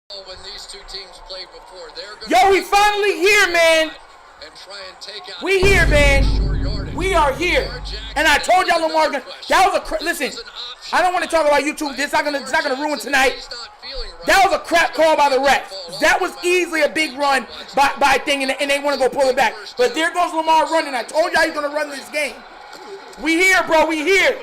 When these two teams played before, yo, we finally here, man. And try and take out we here, man. We are here. And I told y'all Lamar, that was listen, I don't want to talk about YouTube. It's not gonna ruin tonight. That was a crap call by the ref. That was easily a big run by thing, and they want to go pull it back. But there goes Lamar running. I told y'all he's gonna run this game. We here, bro. We here.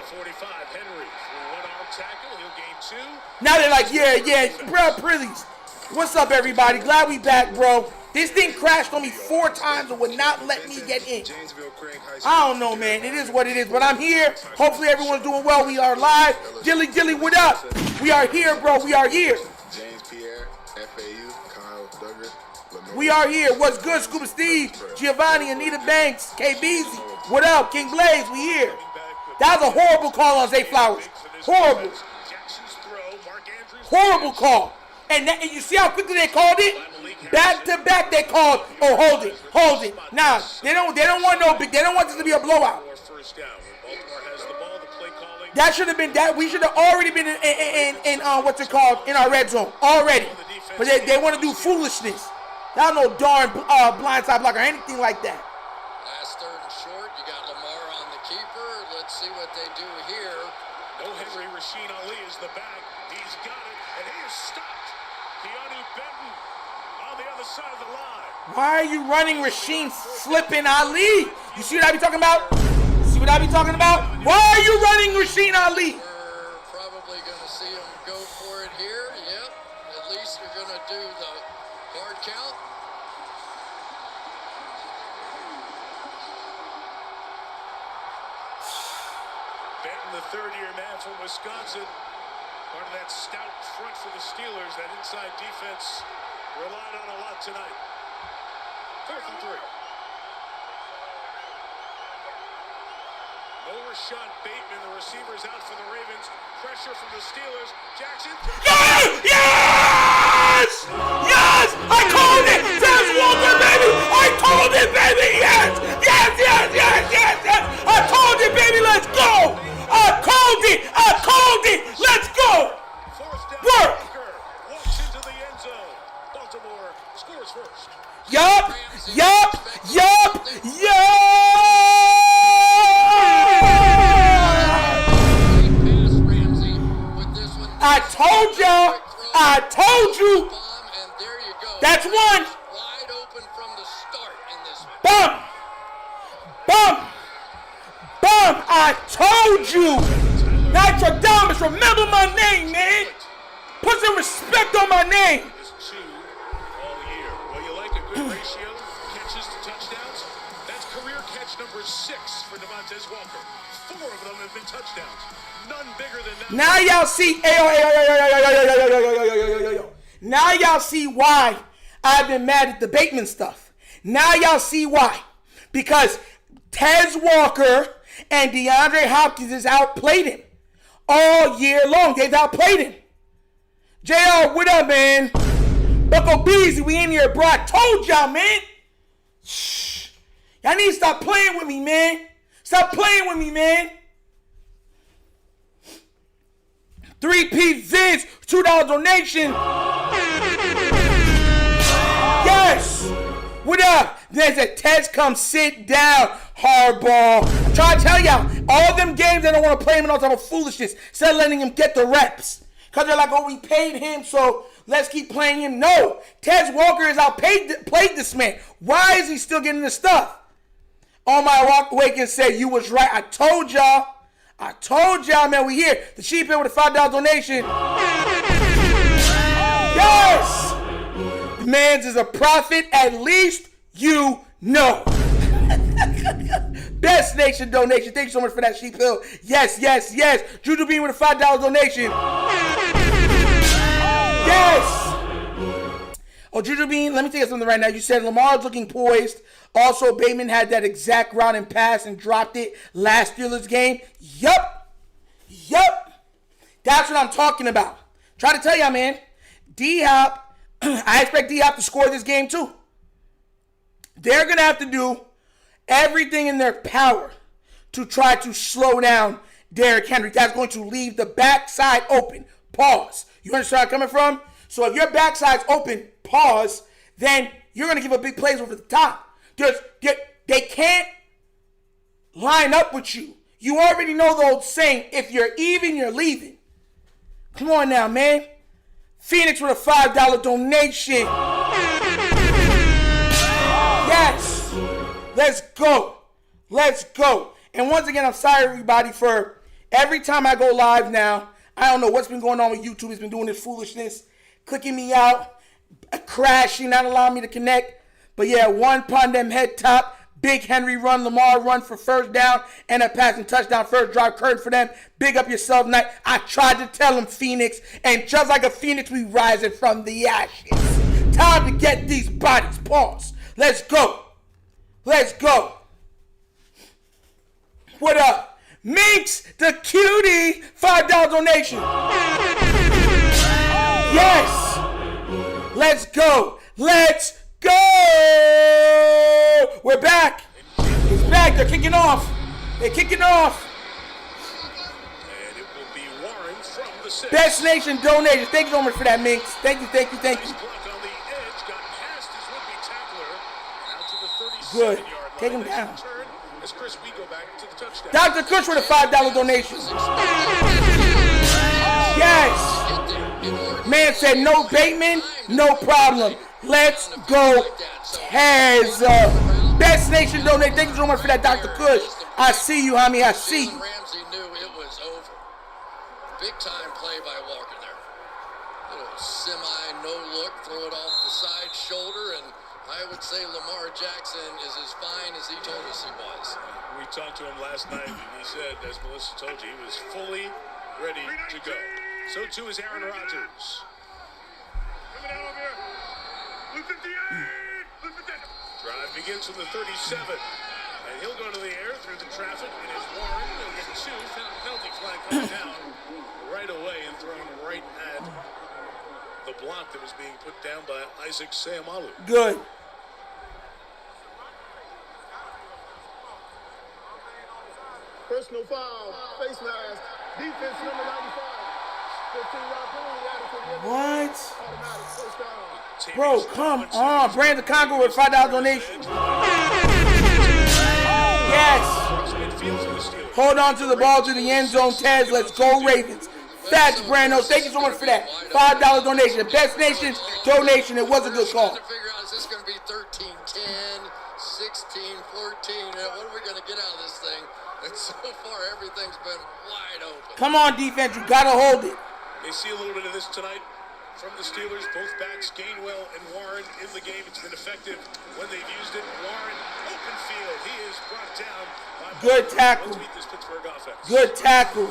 Now they're like, yeah, bro, please. What's up, everybody? Glad we back, bro. This thing crashed on me 4 times and would not let me get in. I don't know, man. It is what it is, but I'm here. Hopefully everyone's doing well. We are live. Dilly, what up? We are here, bro. We are here. We are here. What's good, Scuba Steve, Giovanni, Anita Banks, KBZ. What up, King Blaze? We here. That was a horrible call on Zay Flowers. Horrible. Horrible call. And you see how quickly they called it? Back to back they called, oh, hold it. Nah, they don't want no big, they don't want this to be a blowout. That should have been that. We should have already been in what's it called, in our red zone already. But they want to do foolishness. That was no darn blindside block or anything like that. Last third and short, you got Lamar on the keeper. Let's see what they do here. No Henry, Rasheen Ali is the back. He's got it, and he is stopped. Keanu Benton on the other side of the line. Why are you running Rasheen flipping Ali? You see what I be talking about? See what I be talking about? Why are you running Rasheen Ali? We're probably going to see him go for it here. Yep. At least you're going to do the hard count. Benton, the third-year man from Wisconsin. Part of that stout front for the Steelers. That inside defense relied on a lot tonight. 4th and 3. No Rashad Bateman, the receivers out for the Ravens. Pressure from the Steelers. Jackson. Yes! Yes! I called it! Des Walker, baby! I called it, baby! Yes! I called it, baby! Let's go! I called it! Let's go! Work! Walks into the end zone. Baltimore scores first. Yup! I told you. That's one. Wide open from the start in this one. Bum. I told you. Nitro, remember my name, man. Put some respect on my name. Two all year. Well, you like a good ratio, catches to touchdowns. That's career catch number 6 for Devontae Walker. 4 of them have been touchdowns. None bigger than that. Now y'all see, now y'all see why I've been mad at the Bateman stuff. Now y'all see why. Because Tez Walker and DeAndre Hopkins has outplayed him all year long. They've outplayed him. JR, what up, man? Bucko Beasley, we in here, bro. I told y'all, man. Shh. Y'all need to stop playing with me, man. Stop playing with me, man. 3-piece Ziz, $2 donation. Yes. What up? There's a test. Come sit down, hardball. I'm trying to tell y'all, all them games they don't want to play him in all type of foolishness. Instead of letting him get the reps. Because they're like, oh, we paid him, so let's keep playing him. No. Tez Walker has played this man. Why is he still getting the stuff? On my walk awake and said, you was right. I told y'all, man, we here. The cheap here with a $5 donation. Yes! The man's is a profit, at least you know. Best Nation donation. Thank you so much for that, Sheep Hill. Yes. Juju Bean with a $5 donation. Yes! Oh, Juju Bean, let me tell you something right now. You said Lamar's looking poised. Also, Bateman had that exact route and pass and dropped it last Steelers game. Yup. That's what I'm talking about. Try to tell y'all, man. D-Hop, I expect D-Hop to score this game too. They're going to have to do everything in their power to try to slow down Derrick Henry. That's going to leave the backside open. Pause. You understand where I'm coming from? So if your backside's open, pause, then you're going to give up big plays over the top. They can't line up with you. You already know the old saying, if you're even, you're leaving. Come on now, man. Phoenix with a $5 donation. Yes. Let's go. Let's go. And once again, I'm sorry, everybody, for every time I go live now, I don't know what's been going on with YouTube. It's been doing this foolishness, clicking me out, crashing, not allowing me to connect. But yeah, one pun them head top. Big Henry run, Lamar run for first down, and a passing touchdown, first drive, curtain for them. Big up yourself, Knight. I tried to tell him, Phoenix, and just like a phoenix, we rising from the ashes. Time to get these bodies. Pause. Let's go. Let's go. What up? Minx, the cutie, $5 donation. Yes. Let's go. Let's go. We're back. It's back. They're kicking off. They're kicking off. And it will be Warren from the 6. Best Nation donation. Thank you so much for that, Minx. Thank you, thank you, thank you. Nice block on the edge, got past his would-be tackler, out to the 37-yard Good. line. Take him Nice down. return as Chris, we go back to the touchdown. Dr. Kush with a $5 donation. Yes. Man said no Bateman, no problem. Let's go, Taz. Best Nation donate. Thank you so much for that, Dr. Kush. I see you, homie. I see you. Ramsey knew it was over. Big time play by Walker there. Little semi no look, throw it off the side shoulder, and I would say Lamar Jackson is as fine as he told us he was. We talked to him last night, and he said, as Melissa told you, he was fully ready to go. So too is Aaron Rodgers. Drive begins from the 37, and he'll go to the air through the traffic. It is Warren. He'll get 2. Penalty flag comes down right away and thrown right at the block that was being put down by Isaac Seumalo. Good. Personal foul, face mask, defense number 95. 15-yard penalty added to the end. What? Automatic first down. Bro, come on. Brandon Congo with $5 donation. Yes. Hold on to the ball to the end zone, Taz. Let's go, Ravens. Facts, Brando. Thank you so much for that. $5 donation. Best Nation donation. It was a good call. Trying to figure out, is this going to be 13-10, 16-14? What are we going to get out of this thing? And so far, everything's been wide open. Come on, defense. You got to hold it. They see a little bit of this tonight from the Steelers. Both backs, Gainwell and Warren, in the game. It's been effective when they've used it. Warren, open field. He is brought down by Good tackle. Let's meet this Pittsburgh offense. Good tackle.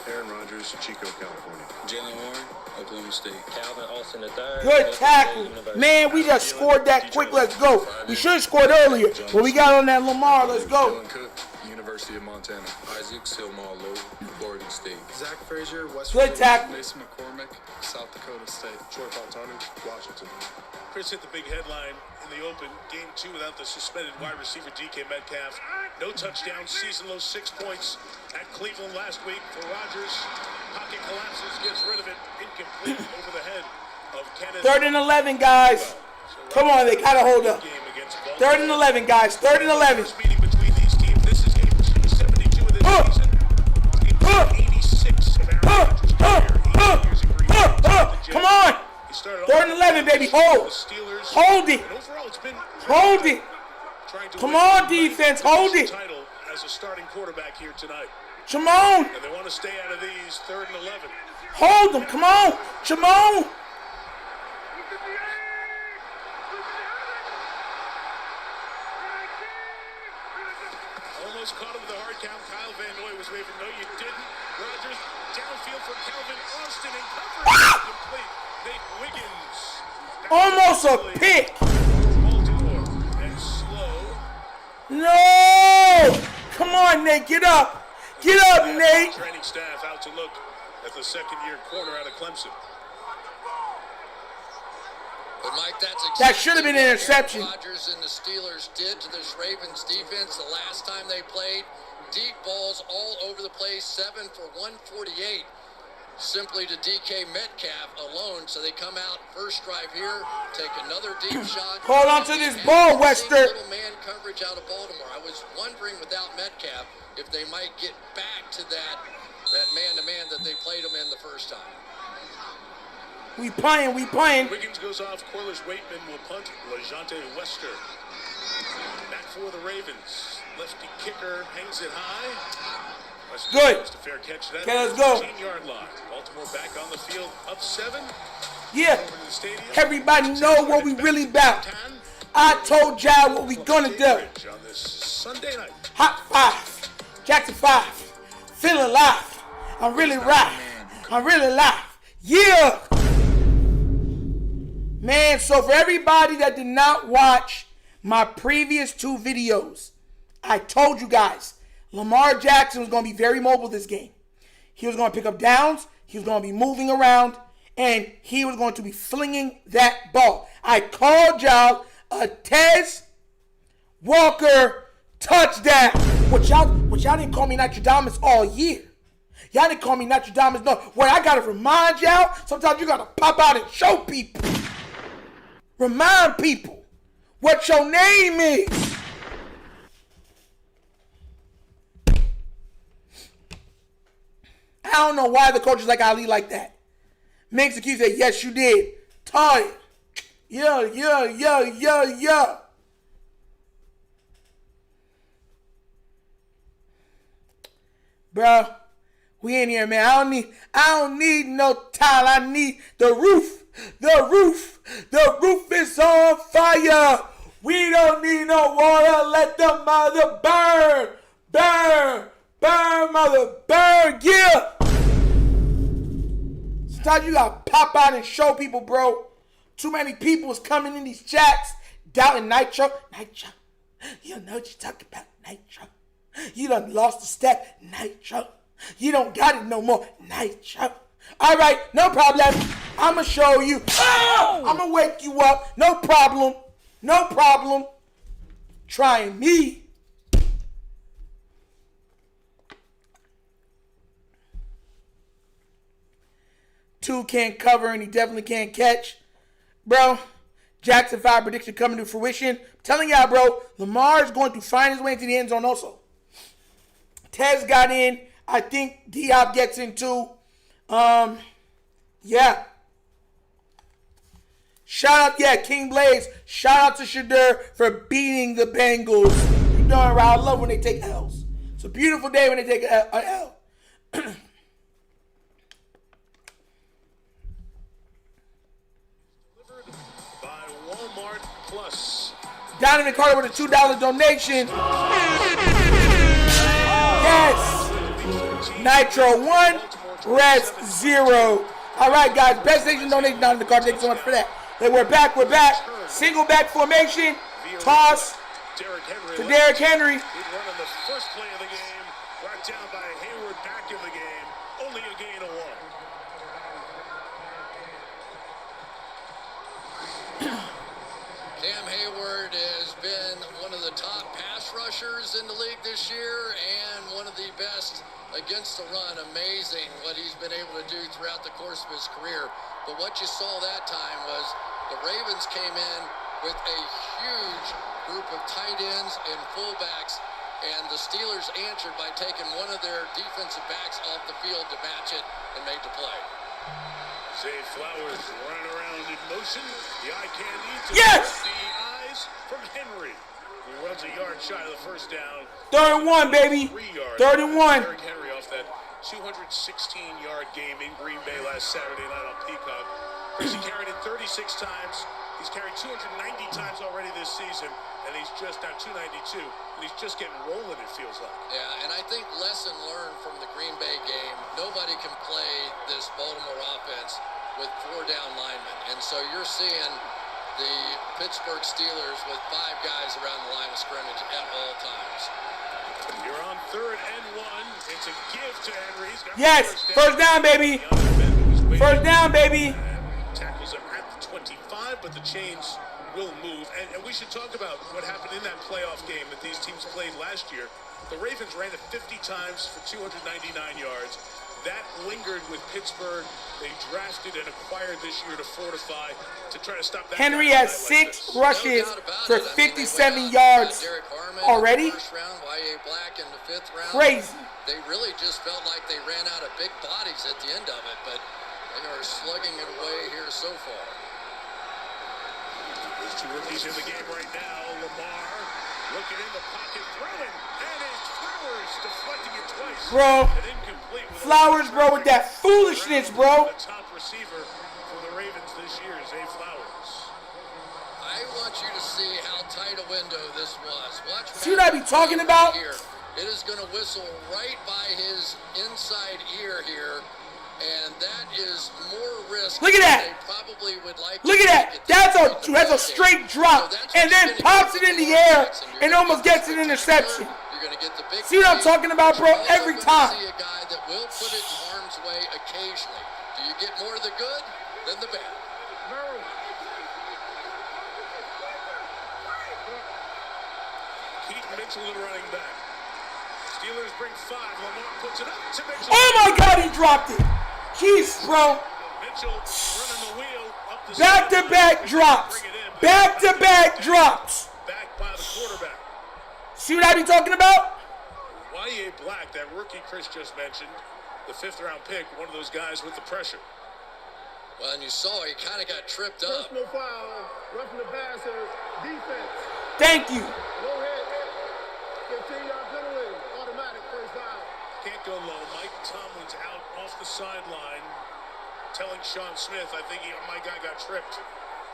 Aaron Rodgers, Chico, California. Jalen Warren, Oklahoma State. Calvin Austin III. Good tackle. Man, we just scored that quick. Let's go. We should have scored earlier, but we got on that Lamar. Let's go. Dylan Cook, University of Montana. Isaac Seumalo, Oregon State. Zach Frazier, West Good Virginia. tackle. Mason McCormick, South Dakota State. Troy Fontana, Washington. Chris hit the big headline in the open. Game 2 without the suspended wide receiver DK Metcalf. No touchdown, season low 6 points at Cleveland last week for Rodgers. Pocket collapses, gets rid of it. Incomplete over the head of Kenneth. 3rd and 11, guys. Come on, they got to hold up. 3rd and 11, guys. 3rd and 11. Meeting between these teams. This is game 72 of this season. Game 86 of Aaron Rodgers' career. Come on. 3rd and 11, baby. Hold. Hold it. Hold it. Come on, defense. Hold it. Title as a starting quarterback here tonight. Shimon. And they want to stay out of these 3rd and 11. Hold them. Come on. Shimon. Almost caught him with a hard count. Kyle Van Noy was waving, no, you didn't. Rodgers downfield for Calvin Austin and coverage complete. Nate Wiggins. Almost a pick. Baltimore and slow. No. Come on, Nate. Get up. Get up, Nate. Training staff out to look at the second-year corner out of Clemson. But Mike, that's exactly That should have been an interception. what Rodgers and the Steelers did to this Ravens defense the last time they played. Deep balls all over the place, 7 for 148. simply to DK Metcalf alone. So they come out first drive here, take another deep shot. Hold on to this ball, Wester. Little man coverage out of Baltimore. I was wondering without Metcalf if they might get back to that man-to-man that they played him in the first time. We playing. Wiggins goes off. Corliss Waitman will punt. LeJante Wester. Back for the Ravens. Lefty kicker hangs it high. Wester Good. A fair catch. That Okay, let's go. 15-yard line. Baltimore back on the field, up 7. Yeah. Over to the stadium. Everybody know what we really about. I told y'all what we gonna do. On this Sunday night. Hot 5. Jackson 5. Feeling alive. I'm really right. I'm really alive. Yeah. Man, so for everybody that did not watch my previous 2 videos, I told you guys, Lamar Jackson was going to be very mobile this game. He was going to pick up downs, he was going to be moving around, and he was going to be flinging that ball. I called y'all a Tez Walker touchdown. Which y'all didn't call me Nostradamus all year. Y'all didn't call me Nostradamus. No, what I got to remind y'all, sometimes you got to pop out and show people. Remind people what your name is. I don't know why the coach is like Ali like that. Makes the key say, yes, you did. Tired. Yeah. Bro, we in here, man. I don't need no tile. I need the roof. The roof is on fire. We don't need no water. Let the mother burn. Burn, mother, burn. Yeah. Sometimes you gotta pop out and show people, bro. Too many people is coming in these chats doubting Nitro. You don't know what you're talking about, Nitro. You done lost the step, Nitro. You don't got it no more, Nitro. All right, no problem. I'ma show you. Oh! I'ma wake you up. No problem. Trying me. Two can't cover and he definitely can't catch. Bro, Jackson 5 prediction coming to fruition. I'm telling y'all, bro, Lamar's going to find his way into the end zone also. Tez got in. I think Diop gets in too. Yeah. Shout out, King Blaze. Shout out to Shadur for beating the Bengals. You know it, right? I love when they take L's. It's a beautiful day when they take an L. By Walmart Plus. Donovan Carter with a $2 donation. Yes. Nitro 1, Rest 0. All right, guys. Best station donation down in the card. Thank you so much for that. Then we're back. Single back formation. Toss to Derrick Henry. He'd run on the first play of the game. Brought down by Hayward back in the game. Only a gain of 1. Cam Hayward has been one of the top pass rushers in the league this year and one of the best against the run. Amazing what he's been able to do throughout the course of his career. But what you saw that time was the Ravens came in with a huge group of tight ends and fullbacks, and the Steelers answered by taking one of their defensive backs off the field to match it and made the play. Zay Flowers running around in motion. The eye candy to Yes! the eyes from Henry, who runs a yard shy of the first down. 31, baby. 3 yards. 31. Derrick Henry off that 216-yard game in Green Bay last Saturday night on Peacock. He carried it 36 times. He's carried 290 times already this season, and he's just at 292, and he's just getting rolling, it feels like. Yeah, and I think lesson learned from the Green Bay game, nobody can play this Baltimore offense with 4 down linemen. And so you're seeing the Pittsburgh Steelers with 5 guys around the line of scrimmage at all times. You're on 3rd and 1. It's a give to Henry. Yes, first down, baby. First down, baby. Tackles him at the 25, but the chains will move. And we should talk about what happened in that playoff game that these teams played last year. The Ravens ran it 50 times for 299 yards. That lingered with Pittsburgh. They drafted and acquired this year to fortify, to try to stop that. Henry has 6 rushes for 57 yards already. First round, Y.A. Black in the 5th round. Crazy. They really just felt like they ran out of big bodies at the end of it, but they are slugging it away here so far. There's 2 rookies in the game right now. Lamar looking in the pocket, throwing, and it's Flowers deflecting it twice. Bro, And incomplete with Flowers, bro, with that foolishness, bro. The top receiver for the Ravens this year, Zay Flowers. I want you to see how tight a window this was. Watch. See what I be talking about? Here. It is going to whistle right by his inside ear here, and that is more risk. Look at that. They probably would like. Look at that. That's a straight drop. And then pops it in the air and almost gets an interception. You're going to get the big. See what I'm talking about, bro? Every time. See a guy that will put it in harm's way occasionally. Do you get more of the good than the bad? Keaton Mitchell in running back. Steelers bring 5. Lamar puts it up to Mitchell. Oh my God, he dropped it. Jeez, bro. Mitchell running the wheel up the Back-to-back drops. Back-to-back drops. Back by the quarterback. See what I be talking about? Y.A. Black, that rookie Chris just mentioned, the 5th round pick, one of those guys with the pressure. Well, and you saw he kind of got tripped up. Personal foul, roughing the passer, defense. Thank you. No hit. 15-yard penalty, automatic first down. Can't go low. Mike Tomlin's out off the sideline, telling Sean Smith, I think my guy got tripped.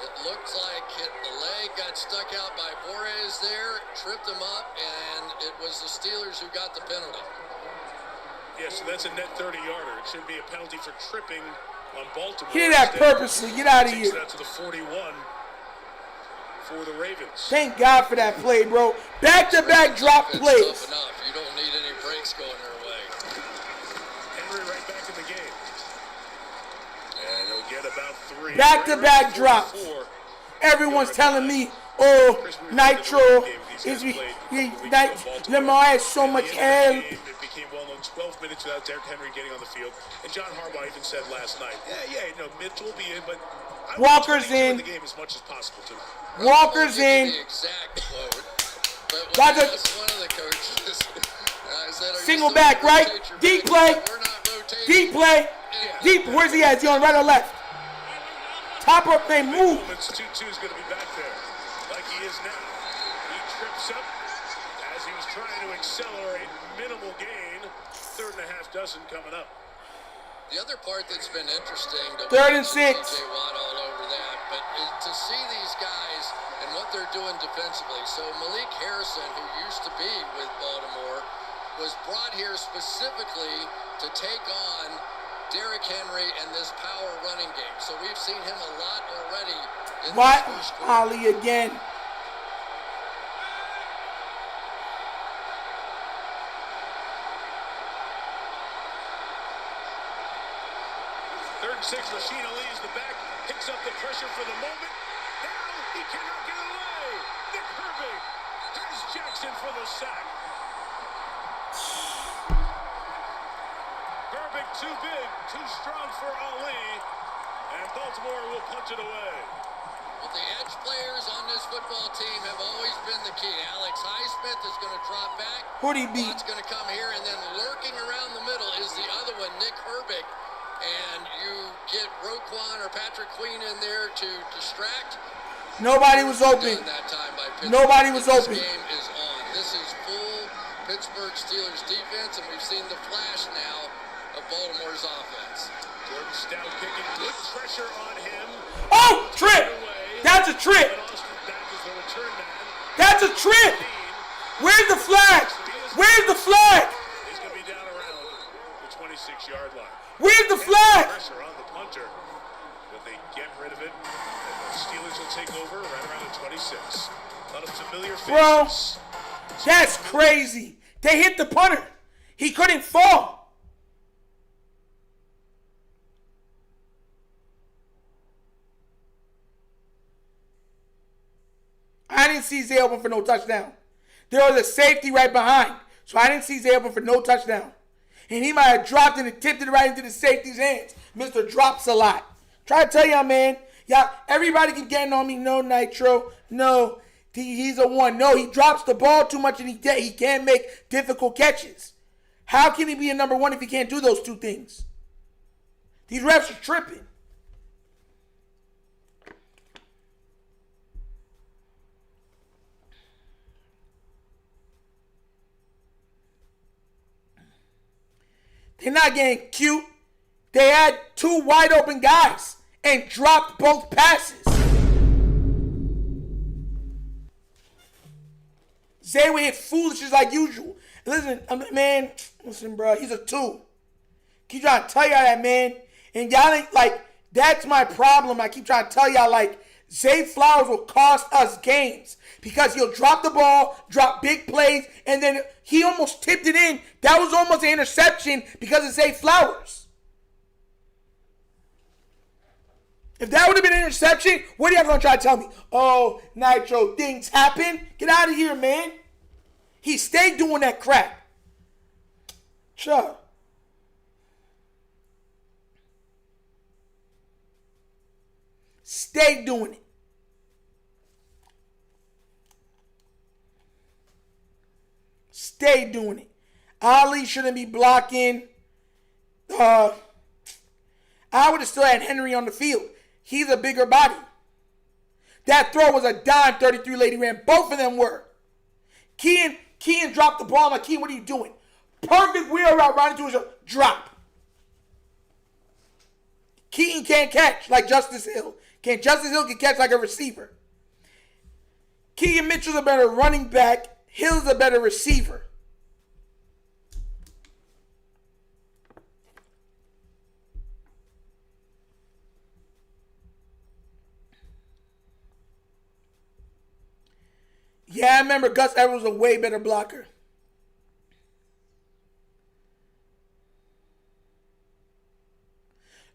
It looked like the leg got stuck out by Borges there, tripped him up, and it was the Steelers who got the penalty. Yeah, so that's a net 30-yarder. It should be a penalty for tripping on Baltimore. He did that purposely. Get out of Takes here. that to the 41 for the Ravens. Thank God for that play, bro. Back-to-back drop It's plays. tough enough. You don't need any breaks going their way. Henry right back in the game. And he'll get about 3. Back-to-back drops. Everyone's telling me, oh, Nitro is Lamar has so much help. It became well known 12 minutes without Derrick Henry getting on the field. And John Harbaugh even said last night, Mitchell will be in, but I want Walker's to make sure in. the game as much as possible too. Walker's I won't in. give you the exact quote, but when That's I a- asked one of the coaches, I said, "Are you Single still back, gonna right? rotate your Deep backs?" play. We're not rotating. Deep play. Deep. Where's he at? Is he on right or left? Top up, they move. Moments 2-2 is going to be back there, like he is now. He trips up as he was trying to accelerate. Minimal gain. 3rd and a half dozen coming up. The other part that's been interesting, to 3rd and watch 6. TJ Watt all over that, but to see these guys and what they're doing defensively. So Malik Harrison, who used to be with Baltimore, was brought here specifically to take on Derrick Henry and this power running game. So we've seen him a lot already in What? this first quarter. Ali again. Third and 6, Rasheen Ali is the back, picks up the pressure for the moment. Now he cannot get away. Nick Herbig has Jackson for the sack. Herbig too big, too strong for Ali, and Baltimore will punch it away. Well, the edge players on this football team have always been the key. Alex Highsmith is going to drop back. Who'd he beat? Watt's going to come here, and then lurking around the middle is the other one, Nick Herbig. And you get Roquan or Patrick Queen in there to distract. Nobody was open. Done that time by Pittsburgh. Nobody was This open. game is on. This is full Pittsburgh Steelers defense, and we've seen the flash now of Baltimore's offense. Jordan Stout kicking, good pressure on him. Oh, trip. That's a trip. And Austin back as the return man. That's a trip. Where's the flag? Where's the flag? He's going to be down around the 26-yard line. Where's the flag? Pressure on the punter, but they get rid of it. And the Steelers will take over right around the 26. A lot of familiar Bro. faces. That's crazy. They hit the punter. He couldn't fall. I didn't see Zay open for no touchdown. There was a safety right behind, so I didn't see Zay open for no touchdown. And he might have dropped it and tipped it right into the safety's hands. Mr. Drops a lot. Try to tell y'all, man. Y'all, everybody keep getting on me. No, Nitro. No, he's a 1. No, he drops the ball too much and he can't make difficult catches. How can he be a number 1 if he can't do those 2 things? These refs are tripping. They're not getting cute. They had 2 wide open guys and dropped both passes. Zay would hit foolishness like usual. Listen, man, bro, he's a 2. Keep trying to tell y'all that, man. And y'all ain't like, that's my problem. I keep trying to tell y'all, like, Zay Flowers will cost us games because he'll drop the ball, drop big plays, and then he almost tipped it in. That was almost an interception because of Zay Flowers. If that would have been an interception, what are y'all going to try to tell me? Oh, Nitro, things happen. Get out of here, man. He stayed doing that crap. Sure. Stay doing it. Stay doing it. Ali shouldn't be blocking. I would have still had Henry on the field. He's a bigger body. That throw was a dime 33 lady ran. Both of them were. Kean dropped the ball. I'm like, Kean, what are you doing? Perfect wheel route right into his drop. Keaton can't catch like Justice Hill. Justice Hill can catch like a receiver. Keegan Mitchell's a better running back. Hill's a better receiver. Yeah, I remember Gus Edwards was a way better blocker.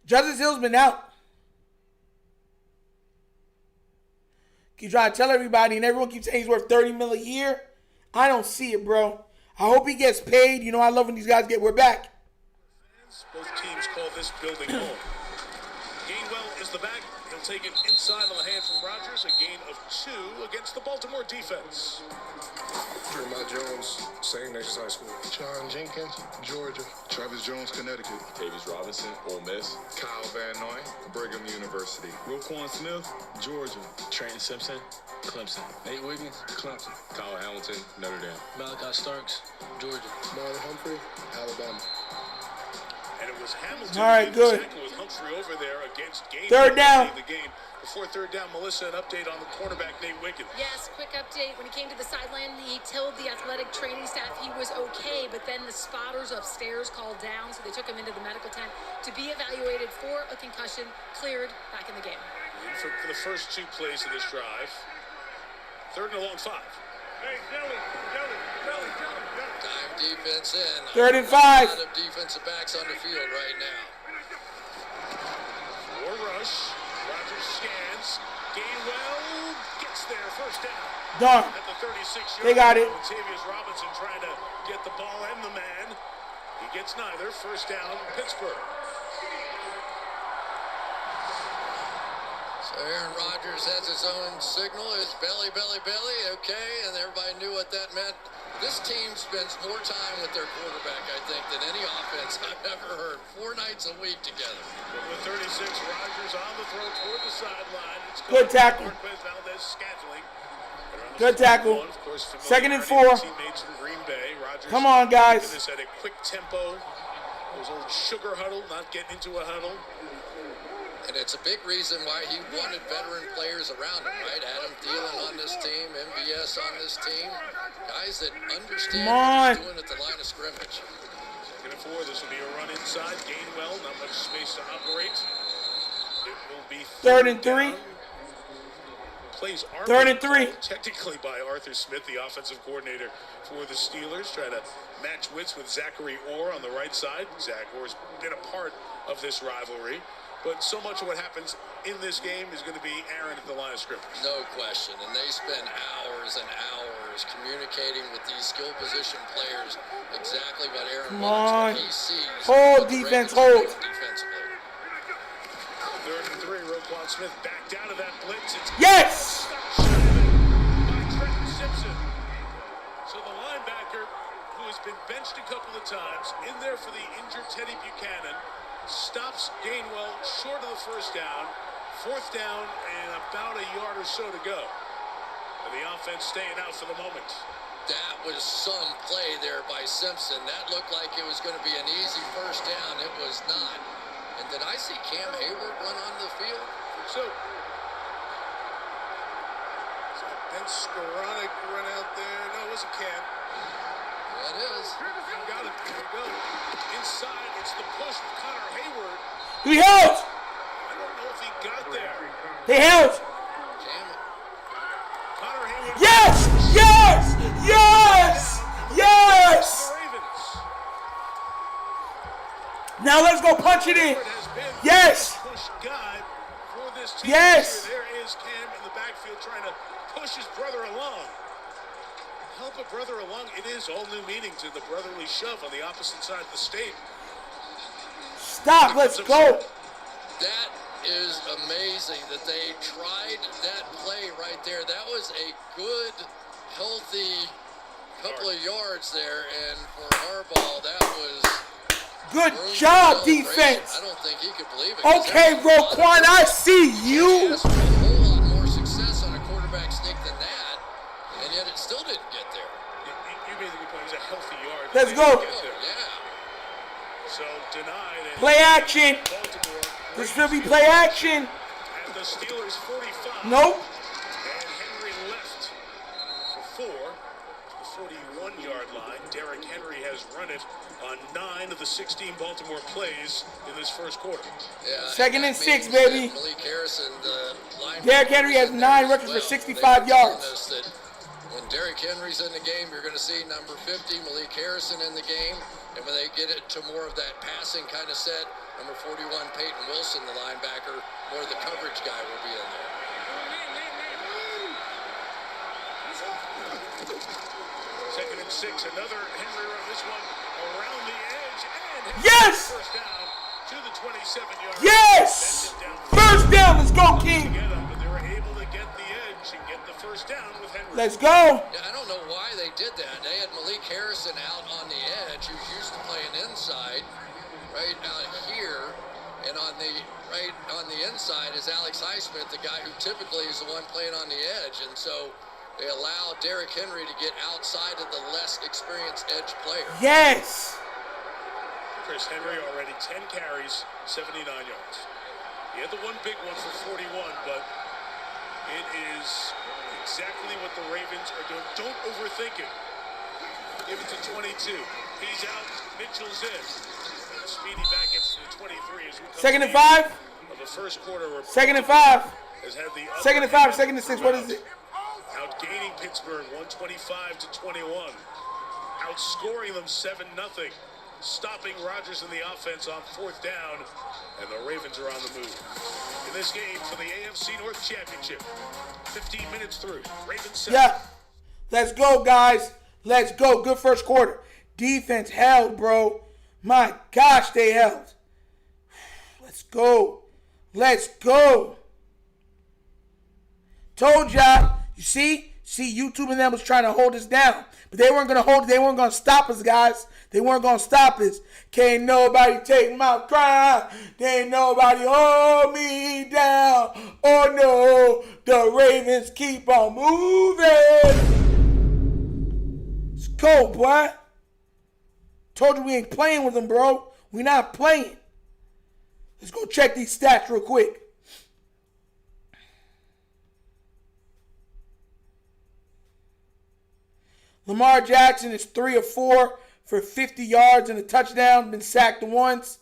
Justice Hill's been out. Keep trying to tell everybody, and everyone keeps saying he's worth $30 million a year. I don't see it, bro. I hope he gets paid. You know, I love when these guys we're back. Both teams call this building home. Gainwell is the back. He'll take it inside on the hand from Rodgers. A gain of 2 against the Baltimore defense. Jeremiah Jones, St. Ignatius High School. John Jenkins, Georgia. Travis Jones, Connecticut. Davis Robinson, Ole Miss. Kyle Van Noy, Brigham University. Roquan Smith, Georgia. Trenton Simpson, Clemson. Nate Wiggins, Clemson. Kyle Hamilton, Notre Dame. Malachi Starks, Georgia. Marlon Humphrey, Alabama. And it was Hamilton. All right, good. With Humphrey over there against Gainwell. Third down. The game. Before third down, Melissa, an update on the cornerback, Nate Wiggins. Yes, quick update. When he came to the sideline, he told the athletic training staff he was okay, but then the spotters upstairs called down, so they took him into the medical tent to be evaluated for a concussion, cleared, back in the game. For the first 2 plays of this drive. 3rd and a long 5. Hey, Time defense in. 3rd and 5. A lot of defensive backs on the field right now. 4 rush. Rodgers scans. Gainwell gets there. First down. Done. At the 36-yard They got it. Latavius Robinson trying to get the ball and the man. He gets neither. First down, Pittsburgh. So Aaron Rodgers has his own signal. It's belly, belly, belly. Okay, and everybody knew what that meant. This team spends more time with their quarterback, I think, than any offense I've ever heard. 4 nights a week together. With 36, Rodgers on the throw toward the sideline. Good tackle. Good tackle. 2nd and 4. Teammates from Green Bay. Rodgers Come on, guys. This at a quick tempo. Those old sugar huddle, not getting into a huddle. And it's a big reason why he wanted veteran players around him, right? Adam Thielen on this team, MVS on this team. Guys that understand what he's doing at the line of scrimmage. 2nd and 4, this will be a run inside. Gainwell, not much space to operate. It will be 3rd and 3. Plays 3rd and 3. Technically by Arthur Smith, the offensive coordinator for the Steelers, trying to match wits with Zachary Orr on the right side. Zach Orr's been a part of this rivalry. But so much of what happens in this game is going to be Aaron at the line of scrimmage. No question. And they spend hours and hours communicating with these skill position players exactly what Aaron wants, what he sees. Hold, defense, hold. Defensively. 3rd and 3, Roquan Smith backed out of that blitz. It's Yes! by Trenton Simpson. So the linebacker, who has been benched a couple of times, in there for the injured Teddy Buchanan, stops Gainwell short of the first down. 4th down and about a yard or so to go. And the offense staying out for the moment. That was some play there by Simpson. That looked like it was going to be an easy first down. It was not. And did I see Cam Hayward run on the field? So Ben Skoranek run out there. No, it wasn't Cam. That is. You got it. Here we go. Inside, it's the push with Connor Hayward. He held. I don't know if he got there. He held. Cam. Connor Hayward. Yes! Yes! Yes! Yes! The Ravens. Now let's go punch it in. Hayward has been Yes! the push guy for this team. Yes! There is Cam in the backfield trying to push his brother along. Help a brother along. It is all new meaning to the brotherly shove on the opposite side of the state. Stop, let's go. That is amazing that they tried that play right there. That was a good, healthy couple of yards there. And for Harbaugh, that was Good job, defense. I don't think he could believe it. Okay, Roquan, I see you. A whole lot more success on a quarterback sneak than that, and yet it still didn't get there. You made the good point. It was a healthy yard. Let's They go. didn't get there. Yeah. So denied. And Play action. Baltimore. This should be play action. At the Steelers 45. Nope. And Henry left for 4. The 41-yard line. Derrick Henry has run it on 9 of the 16 Baltimore plays in this first quarter. Yeah, 2nd and that 6, means baby. that Malik Harrison, the linebacker, Derrick Henry has 9 rushes for 65 yards. That when Derrick Henry's in the game, you're going to see number 50, Malik Harrison, in the game. And when they get it to more of that passing kind of set, number 41, Peyton Wilson, the linebacker, more of the coverage guy will be in there. Second and 6, another Henry run. This one around the edge. And Henry Yes! first down to the 27-yard line. Yes! First down, let's go, King. Get up, and they were able to get the edge and get the first down with Henry. Let's go. Yeah, I don't know why they did that. They had Malik Harrison out on the edge, who's used to playing inside, right out here, and on the inside is Alex Highsmith, the guy who typically is the one playing on the edge, and so they allow Derrick Henry to get outside of the less experienced edge player. Yes. Chris Henry already 10 carries, 79 yards. He had the one big one for 41, but it is exactly what the Ravens are doing. Don't overthink it. Give it to 22. He's out. Mitchell's in. Speedy back gets to the 23. As we come 2nd to and the 5. end of the first quarter. 2nd and 5. Has had the 2nd and 5. 2nd and 6. What is it? Outgaining Pittsburgh 125 to 21. Outscoring them 7-0. Stopping Rodgers in the offense on 4th down. And the Ravens are on the move. In this game for the AFC North Championship. 15 minutes through. Ravens 7. Yeah. Let's go, guys. Let's go. Good first quarter. Defense held, bro. My gosh, they held. Let's go. Let's go. Told y'all. You see? YouTube and them was trying to hold us down. But they weren't going to hold it. They weren't going to stop us, guys. They weren't going to stop us. Can't nobody take my crown. Can't nobody hold me down. Oh, no. The Ravens keep on moving. Let's go, boy. Told you we ain't playing with them, bro. We not playing. Let's go check these stats real quick. Lamar Jackson is 3 of 4 for 50 yards and a touchdown. Been sacked once.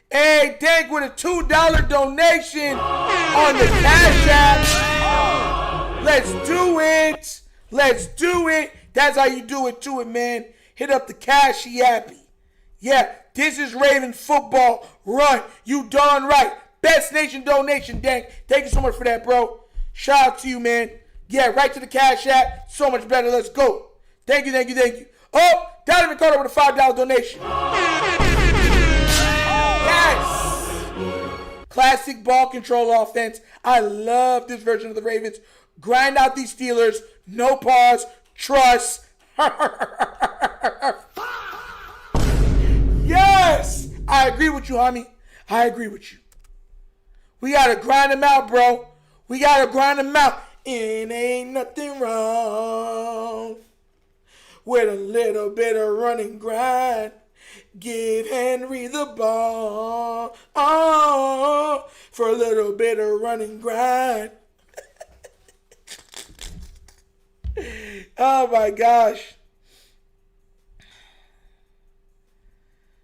Hey, Dank with a $2 donation on the CashApp. Let's do it. Let's do it. That's how you do it to it, man. Hit up the CashApp. Yeah, this is Ravens football. Run. You darn right. Best Nation donation, Dank. Thank you so much for that, bro. Shout out to you, man. Yeah, right to the Cash App. So much better. Let's go. Thank you, thank you, thank you. Oh, Donnie Ricardo with a $5 donation. Yes. Classic ball control offense. I love this version of the Ravens. Grind out these Steelers. No pause. Trust. Yes. I agree with you, homie. I agree with you. We got to grind them out, bro. We got to grind them out. It ain't nothing wrong with a little bit of running grind. Give Henry the ball for a little bit of running grind. Oh, my gosh.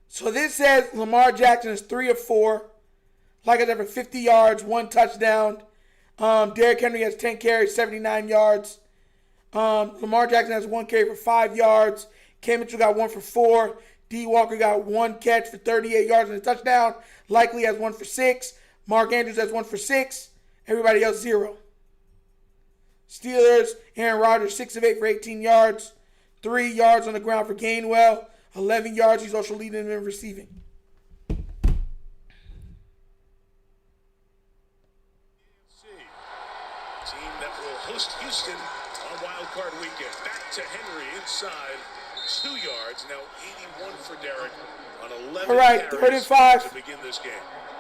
So this says Lamar Jackson is 3 of 4. Like I said, for 50 yards, 1 touchdown. Derrick Henry has 10 carries, 79 yards. Lamar Jackson has 1 carry for 5 yards. Cam Mitchell got 1 for 4. D. Walker got 1 catch for 38 yards and a touchdown. Likely has 1 for 6. Mark Andrews has 1 for 6. Everybody else 0. Steelers, Aaron Rodgers, 6 of 8 for 18 yards. 3 yards on the ground for Gainwell. 11 yards. He's also leading in receiving. Team that will host Houston on Wild Card Weekend. Back to Henry inside 2 yards. Now 81 for Derrick on 11 All right, carries 35. to begin this game.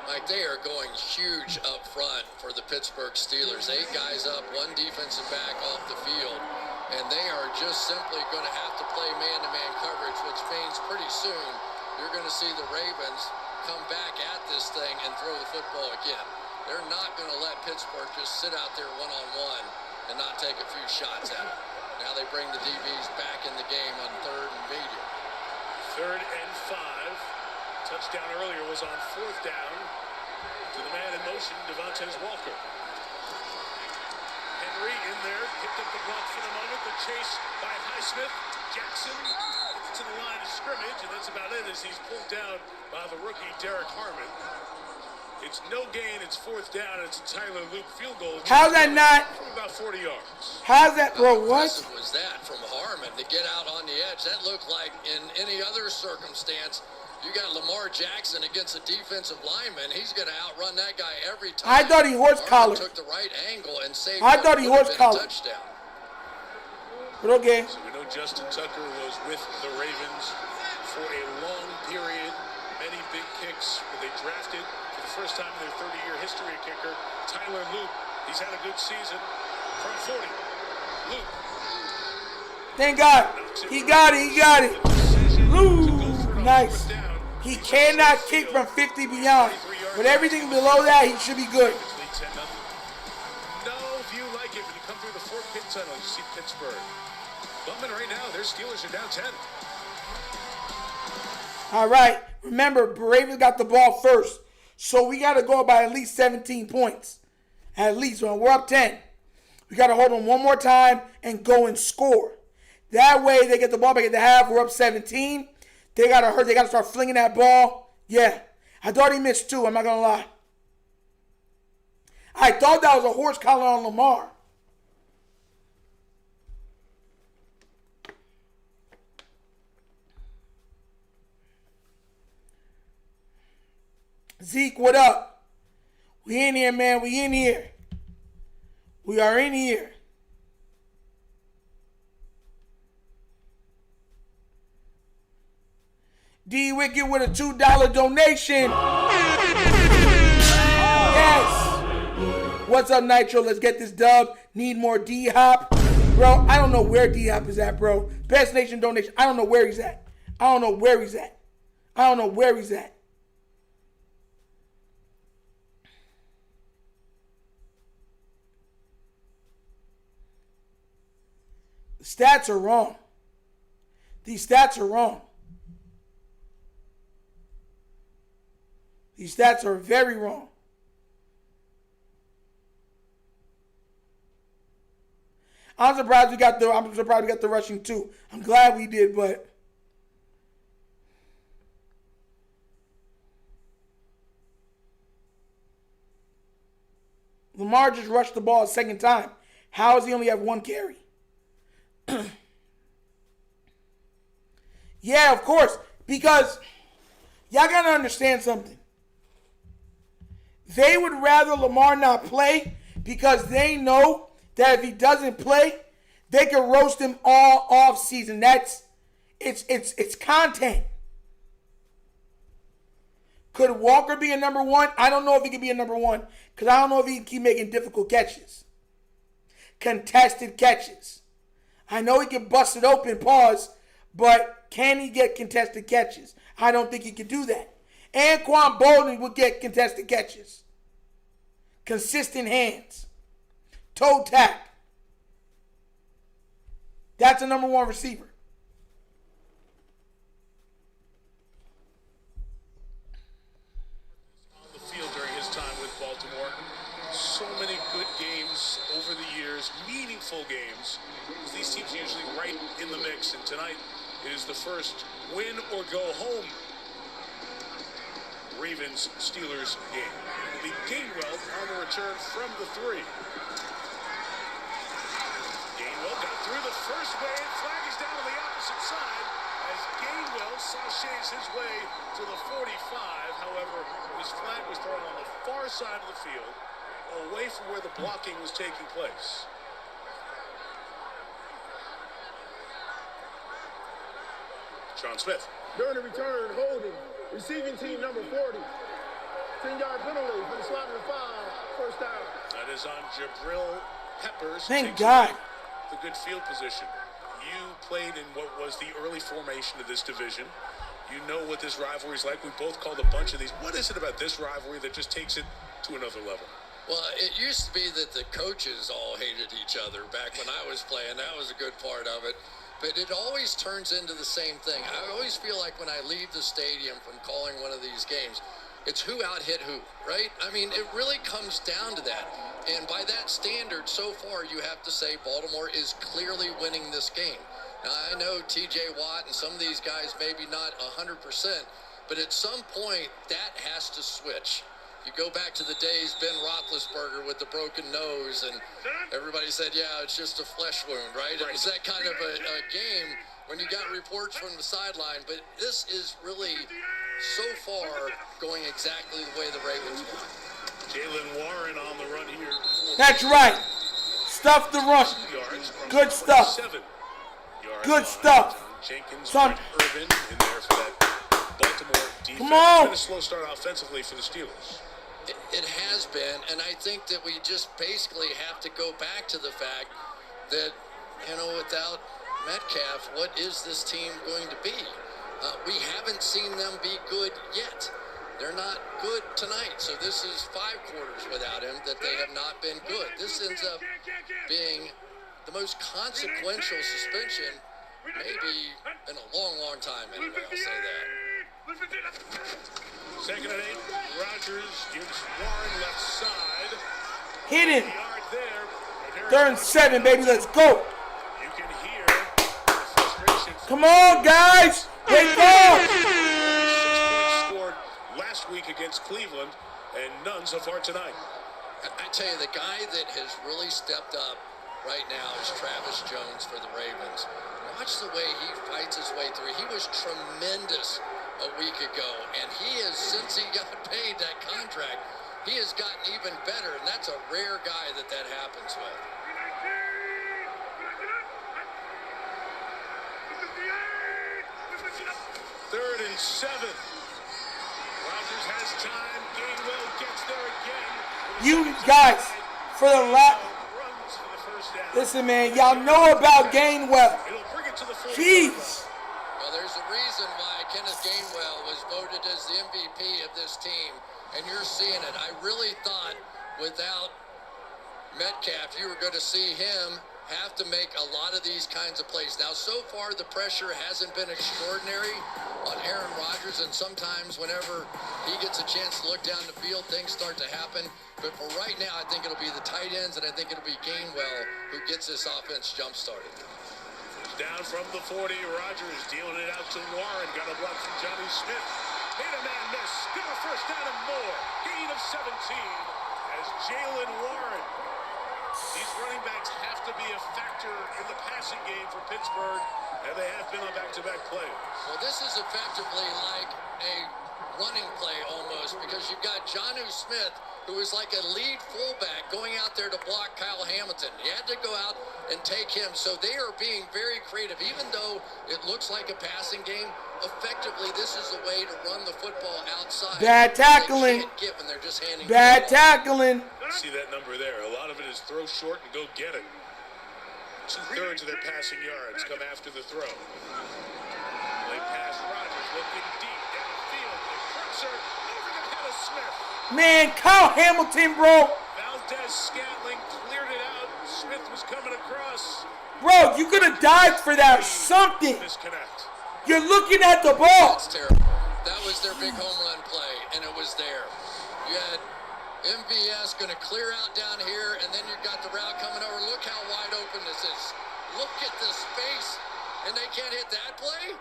Like, they are going huge up front for the Pittsburgh Steelers. 8 guys up, 1 defensive back off the field. And they are just simply going to have to play man-to-man coverage, which means pretty soon you're going to see the Ravens come back at this thing and throw the football again. They're not going to let Pittsburgh just sit out there one-on-one and not take a few shots at it. Now they bring the DBs back in the game on 3rd and medium. 3rd and 5. Touchdown earlier was on 4th down to the man in motion, Devontae Walker. Henry in there, picked up the block for the moment. The chase by Highsmith. Jackson gets to the line of scrimmage, and that's about it as he's pulled down by the rookie Derrick Harmon. It's no gain, it's 4th down, and it's a Tyler Luke field goal. How's that not? From about 40 yards. How's that, bro? What? How impressive was that from Harmon to get out on the edge? That looked like in any other circumstance, you got Lamar Jackson against a defensive lineman. He's going to outrun that guy every time. I thought he horse Harmon collared. took the right angle and saved. I thought he what horse would've been a collared. touchdown. But okay. So we know Justin Tucker was with the Ravens for a long period. Many big kicks, but they drafted for the first time in their 30-year history a kicker, Tyler Luke. He's had a good season from 40. Luke. Thank God. He got it. He got it. Ooh, nice. He cannot kick from 50 beyond. But everything below that, he should be good. No view like it when you come through the Fort Pitt tunnel. You see Pittsburgh. Bumping right now. Their Steelers are down 10. All right. Remember, Ravens got the ball first. So we got to go by at least 17 points. At least when we're up 10. We got to hold them one more time and go and score. That way they get the ball back at the half. We're up 17. They got to hurt. They got to start flinging that ball. Yeah. I thought he missed 2. I'm not going to lie. I thought that was a horse collar on Lamar. Zeke, what up? We in here, man. We in here. We are in here. D Wicked with a $2 donation. Yes. What's up, Nitro? Let's get this dub. Need more D-Hop. Bro, I don't know where D-Hop is at, bro. Best Nation donation. I don't know where he's at. I don't know where he's at. I don't know where he's at. The stats are wrong. These stats are wrong. These stats are very wrong. I'm surprised we got the rushing too. I'm glad we did, but Lamar just rushed the ball a second time. How does he only have one carry? Yeah, of course. Because y'all got to understand something. They would rather Lamar not play because they know that if he doesn't play, they can roast him all off season. It's content. Could Walker be a number one? I don't know if he could be a number one because I don't know if he can keep making difficult catches. Contested catches. I know he can bust it open, pause, but can he get contested catches? I don't think he could do that. Anquan Bolden would get contested catches. Consistent hands. Toe tap. That's a number one receiver. On the field during his time with Baltimore. So many good games over the years, meaningful games. These teams are usually right in the mix, and tonight is the first win or go home Ravens Steelers game. It'll be Gainwell on the return from the 3. Gainwell got through the first wave. Flag is down on the opposite side as Gainwell sashays his way to the 45. However, his flag was thrown on the far side of the field, away from where the blocking was taking place. Sean Smith. During the return, holding. Receiving team number 40. 10-yard penalty for the slot of the 5. First down. That is on Jabril Peppers. Thank God. The good field position. You played in what was the early formation of this division. You know what this rivalry is like. We both called a bunch of these. What is it about this rivalry that just takes it to another level? Well, it used to be that the coaches all hated each other back when I was playing. That was a good part of it. But it always turns into the same thing. I always feel like when I leave the stadium from calling one of these games, it's who out-hit who, right? I mean, it really comes down to that. And by that standard, so far, you have to say Baltimore is clearly winning this game. Now, I know T.J. Watt and some of these guys maybe not 100%, but at some point, that has to switch. You go back to the days Ben Roethlisberger with the broken nose, and everybody said, yeah, it's just a flesh wound, right? It was that kind of a game when you got reports from the sideline, but this is really, so far, going exactly the way the Ravens want. Jalen Warren on the run here. That's right. Stuff the run. Good stuff. Good stuff. Jenkins, Son. Irvin in there for that Baltimore defense. Come on. It's been a slow start offensively for the Steelers. It has been, and I think that we just basically have to go back to the fact that, without Metcalf, what is this team going to be? We haven't seen them be good yet. They're not good tonight, so this is 5 quarters without him that they have not been good. This ends up being the most consequential suspension maybe in a long, long time anyway, I'll say that. 2nd and 8. Rodgers gives Warren left side. Hit him. Yard there. 3rd and 7, baby. Let's go. You can hear the frustration. Come on, guys. Wake up. 6 points scored last week against Cleveland, and none so far tonight. I tell you, the guy that has really stepped up right now is Travis Jones for the Ravens. Watch the way he fights his way through. He was tremendous a week ago, and he has, since he got paid that contract, he has gotten even better, and that's a rare guy that happens with. Third and 7. Rodgers has time. Gainwell gets there again. You guys, for the last... Runs for the first down. Listen, man, y'all know about Gainwell. It'll bring it to the 40. Jeez. Well, there's a reason why Kenneth Gainwell was voted as the MVP of this team, and you're seeing it. I really thought without Metcalf, you were going to see him have to make a lot of these kinds of plays. Now, so far, the pressure hasn't been extraordinary on Aaron Rodgers, and sometimes whenever he gets a chance to look down the field, things start to happen. But for right now, I think it'll be the tight ends, and I think it'll be Gainwell who gets this offense jump-started. Down from the 40, Rodgers dealing it out to Warren. Got a block from Johnny Smith. Made a man miss. Give a first down and more. Gain of 17 as as Jalen Warren. These running backs have to be a factor in the passing game for Pittsburgh, and they have been on back-to-back plays. Well, this is effectively like a running play almost, because you've got Jonnu Smith, who is like a lead fullback going out there to block Kyle Hamilton. You had to go out and take him. So they are being very creative. Even though it looks like a passing game, effectively this is a way to run the football outside. Bad tackling. They can't get when they're just handing Bad tackling. See that number there. A lot of it is throw short and go get it. 2/3 of their passing yards come after the throw. They pass Rodgers looking deep downfield. The crosser over the head of Smith. Man, Kyle Hamilton, bro. Valdez-Scantling cleared it out. Smith was coming across. Bro, you could have dived for that or something. Disconnect. You're looking at the ball. That's terrible. That was their big home run play, and it was there. You had MVS going to clear out down here, and then you've got the route coming over. Look how wide open this is. Look at the space, and they can't hit that play?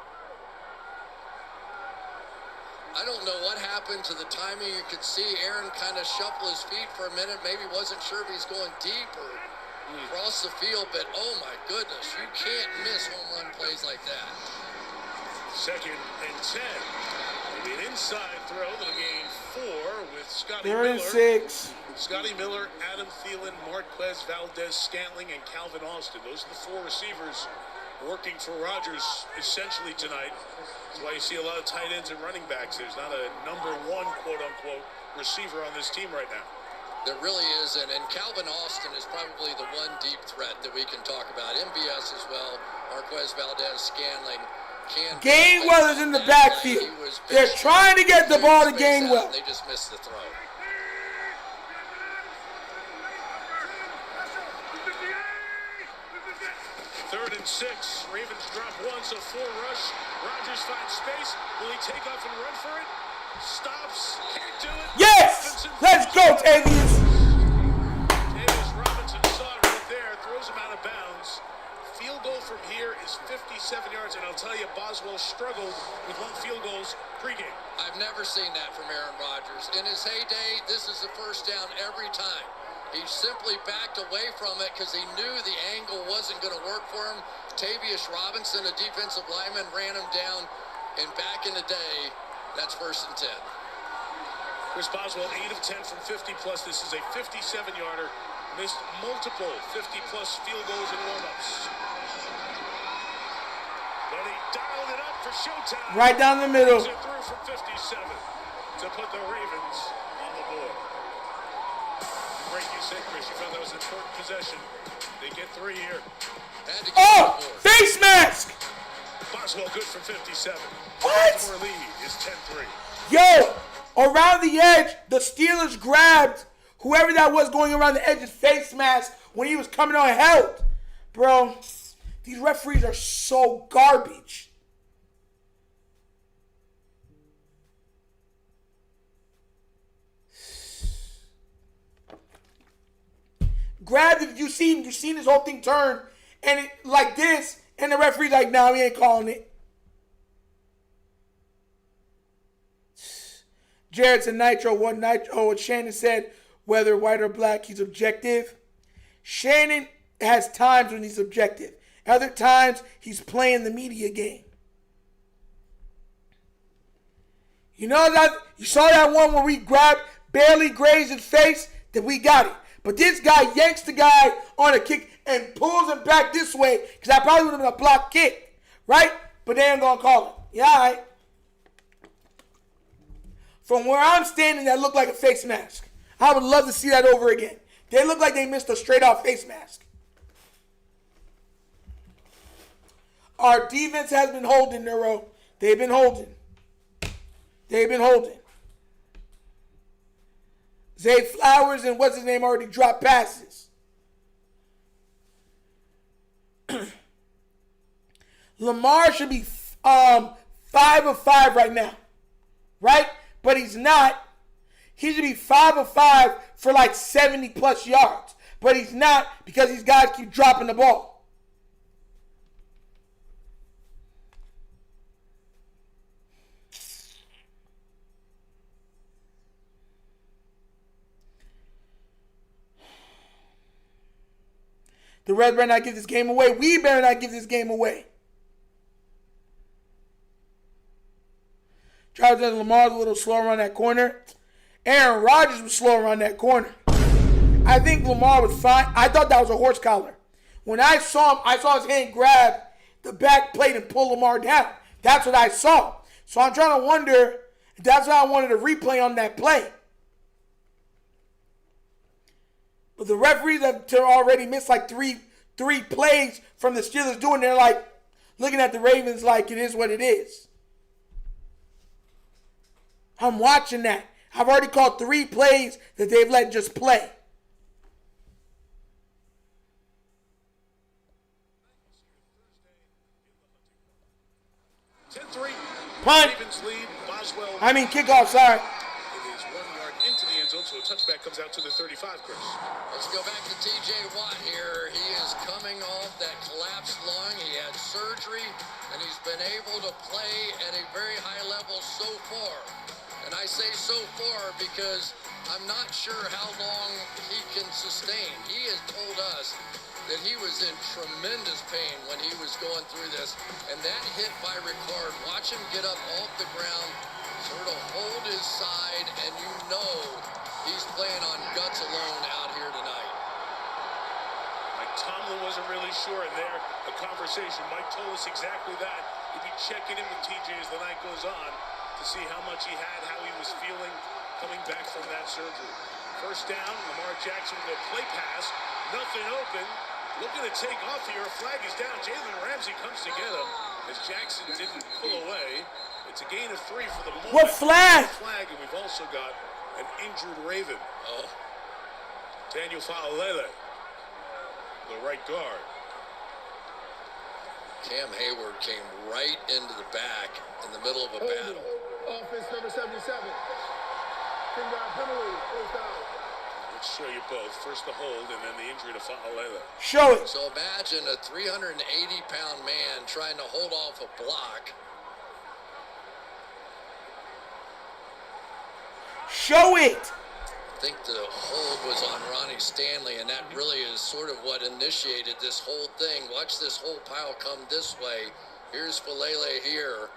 I don't know what happened to the timing. You could see Aaron kind of shuffle his feet for a minute. Maybe wasn't sure if he's going deep or across the field, but oh my goodness, you can't miss home run plays like that. 2nd and 10. An inside throw that'll gain 4 with Scotty 3rd and Miller. 6. Scotty Miller, Adam Thielen, Marquez Valdez-Scantling, and Calvin Austin. Those are the 4 receivers working for Rodgers essentially tonight. That's why you see a lot of tight ends and running backs. There's not a number 1, quote-unquote, receiver on this team right now. There really isn't, and Calvin Austin is probably the one deep threat that we can talk about. MVS as well, Marquez Valdez-Scantling. Gainwell is in the backfield. They're trying to get the ball to Gainwell. They just missed the throw. Third and 6. Ravens drop 1, so 4 rush. Rodgers finds space. Will he take off and run for it? Stops. Can't do it. Yes! Let's go, Tavius. Davis Robinson saw it right there. Throws him out of bounds. Field goal from here is 57 yards, and I'll tell you, Boswell struggled with 1 field goals pregame. I've never seen that from Aaron Rodgers. In his heyday, this is a first down every time. He simply backed away from it because he knew the angle wasn't going to work for him. Tavius Robinson, a defensive lineman, ran him down, and back in the day, that's 1st and 10. Chris Boswell, 8 of 10 from 50-plus. This is a 57-yarder. Missed multiple 50-plus field goals and warm-ups. But he dialed it up for showtime. Right down the middle. It through from 57 to put the Ravens on the board. Great you said, Chris. You felt that was an important possession. They get 3 here. Oh! Face mask! Boswell good from 57. What? Baltimore lead is 10-3. Yo! Around the edge, the Steelers grabbed whoever that was going around the edge's face mask when he was coming on held. Bro, these referees are so garbage. Grabbed it, you seen this whole thing turn and it like this, and the referee's like, nah, we ain't calling it. Jared said Nitro, what Nitro, what Shannon said, whether white or black, he's objective. Shannon has times when he's objective. Other times, he's playing the media game. You know that? You saw that one where we grabbed, barely grazed his face, that we got it. But this guy yanks the guy on a kick and pulls him back this way, because that probably would have been a block kick, right? But they ain't going to call it. Yeah, all right. From where I'm standing, that looked like a face mask. I would love to see that over again. They look like they missed a straight-off face mask. Our defense has been holding, Nero. They've been holding. They've been holding. Zay Flowers and what's his name already dropped passes. Lamar should be 5 of 5 right now. Right? But he's not. He should be 5 of 5 for like 70 plus yards. But he's not because these guys keep dropping the ball. The Reds better not give this game away. We better not give this game away. Charles says Lamar's a little slow around that corner. Aaron Rodgers was slow around that corner. I think Lamar was fine. I thought that was a horse collar. When I saw him, I saw his hand grab the back plate and pull Lamar down. That's what I saw. So I'm trying to wonder if that's why I wanted a replay on that play. But the referees have already missed like three plays from the Steelers doing. They're like looking at the Ravens like it is what it is. I'm watching that. I've already called 3 plays that they've let just play. Punt. Kickoff, sorry. It is 1 yard into the end zone, so a touchback comes out to the 35, Chris. Let's go back to TJ Watt here. He is coming off that collapsed lung. He had surgery, and he's been able to play at a very high level so far. And I say so far because I'm not sure how long he can sustain. He has told us that he was in tremendous pain when he was going through this. And that hit by Ricard, watch him get up off the ground, sort of hold his side, and you know he's playing on guts alone out here tonight. Mike Tomlin wasn't really sure in there. A conversation. Mike told us exactly that. He'd be checking in with TJ as the night goes on to see how much he had, how he was feeling coming back from that surgery. First down, Lamar Jackson with a play pass. Nothing open. Looking to take off here. A flag is down. Jalen Ramsey comes to get him as Jackson didn't pull away. It's a gain of 3 for the moment. What flag? And we've also got an injured Raven. Daniel Fa'alele, the right guard. Cam Hayward came right into the back in the middle of a battle. Offense number 77. 10-yard penalty. First down. Let's show you both. First the hold and then the injury to Fa'alele. Show it. So imagine a 380-pound man trying to hold off a block. Show it. I think the hold was on Ronnie Stanley, and that really is sort of what initiated this whole thing. Watch this whole pile come this way. Here's Fa'alele here,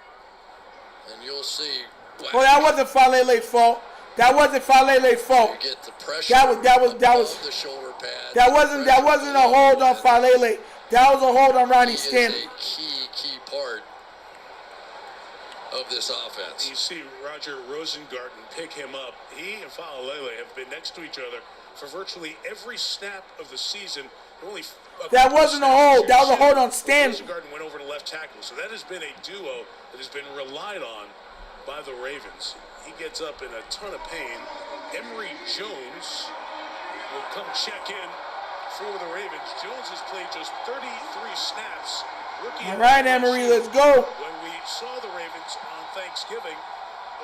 and you'll see. Wow. Well, that wasn't Fa'alele's fault. That wasn't Fa'alele's fault. You get the pressure. That was the shoulder pad. That wasn't a hold on Fa'alele. That was a hold on Ronnie Stanley. He is a key part of this offense. You see Roger Rosengarten pick him up. He and Fa'alele have been next to each other for virtually every snap of the season. That wasn't a hold. That was a hold on Stanley. Rosengarten went over to left tackle, so that has been a duo that has been relied on by the Ravens. He gets up in a ton of pain. Emory Jones will come check in for the Ravens. Jones has played just 33 snaps. All right, Emory, let's go. When we saw the Ravens on Thanksgiving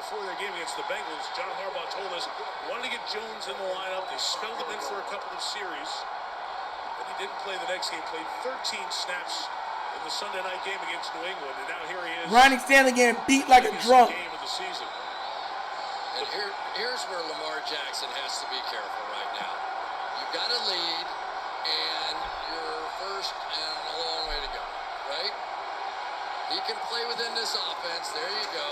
before their game against the Bengals, John Harbaugh told us wanted to get Jones in the lineup. They spelled him in for a couple of series, but he didn't play the next game. Played 13 snaps in the Sunday night game against New England, and now here he is. Ronnie Stanley getting beat like a drum. Game of the season. And here's where Lamar Jackson has to be careful right now. You've got a lead, and you're first and a long way to go, right? He can play within this offense. There you go.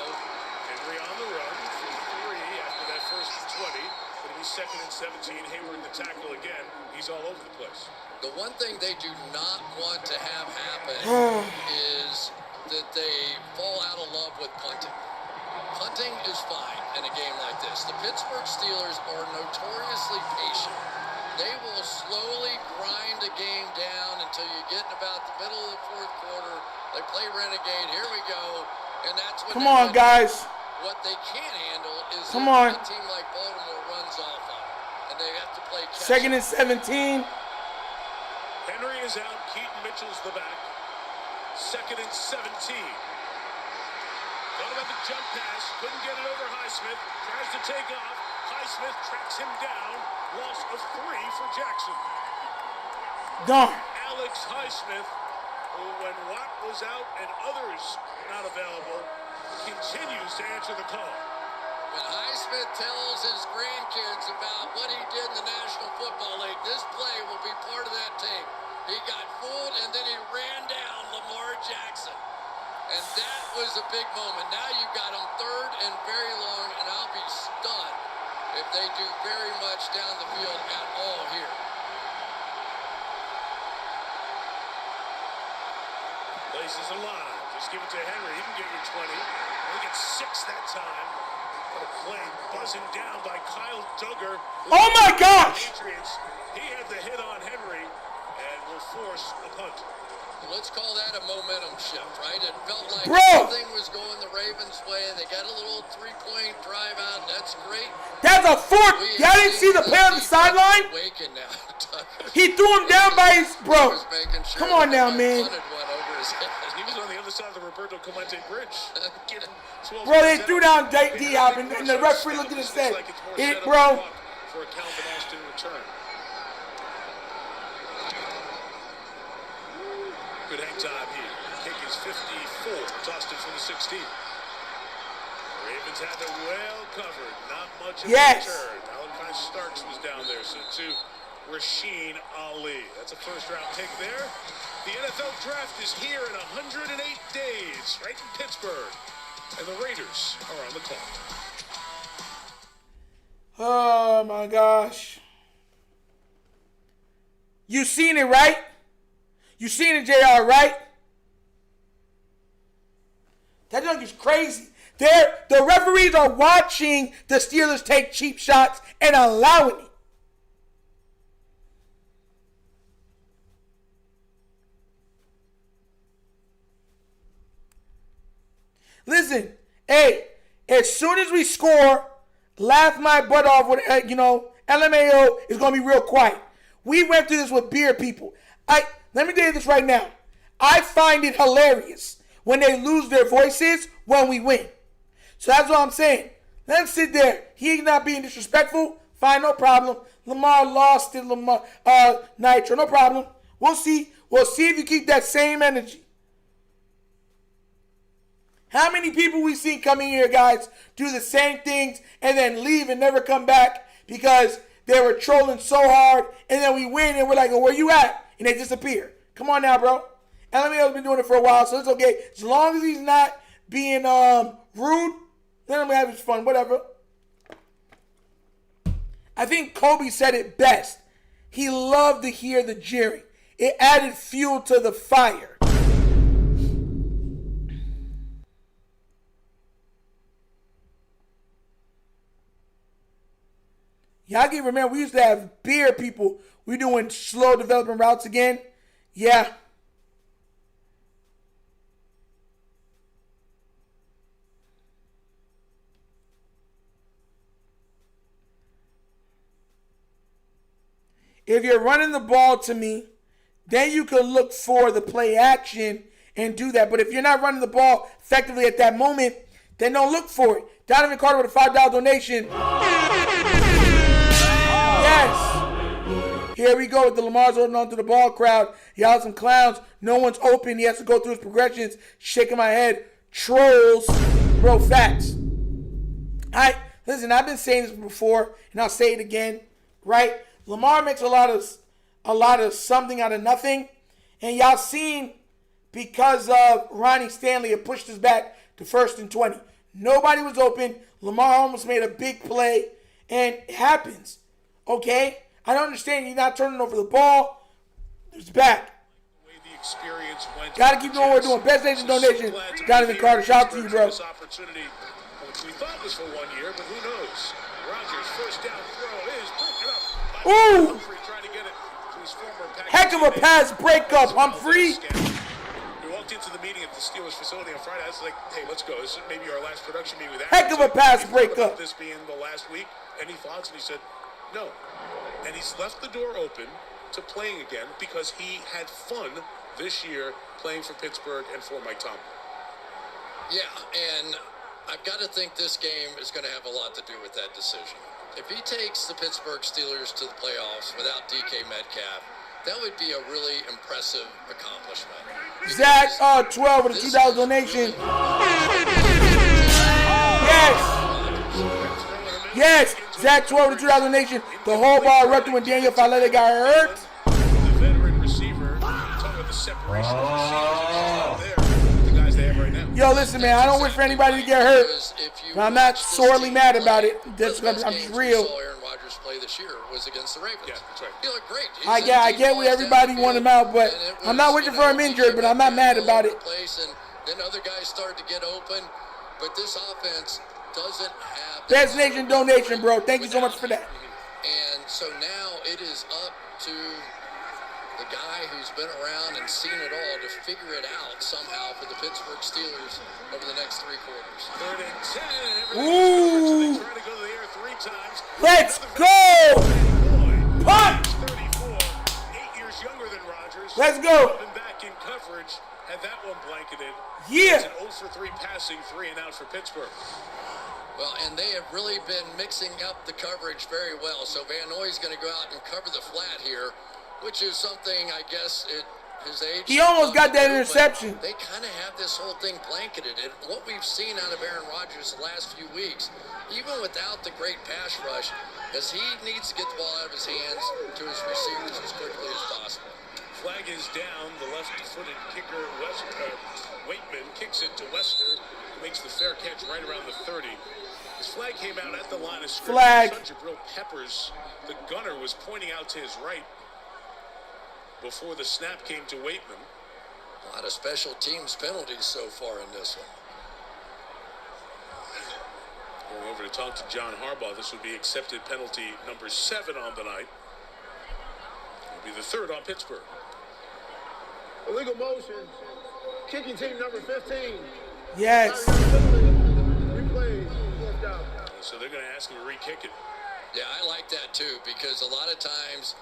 Henry on the run for 3 after that first 20. It'll be 2nd and 17. Hayward the tackle again. He's all over the place. The one thing they do not want to have happen is that they fall out of love with punting. Punting is fine in a game like this. The Pittsburgh Steelers are notoriously patient. They will slowly grind a game down until you get in about the middle of the 4th quarter. They play renegade. Here we go. And that's what Come on, guys. What they can't handle is a team like Baltimore runs off on them. And they have to play catch. 2nd and 17. Henry is out. Keaton Mitchell's the back. 2nd and 17. Thought about the jump pass. Couldn't get it over Highsmith. Tries to take off. Highsmith tracks him down. Loss of 3 for Jackson. Darn. Alex Highsmith, who when Watt was out and others not available, continues to answer the call. When Highsmith tells his grandkids about what he did in the National Football League, this play will be part of that tape. He got fooled, and then he ran down Lamar Jackson. And that was a big moment. Now you've got him third and very long, and I'll be stunned if they do very much down the field at all here. Places alive. Just give it to Henry. He can get you 20. Only get 6 that time. What a play buzzing down by Kyle Duggar. Oh my gosh! Patriots. He had the hit on Henry and will force a punt. Let's call that a momentum shift, right? It felt like Bro! everything was going the Ravens' way. They got a little three-point drive out. That's great. That's a fourth. Y'all didn't see the play on the sideline? Waking now, Tucker. He threw him down by his bro. Was making sure Come on now, that man. punted one over his head. He was on the other side of the Roberto Clemente Bridge. Bro, they threw down D-Hop, and the referee looked at his head. Bro. For a Calvin Austin return. Good hang time here. Kick is 54. Tossed it from the 16. Ravens had it well covered. Not much of a return. Valentine Starks was down there. So too, Rasheen Ali. That's a first-round pick there. The NFL draft is here in 108 days, right in Pittsburgh. And the Raiders are on the clock. Oh, my gosh. You seen it, right? You seen it, JR, right? That junk is crazy. The referees are watching the Steelers take cheap shots and allowing it. Listen, hey, as soon as we score, laugh my butt off with, LMAO is going to be real quiet. We went through this with beer people. Let me tell you this right now. I find it hilarious when they lose their voices when we win. So that's what I'm saying. Let him sit there. He's not being disrespectful. Fine, no problem. Lamar lost it. Nitro, no problem. We'll see. We'll see if you keep that same energy. How many people we seen come in here, guys, do the same things and then leave and never come back because they were trolling so hard, and then we win and we're like, oh, where you at? And they disappear. Come on now, bro. LMAO's been doing it for a while, so it's okay. As long as he's not being rude, then I'm going to have his fun, whatever. I think Kobe said it best. He loved to hear the jeering. It added fuel to the fire. Y'all can remember, we used to have beer people. We doing slow developing routes again. Yeah. If you're running the ball to me, then you can look for the play action and do that. But if you're not running the ball effectively at that moment, then don't look for it. Donovan Carter with a $5 donation. Yes. Here we go with the Lamar's holding on to the ball crowd. Y'all some clowns. No one's open. He has to go through his progressions. Shaking my head. Trolls. Bro, facts. Listen, I've been saying this before, and I'll say it again, right? Lamar makes a lot of something out of nothing. And y'all seen, because of Ronnie Stanley, it pushed us back to 1st and 20. Nobody was open. Lamar almost made a big play, and it happens. Okay? I don't understand. You're not turning over the ball. It's back. Got to keep doing what we're doing. Best nation donation. Donovan Carter. Shout out to you, bro. This opportunity, which we thought was for 1 year, but who knows? Rodgers' first down throw is broken up. Ooh! Humphrey trying to get it to his former Packers. Heck of a pass breakup, Humphrey. We walked into the meeting at the Steelers facility on Friday. I was like, hey, let's go. This is maybe our last production meeting with Heck of a pass breakup. This being the last week. Any thoughts? And he said, no. And he's left the door open to playing again because he had fun this year playing for Pittsburgh and for Mike Tomlin. Yeah, and I've got to think this game is going to have a lot to do with that decision. If he takes the Pittsburgh Steelers to the playoffs without DK Metcalf, that would be a really impressive accomplishment. Zach 12 with a $2 donation. Yes, Zach 12 with a $2 donation. The whole ball erupted when Daniel Faletta got hurt. The veteran receiver separation of receivers there with the guys they have right now. Yo, listen, man, I don't wish for anybody to get hurt, but I'm not sorely mad about it. I'm just real. Aaron Rodgers play this year was against the Ravens. Yeah, that's right. He looked great. I get where everybody want him out, but I'm not wishing for him injured, but I'm not mad about it. And then other guys started to get open, but this offense doesn't have. Best Nation donation, bro. Thank you so much for that. And so now it is up to the guy who's been around and seen it all to figure it out somehow for the Pittsburgh Steelers over the next 3 quarters. 3rd and 10. Ooh. They try to go to the air 3 times. Let's go. Punt. 34, 8 years younger than Rodgers. Let's go. Been back in coverage, had that one blanketed. Yeah. It's an 0 for 3 passing, 3 and out for Pittsburgh. Well, and they have really been mixing up the coverage very well. So Van Noy's going to go out and cover the flat here, which is something, I guess, his age. He almost got that interception. They kind of have this whole thing blanketed. And what we've seen out of Aaron Rodgers the last few weeks, even without the great pass rush, is he needs to get the ball out of his hands to his receivers as quickly as possible. Flag is down. The left-footed kicker, Bateman, kicks it to Wester, who makes the fair catch right around the 30. His flag came out at the line of scrimmage. Flag. Jabril Peppers, the gunner, was pointing out to his right before the snap came to Bateman. A lot of special teams penalties so far in this one. Going over to talk to John Harbaugh. This would be accepted penalty number 7 on the night. It'll be the 3rd on Pittsburgh. Illegal motion. Kicking team number 15. Yes. Replay. Fourth down. So they're going to ask him to re-kick it. Yeah, I like that too, because a lot of times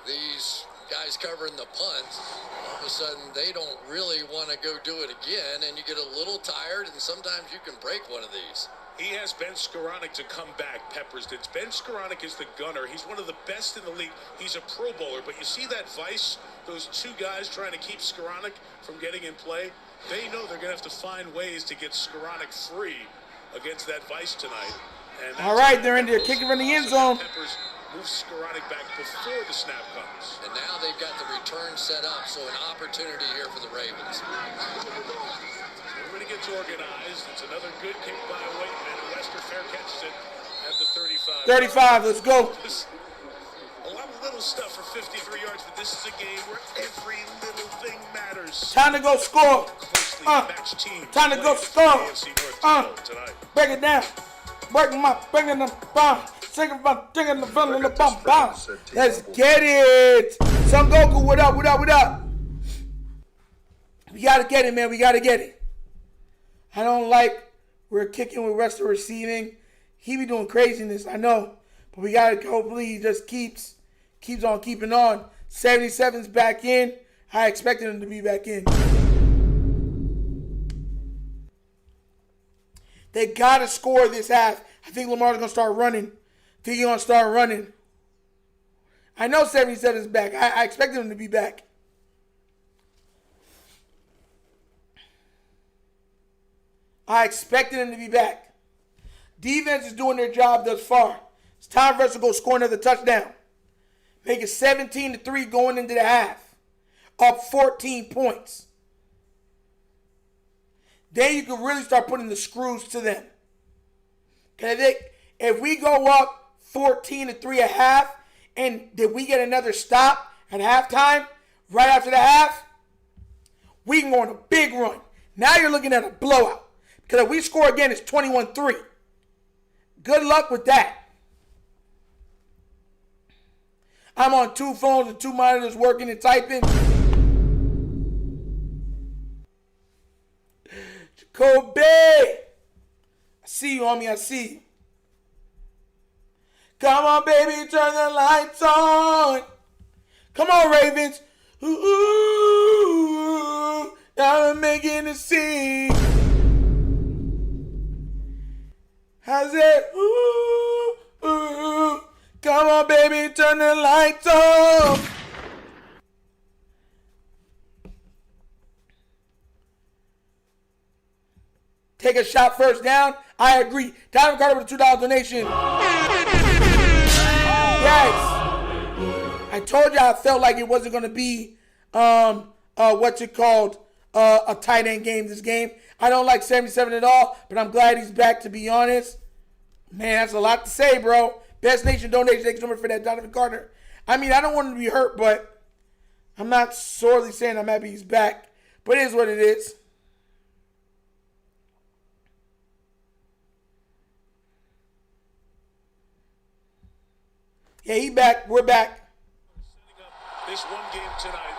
these guys covering the punt, all of a sudden they don't really want to go do it again, and you get a little tired, and sometimes you can break one of these. He has Ben Skoranek to come back, Peppers did. Ben Skoranek is the gunner. He's one of the best in the league. He's a Pro Bowler, but you see that vice, those 2 guys trying to keep Skoranek from getting in play? They know they're going to have to find ways to get Skoranek free against that vice tonight. And All right, they're in there kicking from the end zone. Peppers moves Skoranek back before the snap comes. And now they've got the return set up, so an opportunity here for the Ravens. Everybody gets organized. It's another good kick by Bateman, and Wester fair catches it at the 35. 35, let's go. A lot of little stuff for 53 yards, but this is a game where every little thing matters. Time to go score. Closely matched team. Time to go score. Tonight. Break it down. Breaking the bomb. Taking the front of the bomb. Let's get it. Son Goku, what up, what up, what up? We got to get it, man. We got to get it. I don't like we're kicking with Wester receiving. He be doing craziness, I know. But we got to hopefully he just keeps on keeping on. 77's back in. I expected him to be back in. They got to score this half. I think Lamar's going to start running. I know 77's back. I expected him to be back. Defense is doing their job thus far. It's time for us to go score another touchdown. Make it 17-3 going into the half. Up 14 points. Then you can really start putting the screws to them. Because if we go up 14-3 at half, and did we get another stop at halftime, right after the half, we can go on a big run. Now you're looking at a blowout. Because if we score again, it's 21-3. Good luck with that. I'm on 2 phones and 2 monitors working and typing. Jacoby! I see you, homie. I see you. Come on, baby, turn the lights on. Come on, Ravens. Ooh, I'm making a scene. How's it? Ooh, ooh. Come on, baby, turn the lights on. Take a shot first down. I agree. Tyler Carter with a $2 donation. Yes. I told you I felt like it wasn't going to be a a tight end game this game. I don't like 77 at all, but I'm glad he's back, to be honest. Man, that's a lot to say, bro. Best Nation donation. Thanks so much for that, Donovan Carter. I mean, I don't want him to be hurt, but I'm not sorely saying I'm happy he's back. But it is what it is. Yeah, he back. We're back. This one game tonight.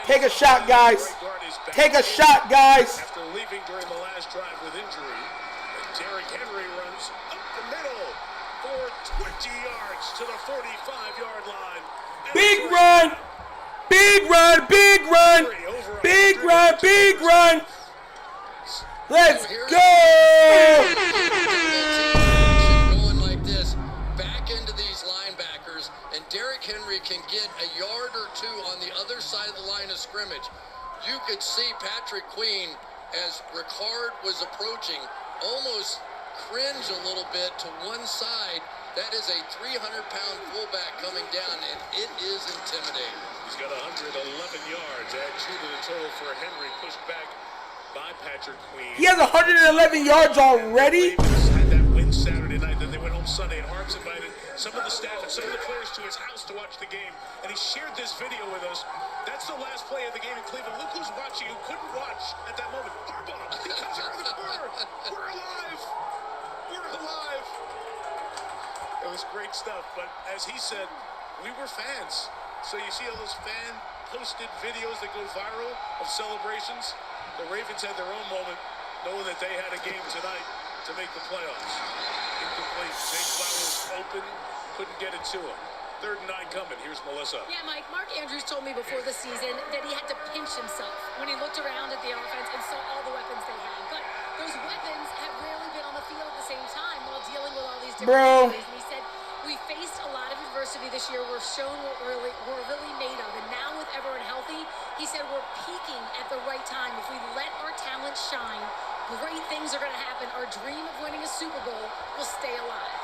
Take a shot, guys. Take a shot, guys. After leaving during the last drive with injury, Derrick Henry runs up the middle for 20 yards to the 45-yard line. Big run. Big run. Big run. Big run. Big run. Let's go. Going like this, back into these linebackers, and Derrick Henry can get a yard or two on the other side of the line of scrimmage. You could see Patrick Queen, as Ricard was approaching, almost cringe a little bit to one side. That is a 300-pound fullback coming down, and it is intimidating. He's got 111 yards, add 2 to the total for Henry, pushed back by Patrick Queen. He has 111 yards already? The Ravens had that win Saturday night, then they went home Sunday, and Harps invited some of the staff and some of the players to his house to watch the game, and he shared this video with us. That's the last play of the game in Cleveland. Look who's watching who couldn't watch at that moment. Harbaugh, he comes out of the corner. We're alive. We're alive. It was great stuff, but as he said, we were fans. So you see all those fan-posted videos that go viral of celebrations? The Ravens had their own moment, knowing that they had a game tonight to make the playoffs. Incomplete. Zay Flowers open, couldn't get it to him. 3rd and 9 coming. Here's Melissa. Yeah, Mike, Mark Andrews told me before the season that he had to pinch himself when he looked around at the offense and saw all the weapons they had. But those weapons have rarely been on the field at the same time while dealing with all these different plays. And he said, we faced a lot of adversity this year. We're shown what we're really made of. And now with everyone healthy, he said we're peaking at the right time. If we let our talent shine, great things are going to happen. Our dream of winning a Super Bowl will stay alive.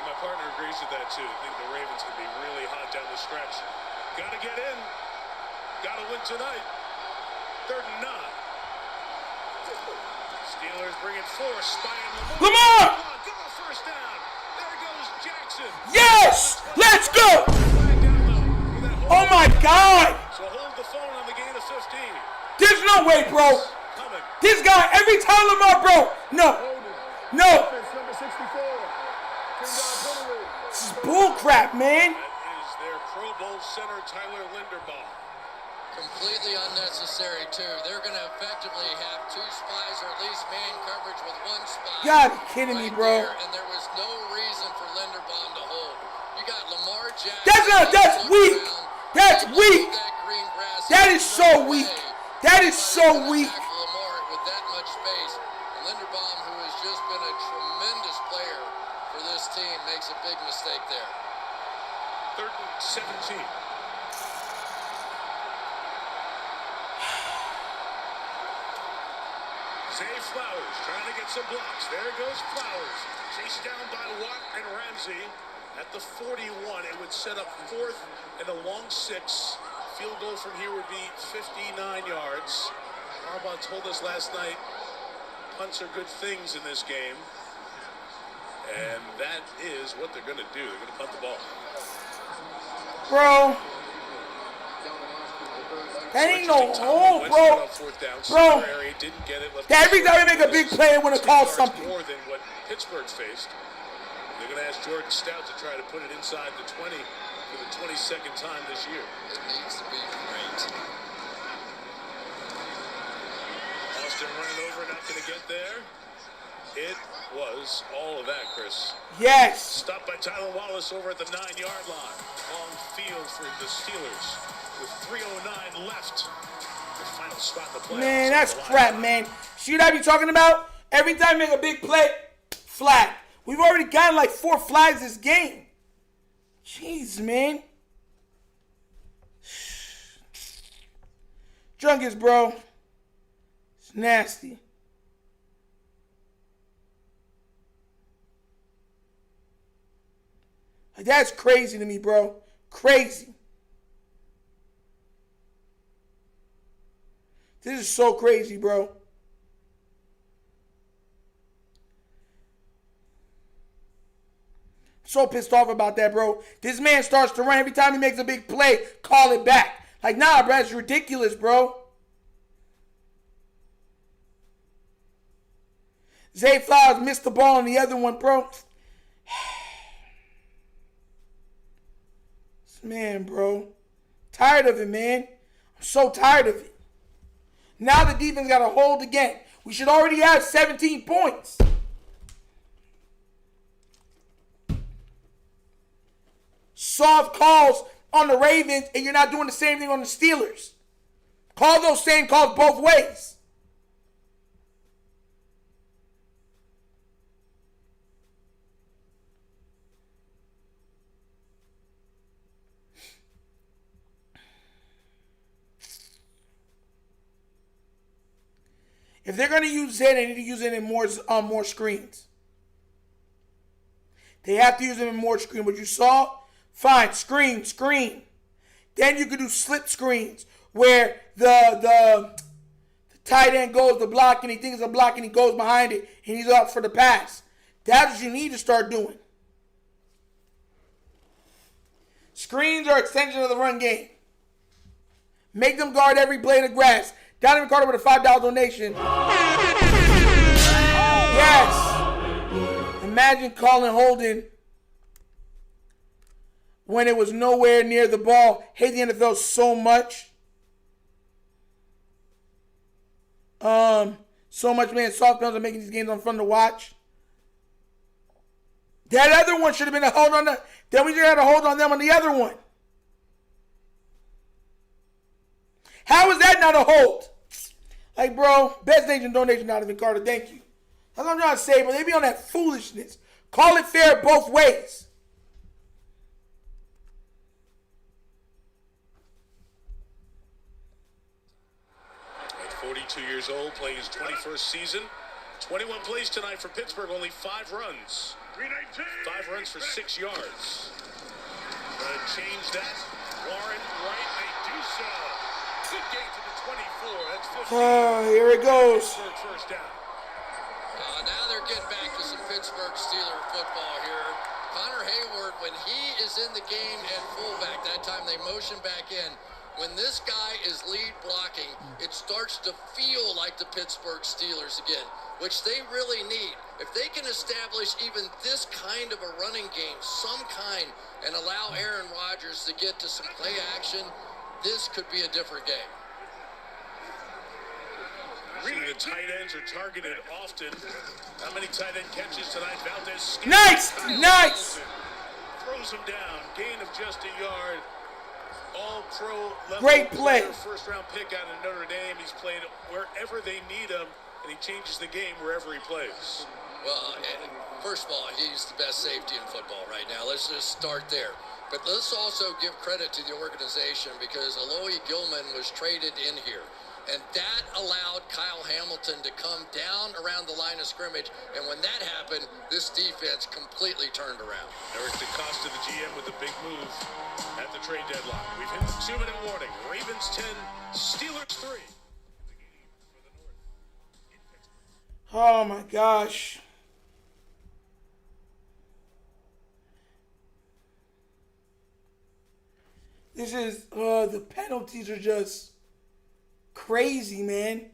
My partner agrees with that, too. I think the Ravens can be really hot down the stretch. Got to get in. Got to win tonight. 3rd and 9. Steelers bringing force. Spying Lamar! Go first down. There goes Jackson. Yes! Let's go! Oh, my God! So hold the phone on the gain of 15. There's no way, bro. Coming. This guy, every time Lamar, bro. No. No. Number 64. This is bullcrap, man. That is their Pro Bowl center, Tyler Linderbaum. Completely unnecessary, too. They're going to effectively have 2 spies, or at least man coverage with 1 spy. You gotta be kidding me, bro. And there was no reason for Linderbaum to hold. You got Lamar Jackson. That's weak. That's weak. That is so weak. That is so weak. Lamar with that much space. Linderbaum, who has just been a tremendous player for this team, makes a big mistake there. 3rd and 17. Zay Flowers trying to get some blocks. There goes Flowers. Chased down by Watt and Ramsey at the 41. It would set up 4th and a long 6. Field goal from here would be 59 yards. Harbaugh told us last night, punts are good things in this game. And that is what they're going to do. They're going to punt the ball. Bro. That ain't no hole, bro. Bro. Every time we make a big play, I want to call something. More than what Pittsburgh faced. They're going to ask Jordan Stout to try to put it inside the 20 for the 22nd time this year. It needs to be great. Austin running over, not going to get there. It was all of that, Chris. Yes. Stopped by Tyler Wallace over at the 9-yard line. Long field for the Steelers with 3:09 left. The final spot in the playoffs. Man, that's crap, man. See what I be talking about? Every time I make a big play, flag. We've already gotten like 4 flags this game. Jeez, man. Drunkest, bro. It's nasty. That's crazy to me, bro. Crazy. This is so crazy, bro. So pissed off about that, bro. This man starts to run every time he makes a big play. Call it back. Like, nah, bro, that's ridiculous, bro. Zay Flowers missed the ball on the other one, bro. Man, bro. Tired of it, man. I'm so tired of it. Now the defense got to hold again. We should already have 17 points. Soft calls on the Ravens, and you're not doing the same thing on the Steelers. Call those same calls both ways. If they're going to use it, they need to use it in more screens. They have to use it in more screens. What you saw, fine, screen. Then you could do slip screens where the tight end goes to block and he thinks it's a block and he goes behind it and he's up for the pass. That's what you need to start doing. Screens are extension of the run game. Make them guard every blade of grass. Donovan Carter with a $5 donation. Yes. Imagine calling holding when it was nowhere near the ball. Hate the NFL so much. So much, man. Soft penalties are making these games fun to watch. That other one should have been a hold on. Then we just had a hold on them on the other one. How is that not a hold? Like, bro, best nation donation, Donovan Carter. Thank you. That's what I'm trying to say, but they be on that foolishness. Call it fair both ways. At 42 years old, playing his 21st season. 21 plays tonight for Pittsburgh, only 5 runs. 5 runs for 6 yards. Change that. Warren right, they do so. Good game to the 24. That's 15. Here it goes. First down. Now they're getting back to some Pittsburgh Steelers football here. Connor Hayward, when he is in the game at fullback, that time they motion back in. When this guy is lead blocking, it starts to feel like the Pittsburgh Steelers again, which they really need. If they can establish even this kind of a running game, some kind, and allow Aaron Rodgers to get to some play action, this could be a different game. The tight ends are targeted often. How many tight end catches tonight? Valdez. Nice. Throws him down. Gain of just a yard. All-pro level. Great play. First-round pick out of Notre Dame. He's played wherever they need him, and he changes the game wherever he plays. Well, first of all, he's the best safety in football right now. Let's just start there. But let's also give credit to the organization because Alohi Gilman was traded in here. And that allowed Kyle Hamilton to come down around the line of scrimmage. And when that happened, this defense completely turned around. Eric DeCosta, the GM, with a big move at the trade deadline. We've hit the 2-minute warning. Ravens 10, Steelers 3. Oh, my gosh. This is, the penalties are just crazy, man.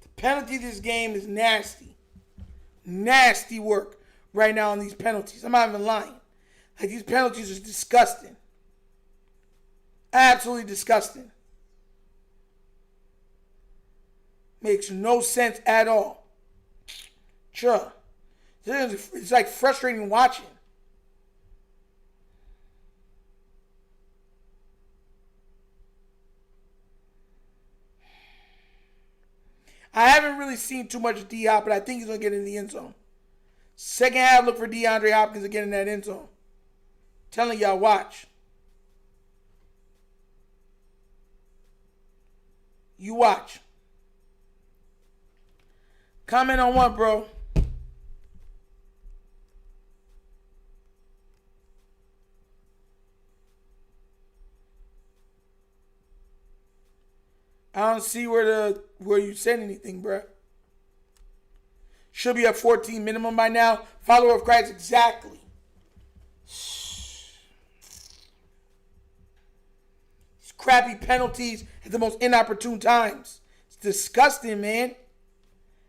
The penalty of this game is nasty. Nasty work right now on these penalties. I'm not even lying. Like, these penalties are disgusting. Absolutely disgusting. Makes no sense at all. Sure. It's like frustrating watching. I haven't really seen too much of D-Hop, but I think he's going to get in the end zone. Second half, look for DeAndre Hopkins to get in that end zone. Telling y'all, watch. You watch. Comment on what, bro? I don't see where you said anything, bruh. Should be at 14 minimum by now. Follower of Christ, exactly. These crappy penalties at the most inopportune times. It's disgusting, man.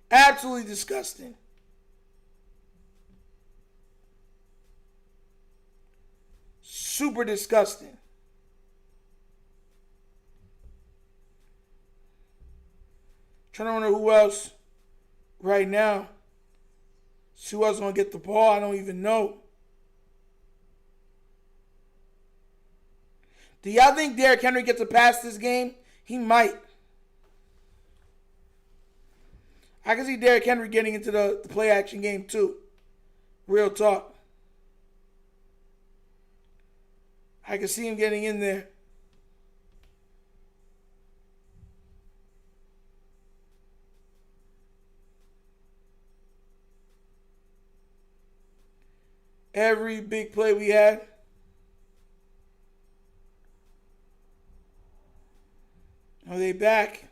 Absolutely disgusting. Super disgusting. Trying to wonder who else right now. See who else gonna get the ball. I don't even know. Do y'all think Derrick Henry gets a pass this game? He might. I can see Derrick Henry getting into the play action game too. Real talk. I can see him getting in there. Every big play we had. Are they back?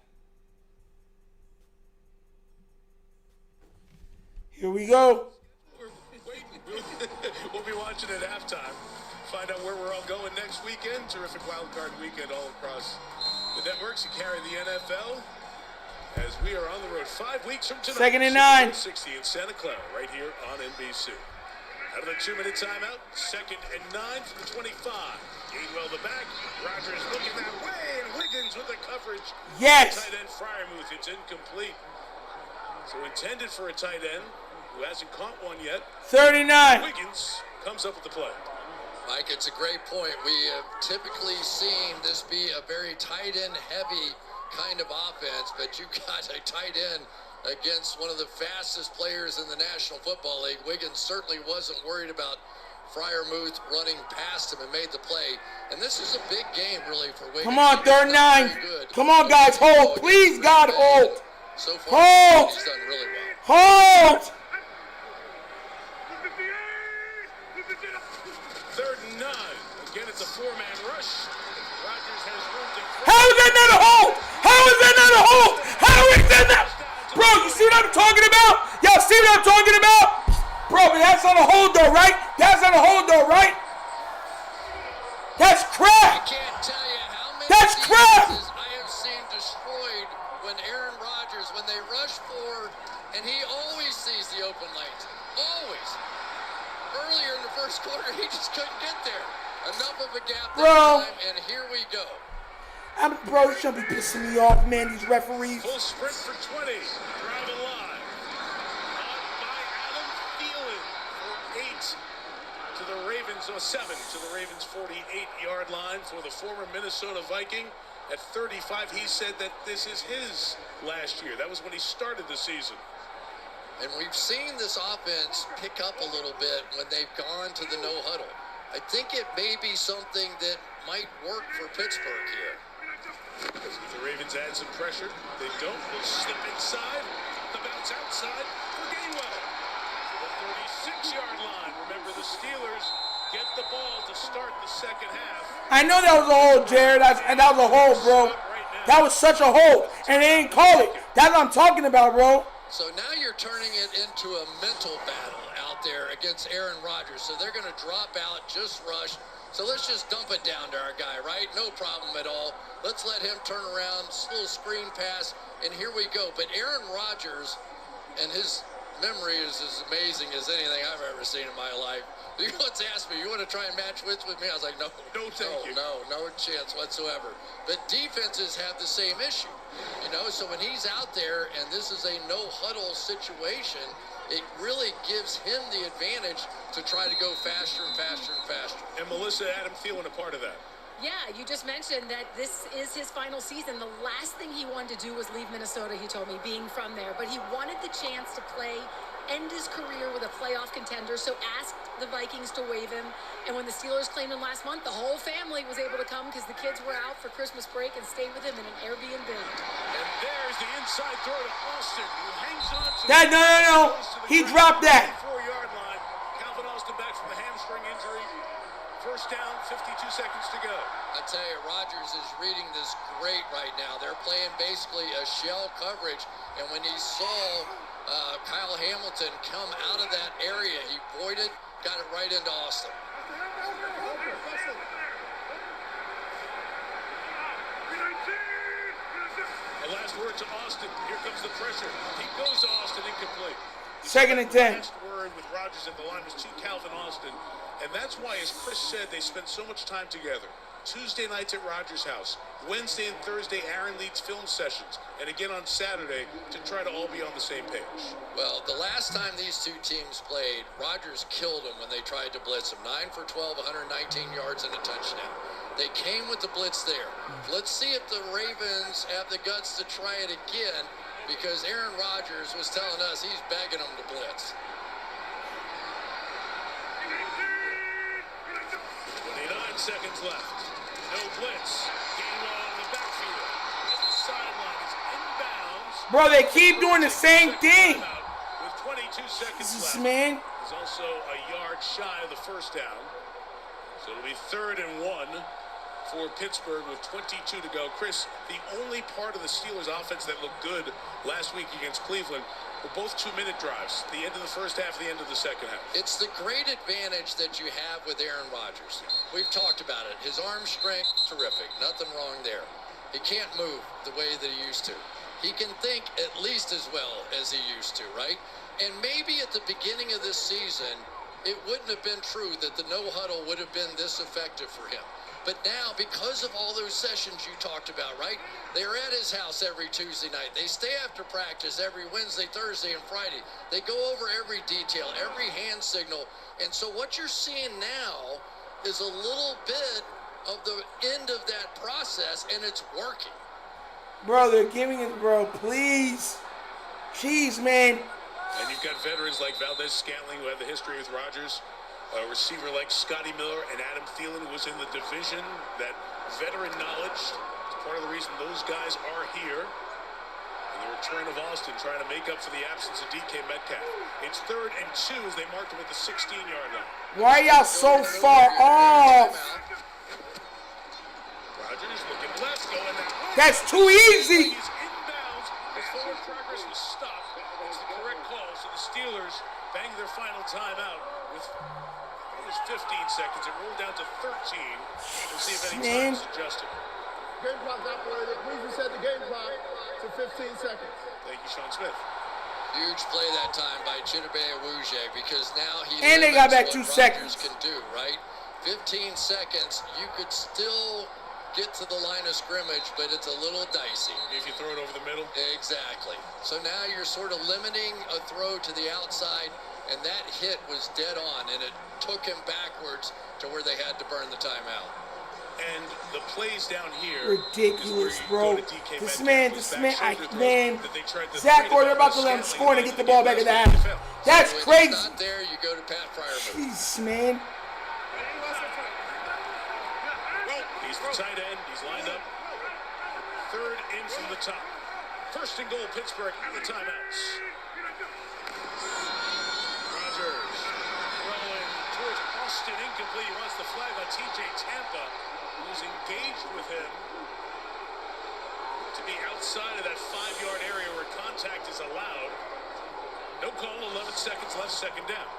Here we go. We'll be watching at halftime. Find out where we're all going next weekend. Terrific wild card weekend all across the networks that carry the NFL. As we are on the road 5 weeks from tonight. 2nd and 9. 60 in Santa Clara, right here on NBC. Out of the 2-minute timeout, 2nd and 9 from the 25. Gainwell the back. Rodgers looking that way, and Wiggins with the coverage. Yes. Tight end Freiermuth, it's incomplete. So intended for a tight end who hasn't caught one yet. 39. Wiggins comes up with the play. Mike, it's a great point. We have typically seen this be a very tight end heavy kind of offense, but you got a tight end against one of the fastest players in the National Football League. Wiggins certainly wasn't worried about Freiermuth running past him and made the play. And this is a big game, really, for Wiggins. Come on, 3rd and 9. Come on, guys, hold. Please, God, hold. So far, Hold. he's done really well. Hold. 3rd and 9. Again, it's a 4-man rush. Rodgers has room to... How is that not a hold? How is that not a hold? How is that not... Bro, you see what I'm talking about? Y'all see what I'm talking about? Bro, but that's not a hold though, right? That's not a hold though, right? That's crap. I can't tell you how many That's crap. defenses I have seen destroyed when Aaron Rodgers, when they rush forward, and he always sees the open lanes. Always. Earlier in the first quarter, he just couldn't get there. Enough of a gap this time, and here we go. Bro, you shouldn't be pissing me off, man, these referees. Full sprint for 20. Driving live. Caught by Adam Thielen for 8 to the Ravens, or 7 to the Ravens' 48-yard line for the former Minnesota Viking. At 35, he said that this is his last year. That was when he started the season. And we've seen this offense pick up a little bit when they've gone to the no huddle. I think it may be something that might work for Pittsburgh here. The Ravens add some pressure. They don't. They'll slip inside. The bounce outside for Gainwell. To the 36-yard line. Remember, the Steelers get the ball to start the second half. I know that was a hold, Jared. That was a hold, bro. That was such a hold. And they didn't call it. That's what I'm talking about, bro. So now you're turning it into a mental battle out there against Aaron Rodgers. So they're going to drop out, just rush. So let's just dump it down to our guy, right? No problem at all. Let's let him turn around, little screen pass, and here we go. But Aaron Rodgers, and his memory is as amazing as anything I've ever seen in my life. He once asked me, you want to try and match wits with me? I was like, no, no chance whatsoever. But defenses have the same issue, you know? So when he's out there and this is a no-huddle situation, it really gives him the advantage to try to go faster and faster and faster. And Melissa, Adam Thielen a part of that. Yeah, you just mentioned that this is his final season. The last thing he wanted to do was leave Minnesota, he told me, being from there. But he wanted the chance to play, end his career with a playoff contender, so asked the Vikings to waive him. And when the Steelers claimed him last month, the whole family was able to come because the kids were out for Christmas break and stayed with him in an Airbnb. And there's the inside throw to Austin, who hangs on to No. He dropped that. 4-yard line. Calvin Austin back from the hamstring injury. First down, 52 seconds to go. I tell you, Rodgers is reading this great right now. They're playing basically a shell coverage, and when he saw Kyle Hamilton come out of that area, he voided, got it right into Austin. The last word to Austin. Here comes the pressure. He goes to Austin, incomplete. Second and 10. Last word with Rodgers at the line was to Calvin Austin. And that's why, as Chris said, they spent so much time together. Tuesday nights at Rodgers' house. Wednesday and Thursday, Aaron leads film sessions. And again on Saturday to try to all be on the same page. Well, the last time these two teams played, Rodgers killed them when they tried to blitz him. 9 for 12, 119 yards and a touchdown. They came with the blitz there. Let's see if the Ravens have the guts to try it again, because Aaron Rodgers was telling us he's begging them to blitz. 29 seconds left. No blitz. Game on the backfield. As the sideline is inbounds. Bro, they keep doing the same thing. With 22 seconds This left. man. He's also a yard shy of the first down. So it'll be 3rd and 1 for Pittsburgh with 22 to go. Chris, the only part of the Steelers offense that looked good last week against Cleveland were both 2-minute drives. The end of the first half, the end of the second half. It's the great advantage that you have with Aaron Rodgers. We've talked about it. His arm strength, terrific. Nothing wrong there. He can't move the way that he used to. He can think at least as well as he used to, right? And maybe at the beginning of this season, it wouldn't have been true that the no huddle would have been this effective for him. But now, because of all those sessions you talked about, right? They're at his house every Tuesday night. They stay after practice every Wednesday, Thursday, and Friday. They go over every detail, every hand signal. And so what you're seeing now is a little bit of the end of that process, and it's working. Bro, they're giving it, bro. Please. Jeez, man. And you've got veterans like Valdez-Scantling who have the history with Rodgers. A receiver like Scotty Miller and Adam Thielen, who was in the division. That veteran knowledge is part of the reason those guys are here. And the return of Austin trying to make up for the absence of DK Metcalf. It's 3rd and 2 as they marked him at the 16-yard line. Why y'all so far off? Rodgers looking left, going that way. That's too easy. He's inbounds. His forward progress was stopped. It's the correct call. So the Steelers bang their final timeout with 15 seconds. It rolled down to 13. We'll see if any time is adjusted. Game clock operator, please reset the game clock to 15 seconds. Thank you, Sean Smith. Huge play that time by Chidobe Awuzie, because now he And they got back limits 2 what Rodgers seconds. can do, right? 15 seconds, you could still get to the line of scrimmage, but it's a little dicey. If you throw it over the middle. Exactly. So now you're sort of limiting a throw to the outside, and that hit was dead on, and it took him backwards to where they had to burn the timeout. And the plays down here. Ridiculous, bro. This man, Zach Orr, they're about to let him score and get the ball back in the half. That's So when crazy. it's not there, you go to Pat Freiermuth. Jeez, man. He's the tight end. He's lined up. 3rd in from the top. 1st and goal, Pittsburgh at the timeouts. Rodgers throwing towards Austin, incomplete. He wants the flag on TJ Tampa, who's engaged with him to be outside of that 5-yard area where contact is allowed. No call, 11 seconds left, 2nd down.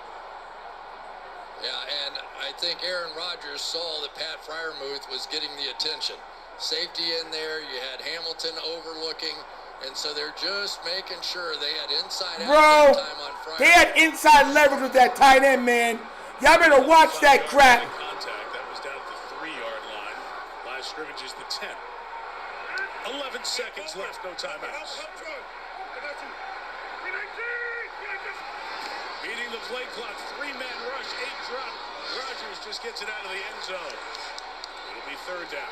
Yeah, and I think Aaron Rodgers saw that Pat Freiermuth was getting the attention. Safety in there, you had Hamilton overlooking, and so they're just making sure they had inside out time on Freiermuth. They had inside leverage with that tight end, man. Y'all better watch that crap. Contact, that was down at the 3-yard line. Live scrimmage is the 10. 11 seconds left, no timeouts. Beating the play clock, 3-man rush, 8 drop. Rodgers just gets it out of the end zone. It'll be 3rd down.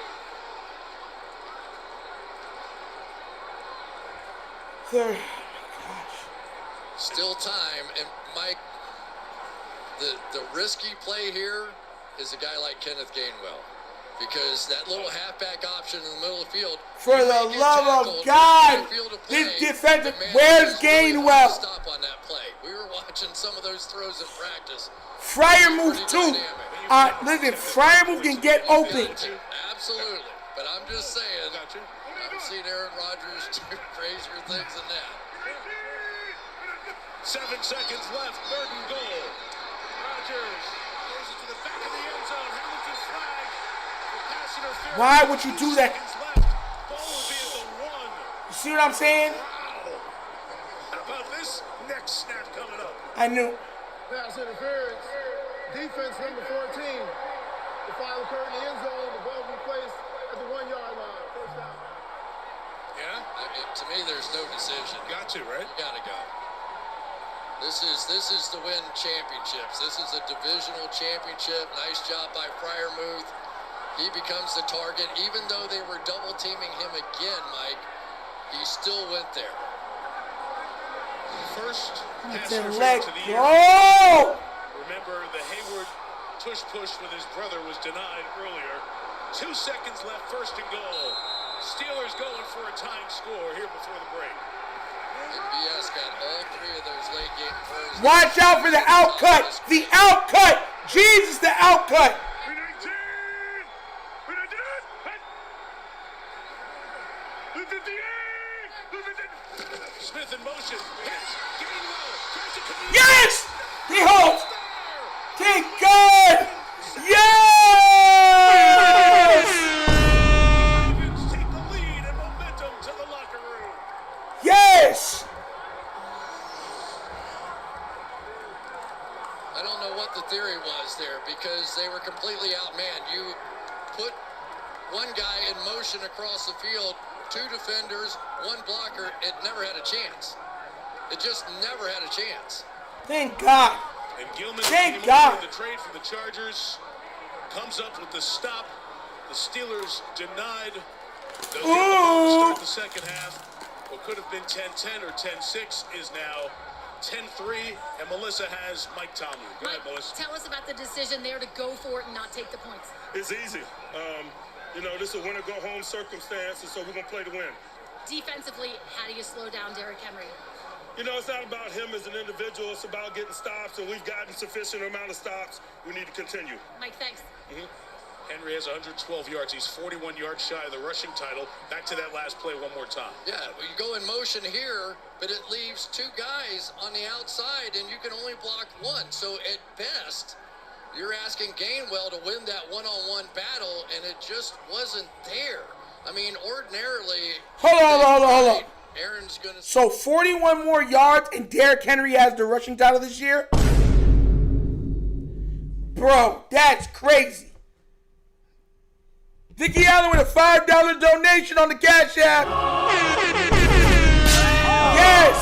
Still time, and Mike, the risky play here is a guy like Kenneth Gainwell, because that little halfback option in the middle of the field. For the love of God, this defensive, where's Gainwell? Stop on that play. We were watching some of those throws in practice. Freiermuth too. Listen, Freiermuth can get open. Absolutely. But I'm just saying, I've seen Aaron Rodgers do crazier things than that. 7 seconds left, 3rd and goal. Rodgers throws it to the back of the end zone. Hamilton's flag for pass interference. Why would you do that? Ball will be at the 1. You see what I'm saying? Wow. How about this next snap coming up? I knew. Pass interference. Defense number 14. The final occurred in the end zone. The ball will be placed at the 1-yard line. First down. Yeah? To me, there's no decision. Got to, right? You gotta go. This is to win championships. This is a divisional championship. Nice job by Freiermuth. He becomes the target. Even though they were double teaming him again, Mike, he still went there. First pass Let interference of the year. go! Remember, the Hayward tush-push with his brother was denied earlier. 2 seconds left, 1st and goal. Steelers going for a tying score here before the break. BS got all 3 of those late game throws. Watch out for the outcut. The outcut. Jesus, the outcut. Smith in motion. Hits. Gainwell. Tries to commute. Yes! He holds. Thank God. Yes! Ravens take the lead and momentum to the locker room. Yes! I don't know what the theory was there because they were completely outmanned. You put one guy in motion across the field, 2 defenders, 1 blocker, it never had a chance. It just never had a chance. Thank God. And Gilman Thank came God. over in the trade from the Chargers. Comes up with the stop. The Steelers denied. They'll get the ball to start the second half. What could have been 10-10 or 10-6 is now 10-3, and Melissa has Mike Tomlin. Go ahead, Melissa. Tell us about the decision there to go for it and not take the points. It's easy. This is a winner-go-home circumstance, and so we're going to play to win. Defensively, how do you slow down Derrick Henry? It's not about him as an individual. It's about getting stops, and we've gotten sufficient amount of stops. We need to continue. Mike, thanks. Henry has 112 yards. He's 41 yards shy of the rushing title. Back to that last play one more time. Yeah, well, you go in motion here, but it leaves 2 guys on the outside, and you can only block 1. So at best, you're asking Gainwell to win that one-on-one battle, and it just wasn't there. I mean, ordinarily... Hold on. Aaron's going to... So 41 more yards and Derrick Henry has the rushing title this year? Bro, that's crazy. Vicky Allen with a $5 donation on the CashApp. Yes.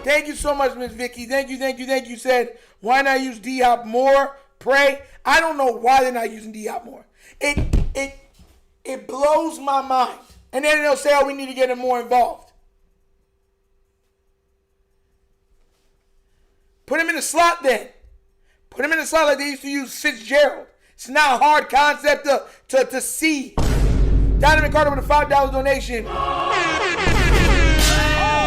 Thank you so much, Miss Vicky. Thank you. Said, why not use D-Hop more? Pray. I don't know why they're not using D-Hop more. It blows my mind. And then they'll say, oh, we need to get him more involved. Put him in the slot then. Put him in the slot like they used to use Fitzgerald. It's not a hard concept to see. Donovan Carter with a $5 donation.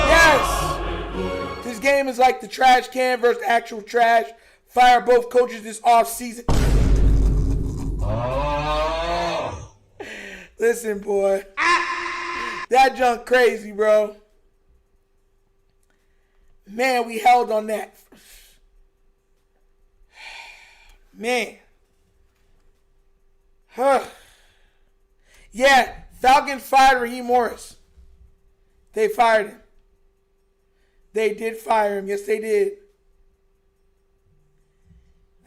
Yes. This game is like the trash can versus the actual trash. Fire both coaches this offseason. Listen, boy. That junk crazy, bro. Man, we held on that. Man. Yeah, Falcons fired Raheem Morris. They fired him. They did fire him. Yes, they did.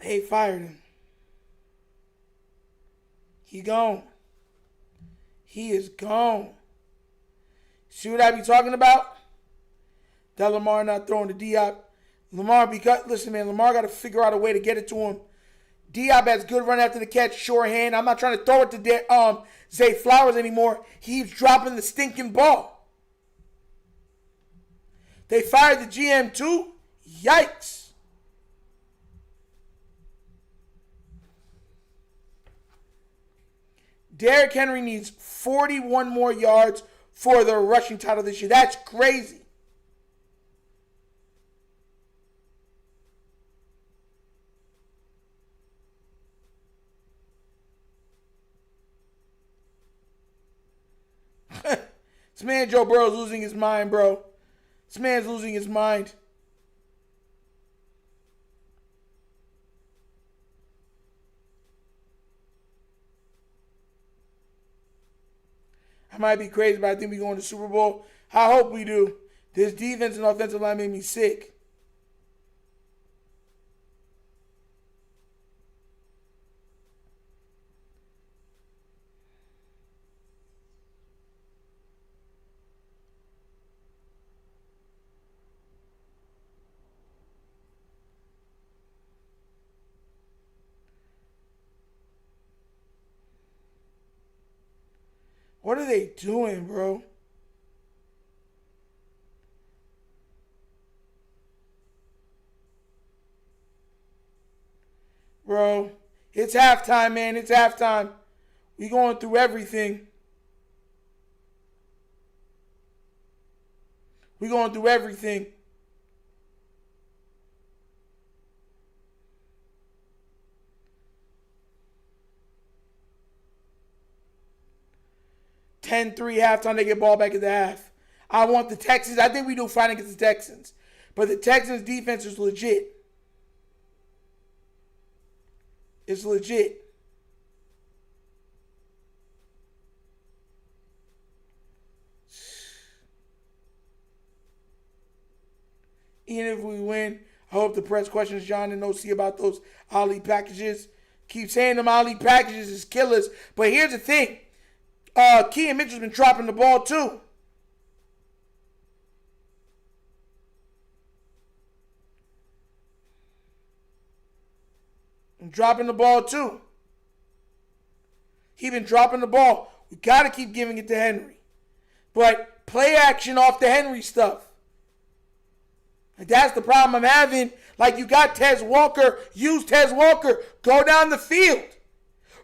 They fired him. He gone. He is gone. See what I be talking about? That Lamar not throwing the D-Hop. Lamar Lamar got to figure out a way to get it to him. D-Hop has good run after the catch, short hand. I'm not trying to throw it to Zay Flowers anymore. He's dropping the stinking ball. They fired the GM too? Yikes. Derrick Henry needs 41 more yards for the rushing title this year. That's crazy. This man Joe Burrow's losing his mind, bro. This man's losing his mind. I might be crazy, but I think we go in the Super Bowl. I hope we do. This defense and offensive line made me sick. What are they doing, bro? Bro, it's halftime, man. It's halftime. We going through everything. We going through everything. $10-3 halftime, they get ball back at the half. I want the Texans. I think we do fine against the Texans. But the Texans' defense is legit. It's legit. Even if we win, I hope the press questions John and OC about those Ali packages. Keep saying them Ali packages is killers. But here's the thing. Kean Mitchell's been dropping the ball too. And dropping the ball too. He been dropping the ball. We got to keep giving it to Henry. But play action off the Henry stuff. Like that's the problem I'm having. Like you got Tez Walker. Use Tez Walker. Go down the field.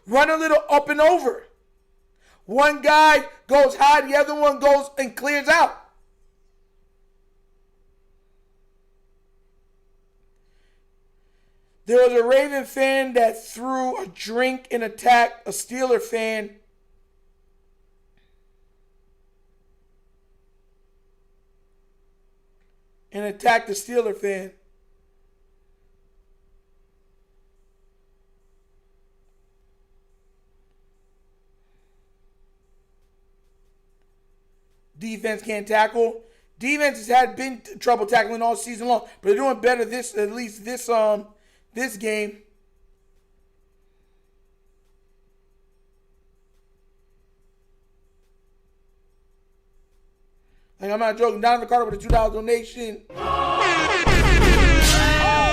Run a little up and over. One guy goes high, the other one goes and clears out. There was a Raven fan that threw a drink and attacked a Steeler fan. And attacked the Steeler fan. Defense can't tackle. Defense has had been trouble tackling all season long, but they're doing better this game. Like I'm not joking. Donovan Carter with a $2 donation.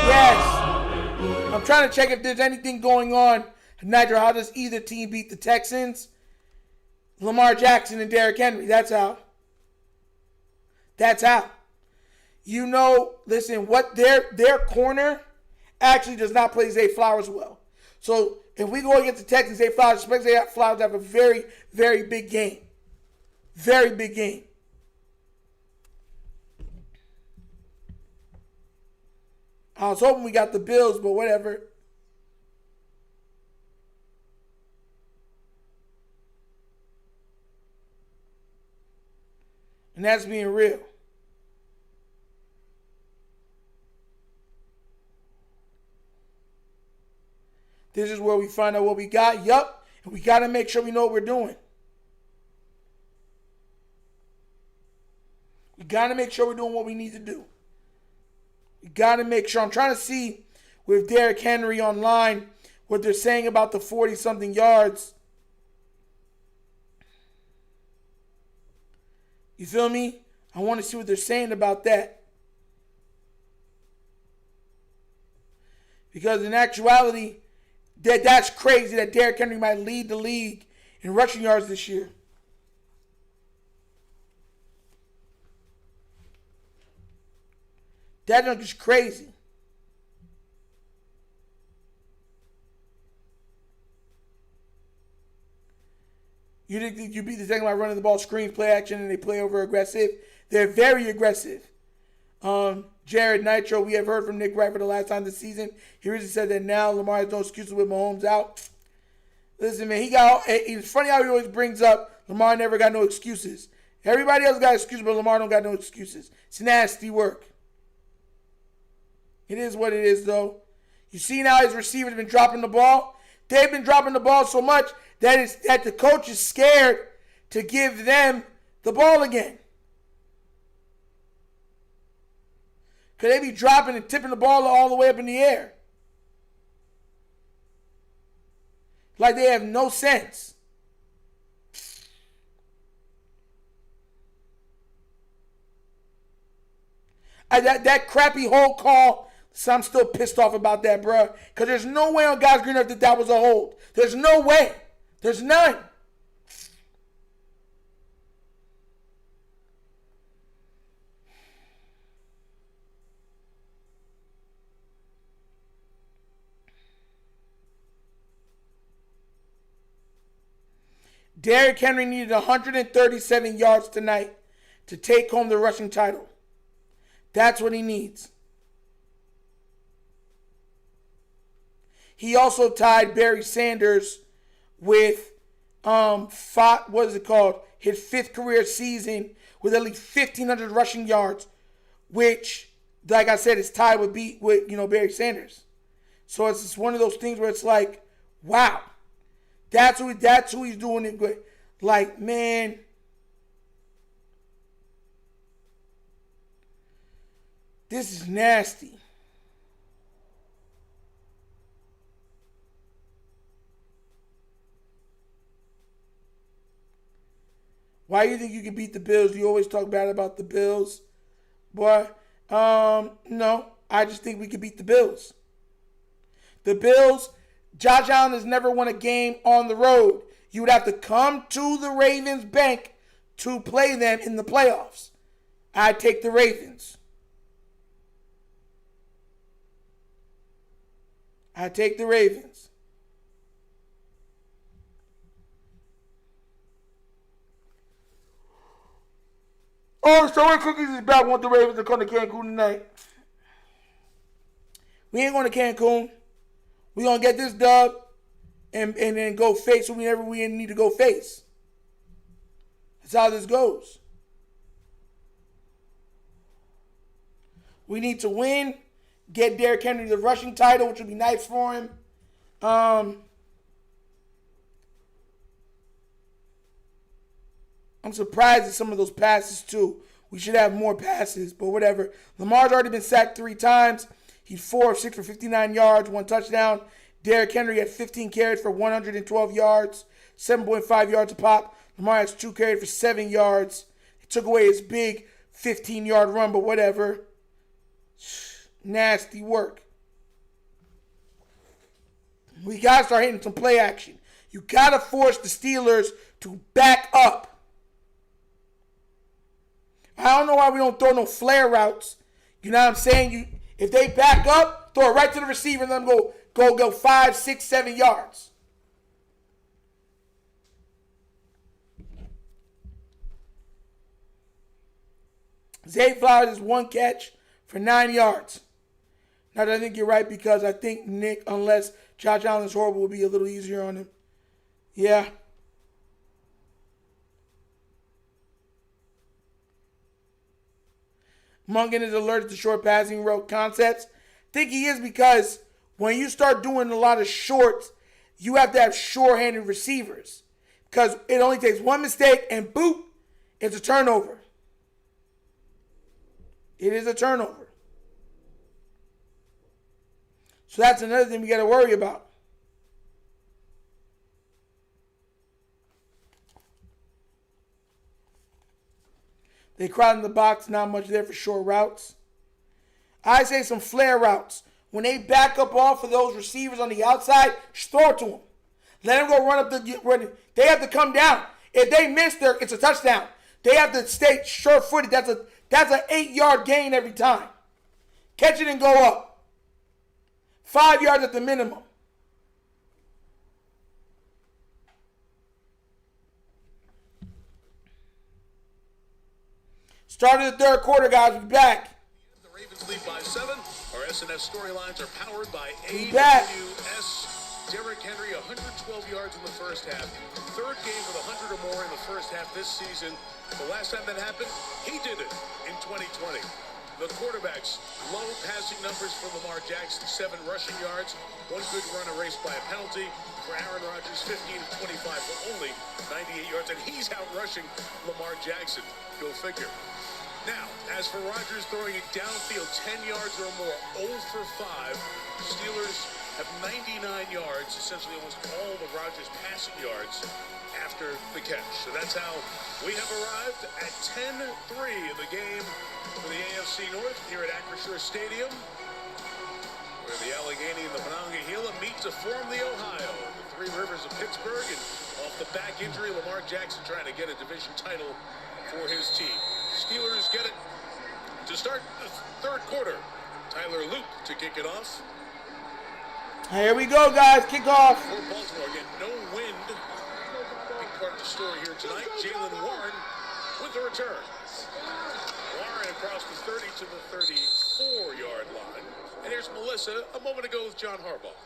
Yes. I'm trying to check if there's anything going on. Nitro, how does either team beat the Texans? Lamar Jackson and Derrick Henry. That's how. That's how. You know, listen, what their corner actually does not play Zay Flowers well. So if we go against the Texans, Zay Flowers, expect Zay Flowers to have a very, very big game. Very big game. I was hoping we got the Bills, but whatever. And that's being real. This is where we find out what we got. Yup. And we got to make sure we know what we're doing. We got to make sure we're doing what we need to do. We got to make sure. I'm trying to see with Derrick Henry online what they're saying about the 40-something yards. You feel me? I want to see what they're saying about that. Because in actuality, that's crazy that Derrick Henry might lead the league in rushing yards this year. That junk is crazy. You think you beat the second by running the ball, screens, play action, and they play over aggressive? They're very aggressive. Jared Nitro, we have heard from Nick Wright for the last time this season. He recently said that now Lamar has no excuses with Mahomes out. Listen, man, it's funny how he always brings up Lamar never got no excuses. Everybody else got excuses, but Lamar don't got no excuses. It's nasty work. It is what it is, though. You see now his receivers have been dropping the ball. They've been dropping the ball so much that the coach is scared to give them the ball again. Because they be dropping and tipping the ball all the way up in the air. Like they have no sense. That crappy hold call, so I'm still pissed off about that, bro. Because there's no way on God's green earth that was a hold. There's no way. There's none. Derrick Henry needed 137 yards tonight to take home the rushing title. That's what he needs. He also tied Barry Sanders with his fifth career season with at least 1,500 rushing yards, which, like I said, is tied with Barry Sanders. So it's just one of those things where it's like, wow, that's who he's doing it with. Like, man. This is nasty. Why do you think you can beat the Bills? You always talk bad about the Bills. Boy, no. I just think we can beat the Bills. The Bills, Josh Allen has never won a game on the road. You would have to come to the Ravens bank to play them in the playoffs. I take the Ravens. I take the Ravens. Oh, Sour Cookies is back. Want the Ravens to come to Cancun tonight. We ain't going to Cancun. We going to get this dub and then go face whenever we need to go face. That's how this goes. We need to win. Get Derrick Henry the rushing title, which would be nice for him. I'm surprised at some of those passes, too. We should have more passes, but whatever. Lamar's already been sacked 3 times. He's 4 of 6 for 59 yards, 1 touchdown. Derrick Henry had 15 carries for 112 yards, 7.5 yards a pop. Lamar has 2 carries for 7 yards. He took away his big 15-yard run, but whatever. Nasty work. We got to start hitting some play action. You got to force the Steelers to back up. I don't know why we don't throw no flare routes. You know what I'm saying? If they back up, throw it right to the receiver and let them go 5, 6, 7 yards. Zay Flowers is 1 catch for 9 yards. Now, I think you're right because I think Nick, unless Josh Allen is horrible, will be a little easier on him. Yeah. Mungan is allergic to short passing route concepts. I think he is because when you start doing a lot of shorts, you have to have short-handed receivers because it only takes one mistake and boop, it's a turnover. It is a turnover. So that's another thing we got to worry about. They crowd in the box, not much there for short routes. I say some flare routes. When they back up off of those receivers on the outside, just throw it to them. Let them go run up the. They have to come down. If they miss there, it's a touchdown. They have to stay sure-footed. That's an 8-yard gain every time. Catch it and go up. 5 yards at the minimum. Start of the third quarter, guys. We're back. The Ravens lead by 7. Our SNS storylines are powered by AWS. Derrick Henry, 112 yards in the first half. 3rd game with 100 or more in the first half this season. The last time that happened, he did it in 2020. The quarterback's low passing numbers for Lamar Jackson, 7 rushing yards, 1 good run erased by a penalty. For Aaron Rodgers, 15 of 25 for only 98 yards, and he's out rushing Lamar Jackson. Go figure. Now, as for Rodgers throwing it downfield 10 yards or more, 0 for 5, Steelers have 99 yards, essentially almost all the Rodgers passing yards after the catch. So that's how we have arrived at 10-3 in the game for the AFC North here at Acrisure Stadium, where the Allegheny and the Monongahela meet to form the Ohio. The Three Rivers of Pittsburgh, and off the back injury, Lamar Jackson trying to get a division title for his team. Steelers get it to start the third quarter. Tyler Luke to kick it off. Here we go, guys. Kickoff. For Baltimore, again, no wind. Big part of the story here tonight. Jalen Warren with the return. Warren across the 30 to the 34-yard line. And here's Melissa a moment ago with John Harbaugh.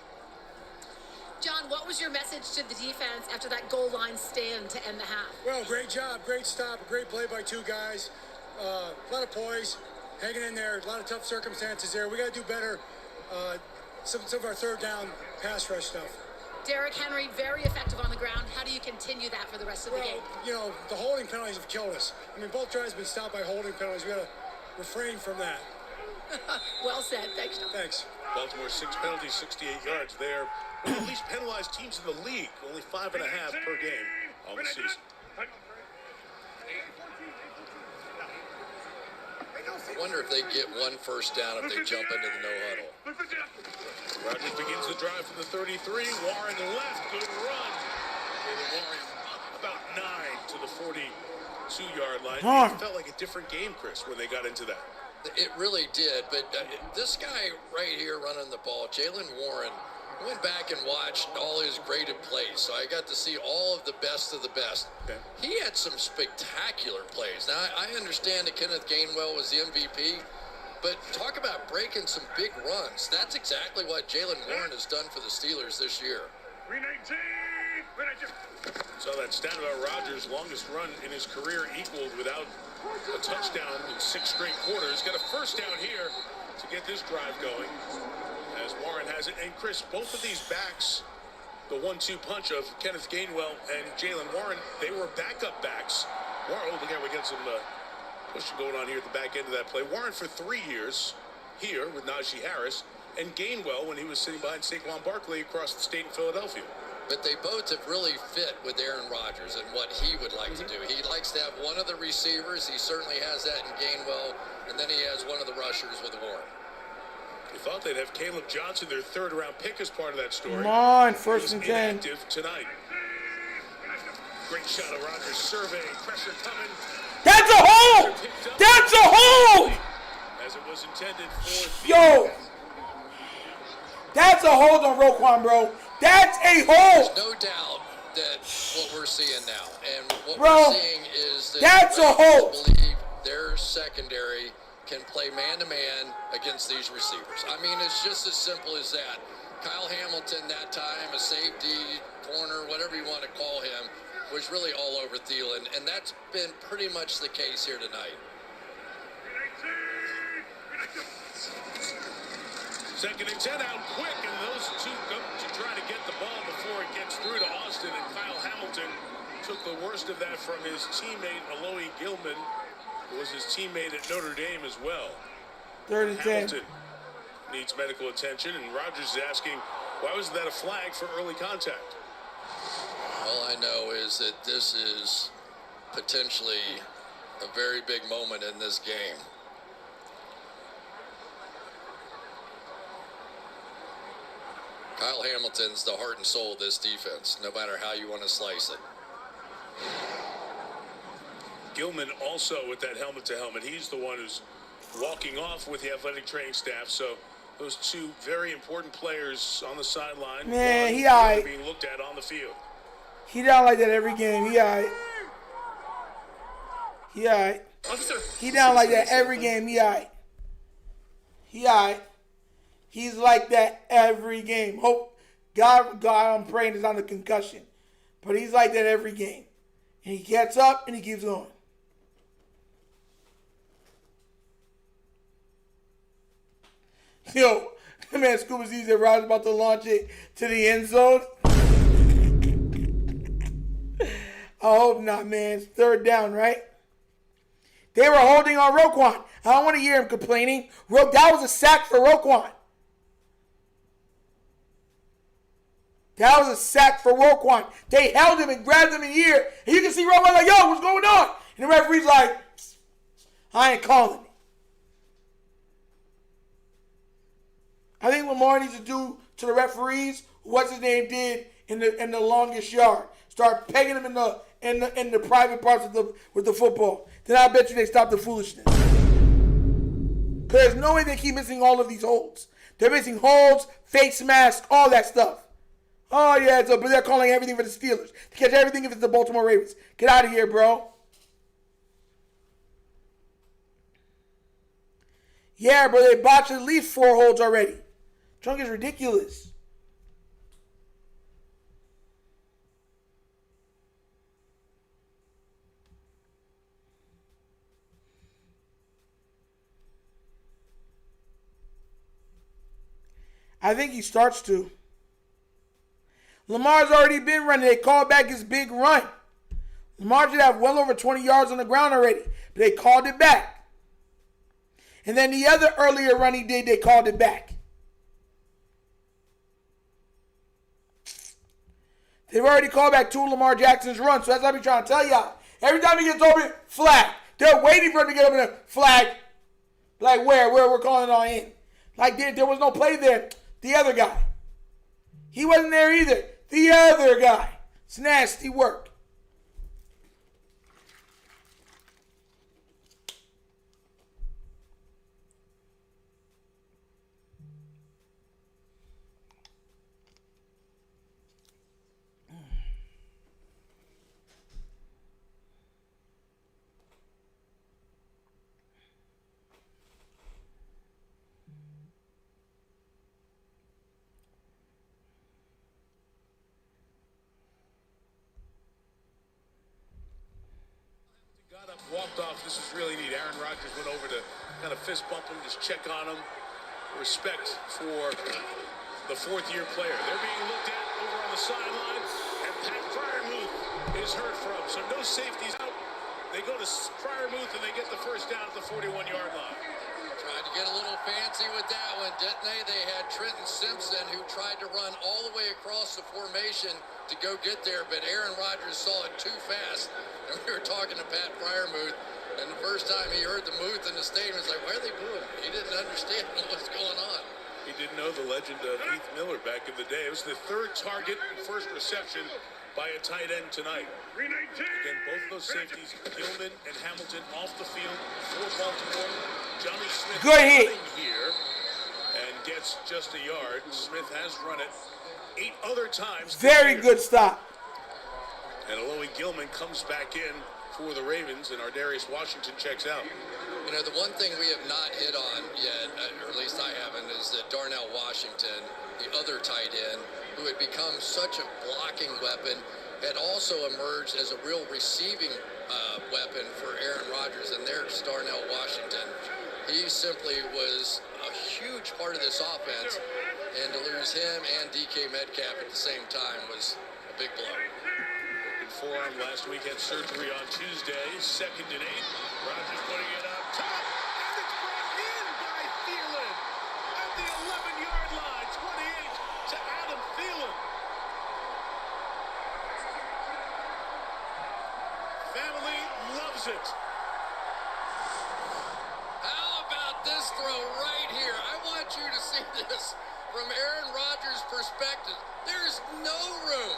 John, what was your message to the defense after that goal line stand to end the half? Well, great job, great stop, great play by 2 guys. A lot of poise, hanging in there, a lot of tough circumstances there. We got to do better. Some of our third down pass rush stuff. Derrick Henry, very effective on the ground. How do you continue that for the rest of the game? You know, the holding penalties have killed us. I mean, both drives have been stopped by holding penalties. We got to refrain from that. Well said. Thanks, John. Thanks. Baltimore 6 penalties, 68 yards. They're one of the least penalized teams in the league. Only 5.5 per game all the season. I wonder if they get 1 first down if they jump into the no-huddle. Rodgers begins the drive from the 33. Warren left. Good run. Warren about 9 to the 42-yard line. It felt like a different game, Chris, when they got into that. It really did, but this guy right here running the ball, Jalen Warren, I went back and watched all his graded plays, so I got to see all of the best of the best. Okay. He had some spectacular plays. Now, I understand that Kenneth Gainwell was the MVP, but talk about breaking some big runs. That's exactly what Jalen Warren has done for the Steelers this year. So that stat about Rodgers' longest run in his career equaled without a touchdown in 6 straight quarters. Got a first down here to get this drive going, as Warren has it. And Chris, both of these backs, the 1-2 punch of Kenneth Gainwell and Jalen Warren, they were backup backs. Warren, oh, again, we got some pushing going on here at the back end of that play. Warren for 3 years here with Najee Harris, and Gainwell when he was sitting behind Saquon Barkley across the state in Philadelphia. But they both have really fit with Aaron Rodgers and what he would like to do. He likes to have one of the receivers. He certainly has that in Gainwell, and then he has one of the rushers with Warren. You thought they'd have Caleb Johnson, their 3rd-round pick, as part of that story. Come on, 1st and 10. Inactive tonight. Great shot of Rodgers. Survey, pressure coming. That's a hole! That's a hole! As it was intended for. Yo! That's a hold on Roquan, bro. That's a hole! There's no doubt that what we're seeing now, and what Bro, we're seeing is that that's a hole. believe their secondary can play man-to-man against these receivers. I mean, it's just as simple as that. Kyle Hamilton that time, a safety, corner, whatever you want to call him, was really all over Thielen, and that's been pretty much the case here tonight. 2nd and 10 out quick, and those 2 go to try to get the ball before it gets through to Austin, and Kyle Hamilton took the worst of that from his teammate Alohi Gilman, who was his teammate at Notre Dame as well. 3rd and 10. Hamilton needs medical attention, and Rodgers is asking, why was that a flag for early contact? All I know is that this is potentially a very big moment in this game. Kyle Hamilton's the heart and soul of this defense, no matter how you want to slice it. Gilman also with that helmet-to-helmet. He's the one who's walking off with the athletic training staff. So those 2 very important players on the sideline. Man, he all right. Being looked at on the field. He down like that every game. He all right. He all right. He down like that every game. He all right. He all right. He's like that every game. Hope God, I'm praying it's not a concussion. But he's like that every game. And he gets up and he keeps going. Yo, man, Scuba Z said Rodgers about to launch it to the end zone. I hope not, man. It's third down, right? They were holding on Roquan. I don't want to hear him complaining. That was a sack for Roquan. That was a sack for Roquan. They held him and grabbed him in the ear. And you can see Roquan like, yo, what's going on? And the referee's like, I ain't calling it. I think Lamar needs to do to the referees what's his name did in the longest yard. Start pegging them in the private parts with the football. Then I bet you they stop the foolishness. Because there's no way they keep missing all of these holds. They're missing holds, face masks, all that stuff. Oh yeah, but they're calling everything for the Steelers. To catch everything if it's the Baltimore Ravens. Get out of here, bro. Yeah, bro, they botched at least 4 holds already. Chunk is ridiculous. I think he starts to. Lamar's already been running. They called back his big run. Lamar should have well over 20 yards on the ground already, but they called it back. And then the other earlier run he did, they called it back. They've already called back 2 of Lamar Jackson's runs, so that's what I'm trying to tell y'all. Every time he gets open, flag. They're waiting for him to get open, flag. Like where we're calling it all in. Like there was no play there. The other guy. He wasn't there either. The other guy. It's nasty work. Got up, walked off. This was really neat. Aaron Rodgers went over to kind of fist bump him, just check on him. Respect for the 4th-year player. They're being looked at over on the sideline, and Pat Fryermuth is heard from. So no safeties out. They go to Fryermuth, and they get the first down at the 41-yard line. Tried to get a little fancy with that one, didn't they? They had Trenton Simpson, who tried to run all the way across the formation to go get there, but Aaron Rodgers saw it too fast. And we were talking to Pat Fryermuth, and the first time he heard the Muth in the stadium, he was like, why are they booing? He didn't understand what was going on. He didn't know the legend of Heath Miller back in the day. It was the 3rd target and 1st reception by a tight end tonight. Again, both of those safeties, Gilman and Hamilton, off the field for Baltimore. Johnny Smith good hit here and gets just a yard. Smith has run it 8 other times. Very good stop. And Alohi Gilman comes back in for the Ravens, and Ardarius Washington checks out. You know, the one thing we have not hit on yet, or at least I haven't, is that Darnell Washington, the other tight end, who had become such a blocking weapon, had also emerged as a real receiving weapon for Aaron Rodgers, and there's Darnell Washington. He simply was a huge part of this offense, and to lose him and DK Metcalf at the same time was a big blow. Forearm last week, had surgery on Tuesday. 2nd and 8. Rodgers putting it up top, and it's brought in by Thielen at the 11-yard line. 28 to Adam Thielen. Family loves it. How about this throw right here? I want you to see this from Aaron Rodgers' perspective. There's no room.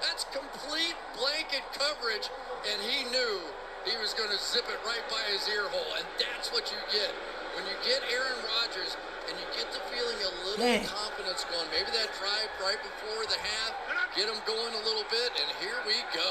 That's complete blanket coverage, and he knew he was going to zip it right by his ear hole, and that's what you get. When you get Aaron Rodgers and you get the feeling a little confidence going, maybe that drive right before the half, get him going a little bit, and here we go.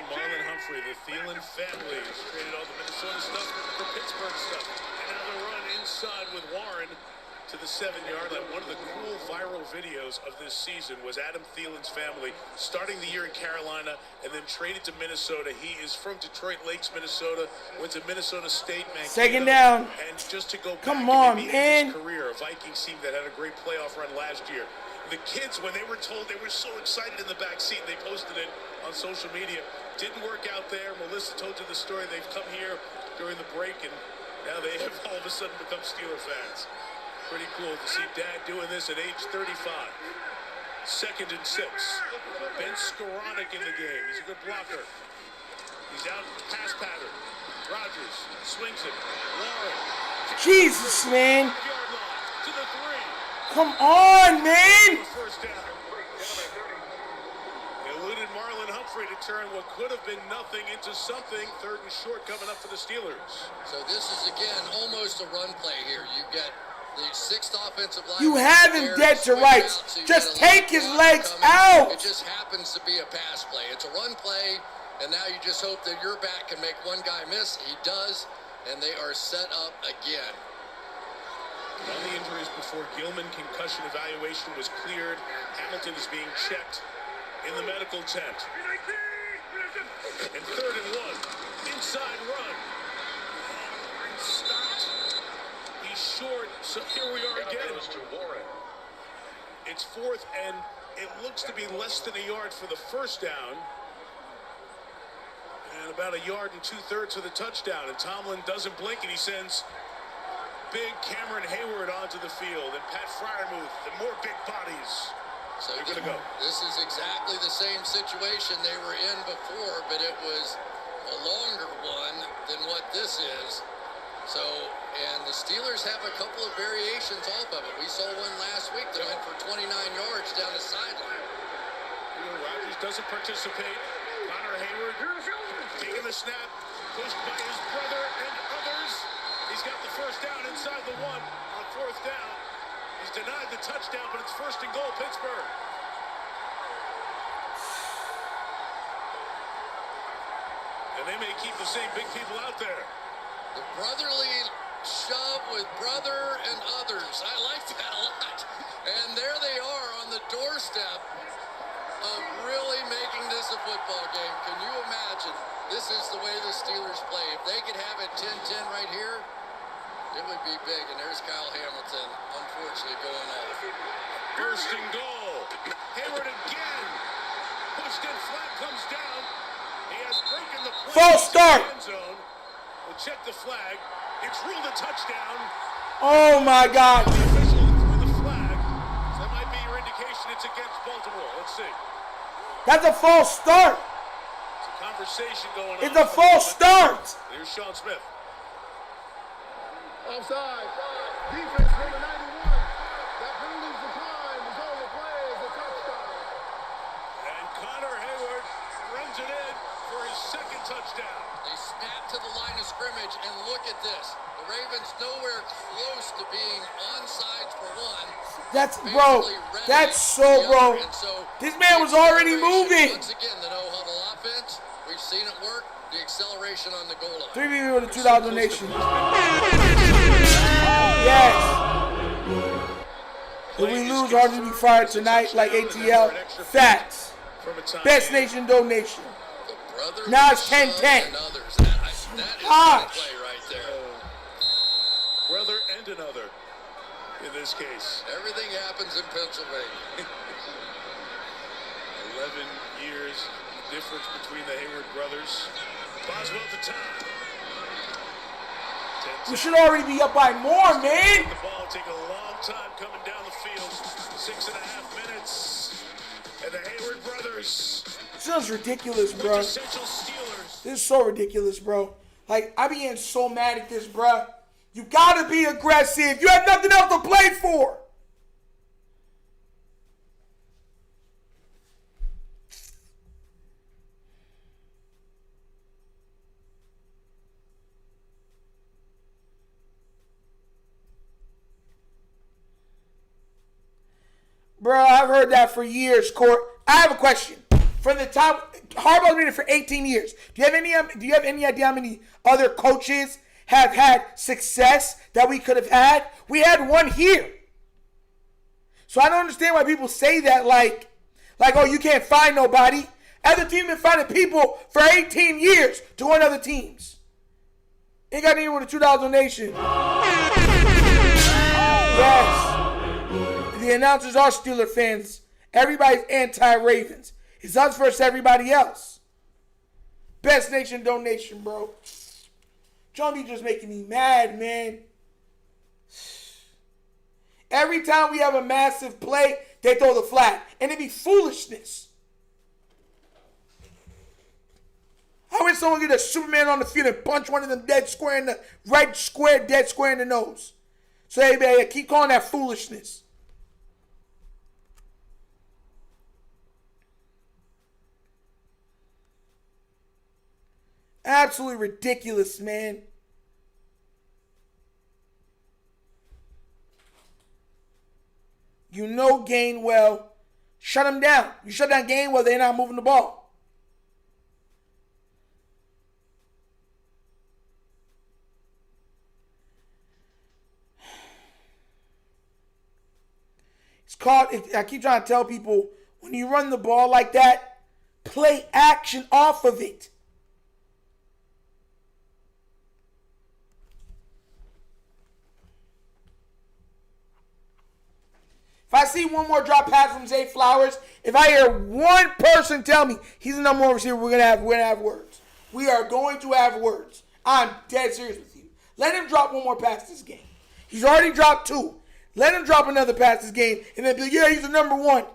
Marlon Humphrey, the Thielen family, traded all the Minnesota stuff for Pittsburgh stuff. And now the run inside with Warren to to the 7-yard line. One of the cool viral videos of this season was Adam Thielen's family starting the year in Carolina and then traded to Minnesota. He is from Detroit Lakes, Minnesota, went to Minnesota State, Mankato. Second down. And just to go Come back on, and maybe man. his career, a Vikings team that had a great playoff run last year. The kids, when they were told, they were so excited in the back seat. They posted it on social media. Didn't work out there. Melissa told you the story. They've come here during the break, and now they have all of a sudden become Steeler fans. Pretty cool to see Dad doing this at age 35. 2nd and 6. Ben Skoranek in the game. He's a good blocker. He's out pass pattern. Rodgers swings it. Warren. Jesus, man. Yard line to the 3. Come on, man. First down. Eluded Marlon Humphrey to turn what could have been nothing into something. 3rd and short coming up for the Steelers. So this is, again, almost a run play here. You get the 6th offensive line. You have him dead to rights. Just take his legs out. It just happens to be a pass play. It's a run play, and now you just hope that your back can make one guy miss. He does, and they are set up again. All the injuries before Gilman concussion evaluation was cleared. Hamilton is being checked in the medical tent. And 3rd and 1. Inside run. Stopped. He's short, so here we are again. It's 4th, and it looks to be less than a yard for the first down. And about 1 yard and 2/3 for the touchdown. And Tomlin doesn't blink, and he sends big Cameron Hayward onto the field, and Pat Fryermuth, and more big bodies. So they're going to go. This is exactly the same situation they were in before, but it was a longer one than what this is. So, and the Steelers have a couple of variations off of it. We saw one last week that went for 29 yards down the sideline. Rodgers doesn't participate. Connor Hayward taking the snap, pushed by his brother and others. He's got the first down inside the 1 on 4th down. He's denied the touchdown, but it's 1st and goal, Pittsburgh. And they may keep the same big people out there. The brotherly shove with brother and others. I like that a lot. And there they are on the doorstep of really making this a football game. Can you imagine? This is the way the Steelers play. If they could have it 10-10 right here, it would be big. And there's Kyle Hamilton, unfortunately, going off. 1st and goal. Hayward again. Pushed in flat, comes down. He has broken the False start. end zone. We'll check the flag. It's ruled a touchdown. Oh, my God. The official threw the flag. So that might be your indication it's against Baltimore. Let's see. That's a false start. It's a conversation going on. It's a false start. Here's Sean Smith. Offside. Defense number 91. That penalties the time. Is on the play as a touchdown. And Connor Hayward runs it in for his 2nd touchdown. They snap to the line of scrimmage, and look at this. The Ravens nowhere close to being onside for 1. That's, bro, that's so, bro. This man was already moving. Once again, the no-huddle offense, we've seen it work. The acceleration on the goal line. 3 people with the 2000 Nation. Yes. If we lose, hardly be fired tonight like ATL. Facts. Best nation donation. Now it's 10-10. That is a play right there. Brother and another in this case. Everything happens in Pennsylvania. 11 years difference between the Hayward brothers. Boswell to time. We should already be up by more, man. The ball take a long time coming down the field. 6.5 minutes. And the Hayward brothers. This sounds ridiculous, bro. This is so ridiculous, bro. Like, I be getting so mad at this, bro. You gotta be aggressive. You have nothing else to play for. Bro, I've heard that for years, Court. I have a question. From the top, Harbaugh's been here for 18 years. Do you have any idea how many other coaches have had success that we could have had? We had one here. So I don't understand why people say that like, oh, you can't find nobody. Other teams been finding people for 18 years to win other teams. Ain't got anyone with a $2 donation. Yes. The announcers are Steeler fans. Everybody's anti-Ravens. It's us versus everybody else. Best nation donation, bro. John D just making me mad, man. Every time we have a massive play, they throw the flag. And it be foolishness. I wish someone get a Superman on the field and punch one of them dead square in the right square, dead square in the nose. So hey, keep calling that foolishness. Absolutely ridiculous, man. You know Gainwell. Shut him down. You shut down Gainwell, they're not moving the ball. It's called, I keep trying to tell people, when you run the ball like that, play action off of it. If I see one more drop pass from Zay Flowers, if I hear one person tell me he's the number one receiver, we're gonna have words. We are going to have words. I'm dead serious with you. Let him drop one more pass this game. He's already dropped 2. Let him drop another pass this game, and then be like, yeah, he's the number 1.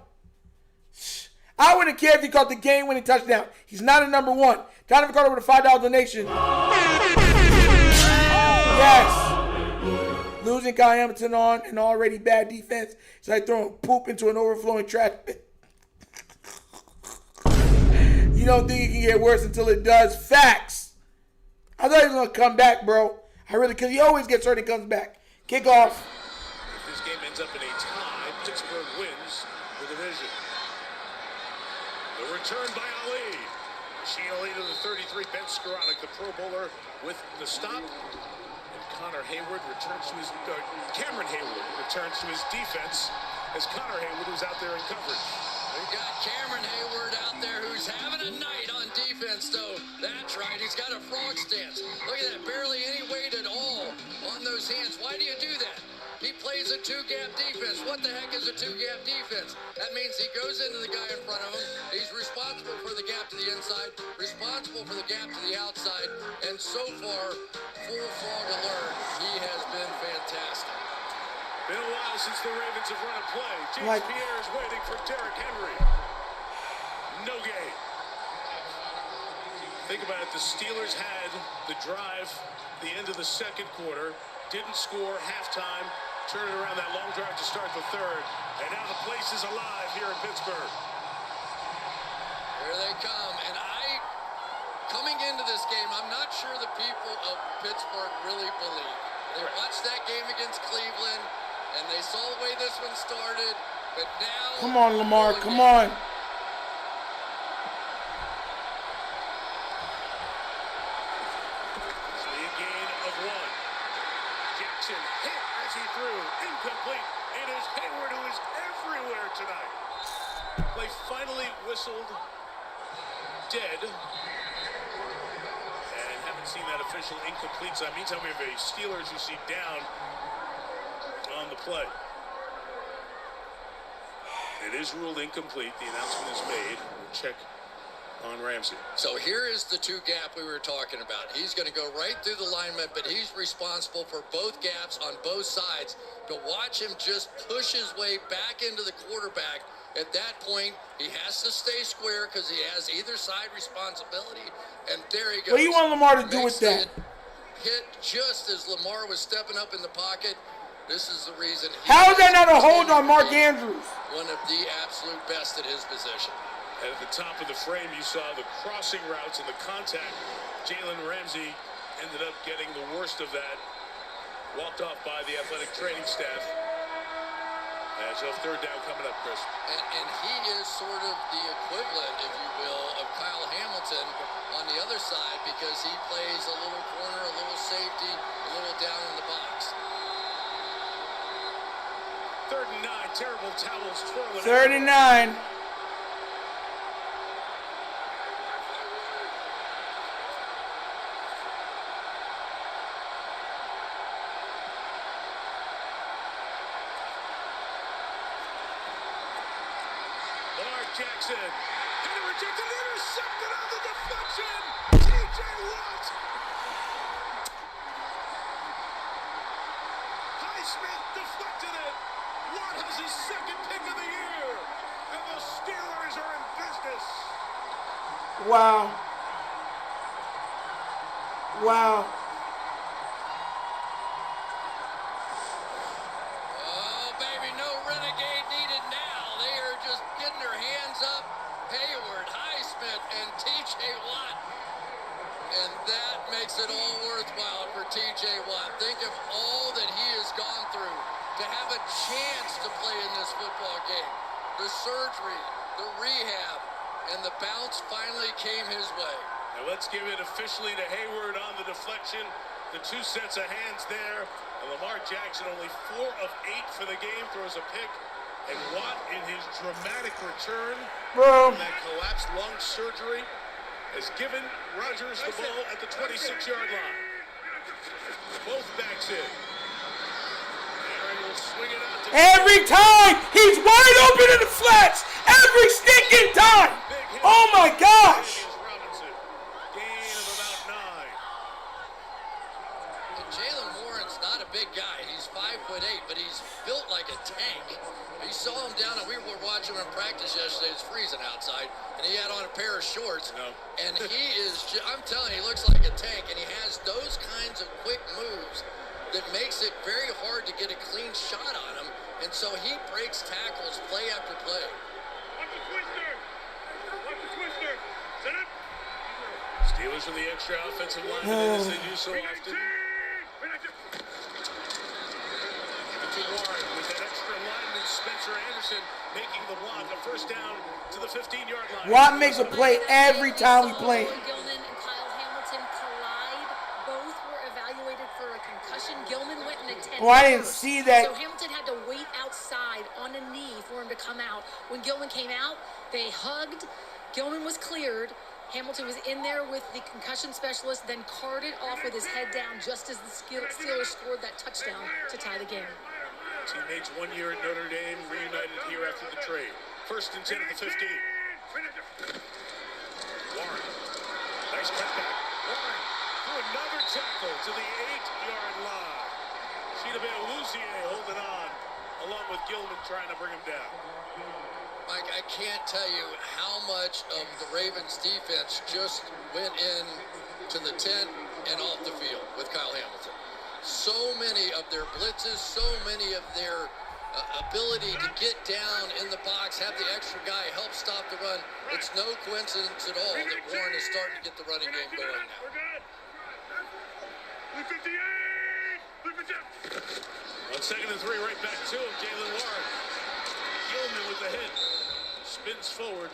I wouldn't care if he caught the game-winning touchdown. He's not a number 1. Donovan Carter with a $5 donation. Yes. Losing Kyle Hamilton on an already bad defense. It's like throwing poop into an overflowing trash bin. You don't think it can get worse until it does. Facts. I thought he was going to come back, bro. I really, because he always gets hurt and comes back. Kickoff. If this game ends up in a tie, Pittsburgh wins the division. The return by Ali. Ali to the 33, Ben Skoranek, the Pro Bowler, with the stop. Connor Hayward returns to his Cameron Hayward returns to his defense as Connor Hayward was out there in coverage. We got Cameron Hayward out there who's having a night on defense, though. That's right, he's got a frog stance. Look at that, barely any weight at all on those hands. Why do you do that? He plays a 2-gap defense. What the heck is a 2-gap defense? That means he goes into the guy in front of him. He's responsible for the gap to the inside, responsible for the gap to the outside, and so far, full frog alert. He has been fantastic. Been a while since the Ravens have run a play. James Pierre is waiting for Derrick Henry. No gain. Think about it. The Steelers had the drive the end of the second quarter, didn't score, halftime, turned around that long drive to start the third, and now the place is alive here in Pittsburgh. Here they come, and coming into this game, I'm not sure the people of Pittsburgh really believe. They watched that game against Cleveland, and they saw the way this one started, but now... Come on, Lamar, come on. Hit as he threw, incomplete. It is Hayward who is everywhere tonight. Play finally whistled dead. And haven't seen that official incomplete sign. Meantime, we have a Steelers who see down on the play. It is ruled incomplete. The announcement is made. We'll check on Ramsey. So here is the 2-gap we were talking about. He's going to go right through the lineman, but he's responsible for both gaps on both sides. To watch him just push his way back into the quarterback, at that point, he has to stay square because he has either side responsibility. And there he goes. What do you want Lamar to do with that? Hit just as Lamar was stepping up in the pocket. This is the reason. How is that not a hold on Mark Andrews? One of the absolute best at his position. And at the top of the frame, you saw the crossing routes and the contact. Jalen Ramsey ended up getting the worst of that. Walked off by the athletic training staff. As of third down coming up, Chris. And he is sort of the equivalent, if you will, of Kyle Hamilton on the other side because he plays a little corner, a little safety, a little down in the box. 3rd and 9. Terrible towels twirling. 39. Lamar Jackson. And a rejected, intercepted on the deflection. T.J. Watt. Highsmith deflected it. Watt has his 2nd pick of the year. And the Steelers are in business. Wow. Wow. Oh, baby, no renegade needed now. They are just getting their hands up. Hayward, Highsmith, and T.J. Watt. And that makes it all worthwhile for T.J. Watt. Think of all that he has gone through to have a chance to play in this football game. The surgery, the rehab, and the bounce finally came his way. Now let's give it officially to Hayward on the deflection. The 2 sets of hands there. And Lamar Jackson, only 4 of 8 for the game, throws a pick. And Watt, in his dramatic return Bro. from that collapsed lung surgery, has given Rodgers the ball at the 26-yard line. Both backs in. Aaron will swing it out to Every time he's wide open in the flats. Every stinking time. Oh my gosh. Robinson. Gain of about 9. And Jalen Warren's not a big guy. He's 5'8", but he's built like a tank. You saw him down, and we were watching him in practice yesterday. It's freezing outside, and he had on a pair of shorts. No. And he is, I'm telling you, he looks like a tank, and he has those kinds of quick moves that makes it very hard to get a clean shot on him. And so he breaks tackles play after play. Watch the twister. Watch the twister. Set up. Steelers with the extra offensive line, as they do so often. To Warren with that extra lineman, Spencer Anderson, making the block. A first down to the 15-yard line. Watt makes a play every time we play. Gilman and Kyle Hamilton collide. Both were evaluated for a concussion. Gilman went in a 10. Oh, I didn't see that. So Hamilton had to wait outside on a knee for him to come out. When Gilman came out, they hugged. Gilman was cleared. Hamilton was in there with the concussion specialist, then carted off with his head down just as the Steelers scored that touchdown to tie the game. Teammates 1 year at Notre Dame, reunited here after the trade. 1st and 10 at the 15. Warren. Nice cutback. Warren threw another tackle to the 8-yard line. Sheeta Louisier holding on, along with Gilman trying to bring him down. Mike, I can't tell you how much of the Ravens defense just went in to the tent and off the field with Kyle Hamilton. So many of their blitzes, so many of their ability to get down in the box, have the extra guy help stop the run. It's no coincidence at all that Warren is starting to get the running game going now. 1 second and 3, right back to him, Jalen Warren. Gilman with the hit. Spins forward.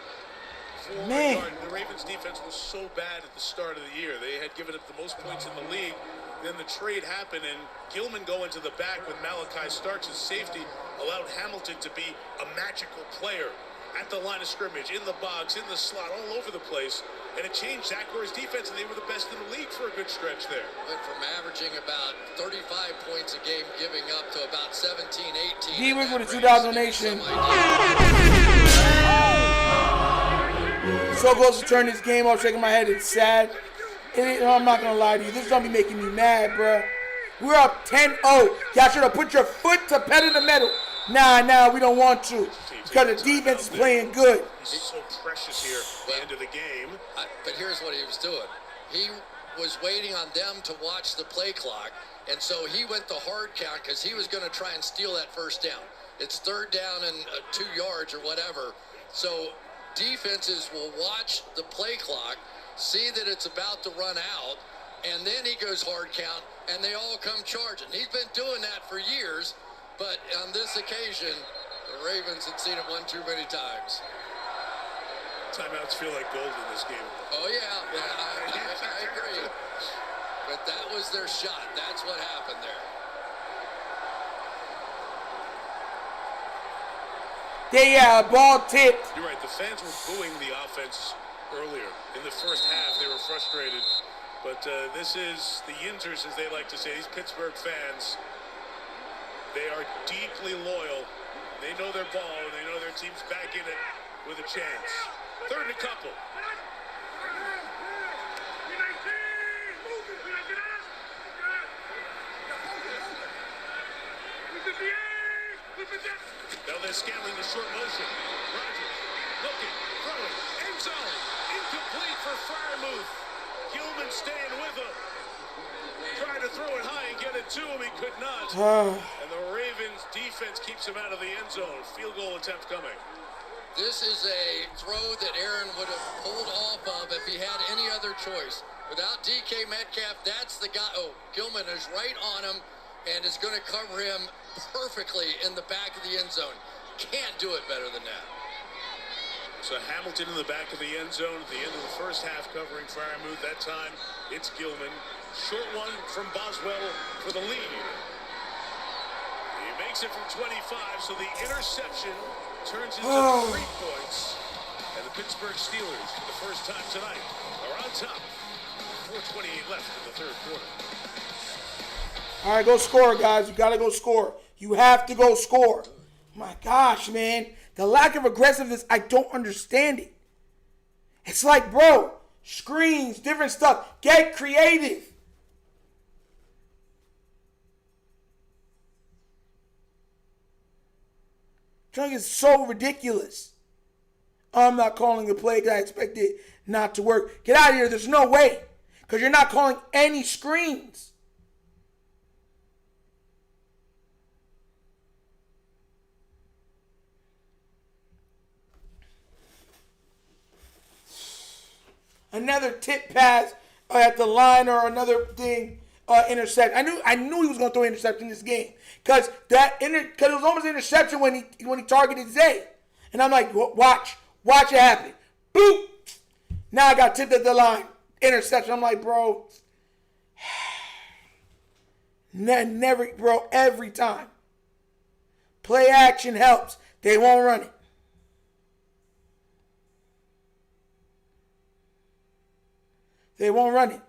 Man. The Ravens defense was so bad at the start of the year. They had given up the most points in the league. Then the trade happened, and Gilman going to the back with Malachi Starks as safety allowed Hamilton to be a magical player at the line of scrimmage, in the box, in the slot, all over the place. And it changed Zach Orr's defense, and they were the best in the league for a good stretch there. Went from averaging about 35 points a game, giving up to about 17, 18. He was with the 2000 Nation. So close to turn this game off, shaking my head. It's sad. I'm not gonna lie to you. This is gonna be making me mad, bro. We're up 10-0. Y'all should have put your foot to pedal the metal. Nah, we don't want to. Because the defense is playing good. He's so precious here at the end of the game. But here's what he was doing. He was waiting on them to watch the play clock, and so he went the hard count because he was going to try and steal that first down. It's 3rd down and 2 yards or whatever. So defenses will watch the play clock, see that it's about to run out, and then he goes hard count, and they all come charging. He's been doing that for years, but on this occasion, the Ravens had seen it one too many times. Timeouts feel like gold in this game. Oh, yeah, I agree. But that was their shot. That's what happened there. Ball tipped. You're right. The fans were booing the offense earlier. In the first half, they were frustrated. But this is the Yinzers, as they like to say, these Pittsburgh fans. They are deeply loyal. They know their ball, and they know their team's back in it with a chance. Third and a couple. Now they're scaling the short motion. Rodgers looking, throwing, end zone, incomplete for Freiermuth. Gilman staying with him. Trying to throw it high and get it to him, he could not. And the Ravens defense keeps him out of the end zone. Field goal attempt coming. This is a throw that Aaron would have pulled off of if he had any other choice. Without DK Metcalf, that's the guy. Oh, Gilman is right on him and is going to cover him perfectly in the back of the end zone. Can't do it better than that. So Hamilton in the back of the end zone at the end of the first half covering Freiermuth. That time, it's Gilman. Short one from Boswell for the lead. He makes it from 25, so the interception turns into 3 points. And the Pittsburgh Steelers, for the first time tonight, are on top. 4:28 left in the third quarter. All right, go score, guys. You got to go score. You have to go score. My gosh, man. The lack of aggressiveness, I don't understand it. It's like, bro, screens, different stuff. Get creative. Junk is so ridiculous. I'm not calling a play because I expect it not to work. Get out of here. There's no way. Because you're not calling any screens. Another tip pass at the line or another thing, intercept. I knew he was going to throw an interception in this game because it was almost an interception when he targeted Zay, and I'm like, watch it happen. Boop. Now I got tipped at the line, interception. I'm like, bro, never, bro, every time. Play action helps. They won't run it. They won't run it.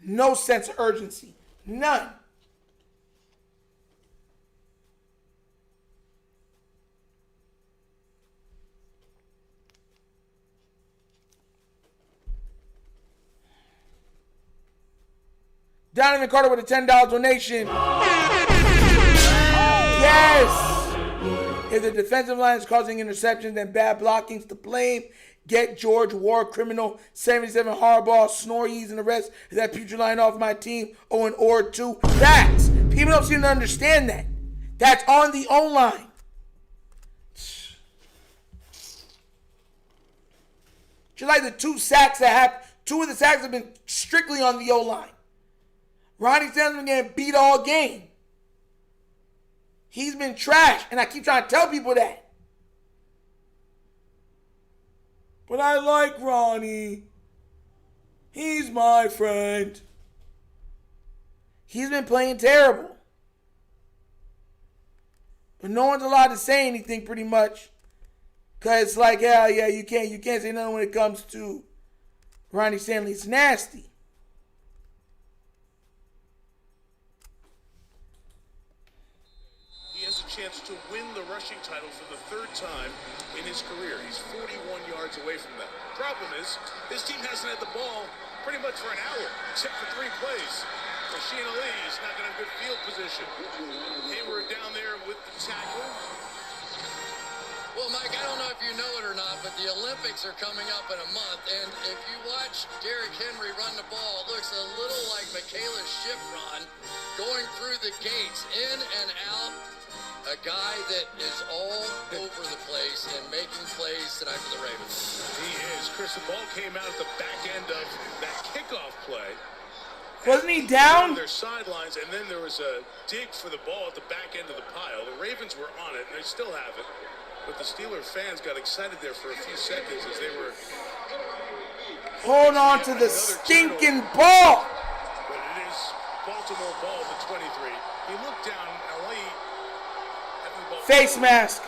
No sense of urgency. None. Donovan Carter with a $10 donation. Yes! If the defensive line is causing interceptions and bad blockings to blame, get George War criminal 77 hardball snories and the rest of that putrid line off my team. Owen or 2. Facts. People don't seem to understand that. That's on the O-line. Just like the 2 sacks that happened. 2 of the sacks have been strictly on the O-line. Ronnie Stanley's been getting beat all game. He's been trash, and I keep trying to tell people that. But I like Ronnie. He's my friend. He's been playing terrible. But no one's allowed to say anything pretty much. Because it's like, yeah, you can't say nothing when it comes to Ronnie Stanley. It's nasty. Chance to win the rushing title for the 3rd time in his career. He's 41 yards away from that. Problem is, this team hasn't had the ball pretty much for an hour, except for 3 plays. Rasheen Ali's not going to have good field position. Hayward down there with the tackle. Well, Mike, I don't know if you know it or not, but the Olympics are coming up in a month, and if you watch Derrick Henry run the ball, it looks a little like Michaela's ship run, going through the gates, in and out. A guy that is all over the place and making plays tonight for the Ravens. He is. Chris, the ball came out at the back end of that kickoff play. Wasn't he down? Their sidelines, and then there was a dig for the ball at the back end of the pile. The Ravens were on it, and they still have it. But the Steelers fans got excited there for a few seconds as they were Hold on to the stinking ball. But it is Baltimore ball to 23. He looked down. LA having the ball Face mask.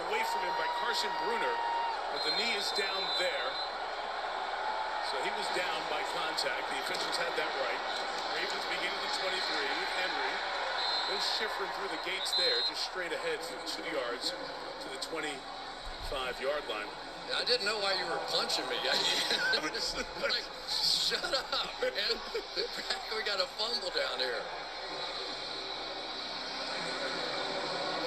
away from him by Carson Bruner, but the knee is down there. So he was down by contact. The officials had that right. Ravens beginning at 23 with Henry. No Schifrin through the gates there, just straight ahead for 2 yards to the 25-yard line. I didn't know why you were punching me. Like, shut up, man. We got a fumble down here.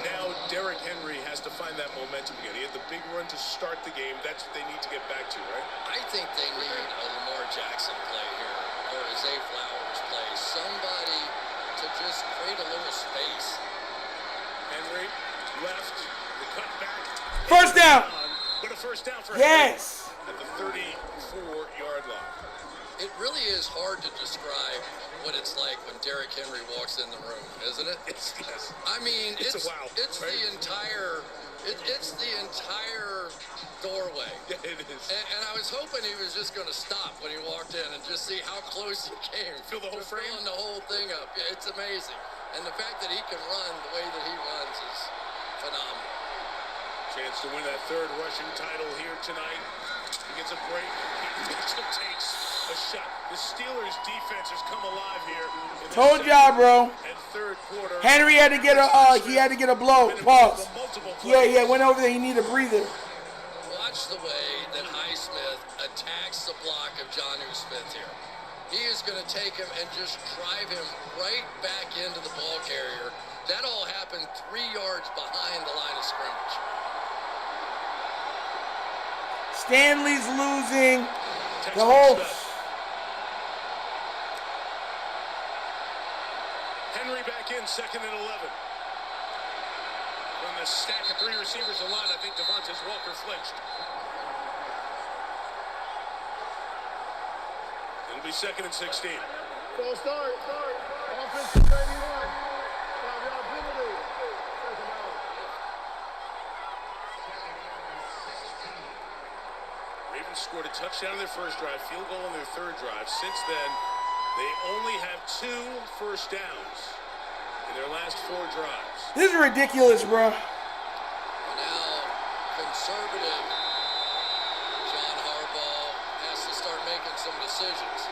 Now Derrick Henry has to find that momentum again. He had the big run to start the game. That's what they need to get back to, right? I think they need a Lamar Jackson play here, or a Zay Flowers play. Somebody to just create a little space. Henry left, the cutback. First down. But a first down for Yes. Henry at the 34-yard line. It really is hard to describe what it's like when Derrick Henry walks in the room, isn't it? Yes. I mean, It's a wow, it's right? the entire, it's the entire doorway. Yeah, it is. And I was hoping he was just going to stop when he walked in and just see how close he came. Feel the whole frame? Filling the whole thing up. Yeah, it's amazing. And the fact that he can run the way that he runs is phenomenal. Chance to win that third rushing title here tonight. He gets a break. Mitchell takes a shot. The Steelers defense has come alive here. Told y'all, bro. And third quarter. Henry had to get a blow. Pause. Yeah, went over there. He needed a breather. Watch the way that Highsmith attacks the block of Jonnu Smith here. He is going to take him and just drive him right back into the ball carrier. That all happened 3 yards behind the line of scrimmage. Stanley's losing the whole. Henry back in, 2nd and 11. From the stack of 3 receivers a line, I think Devontae Walker flinched. It'll be 2nd and 16. False start. Offensive 91. 5-yard penalty. Second down. Ravens scored a touchdown on their first drive, field goal on their third drive. Since then, they only have 2 first downs in their last 4 drives. This is ridiculous, bro. Now, conservative John Harbaugh has to start making some decisions.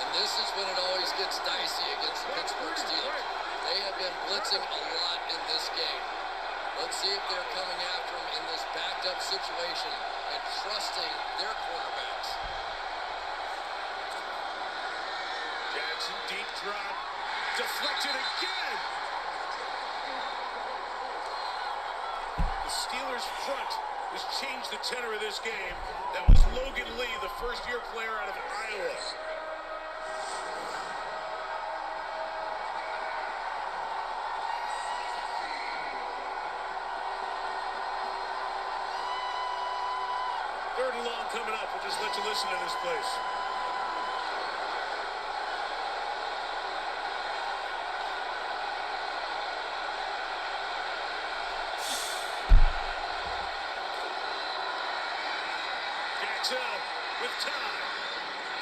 And this is when it always gets dicey against the Pittsburgh Steelers. They have been blitzing a lot in this game. Let's see if they're coming after him in this backed up situation and trusting their quarterbacks. Jackson, deep drop, deflected again. The Steelers' front has changed the tenor of this game. That was Logan Lee, the first-year player out of Iowa. Third and long coming up. We'll just let you listen to this place. Jackson with time.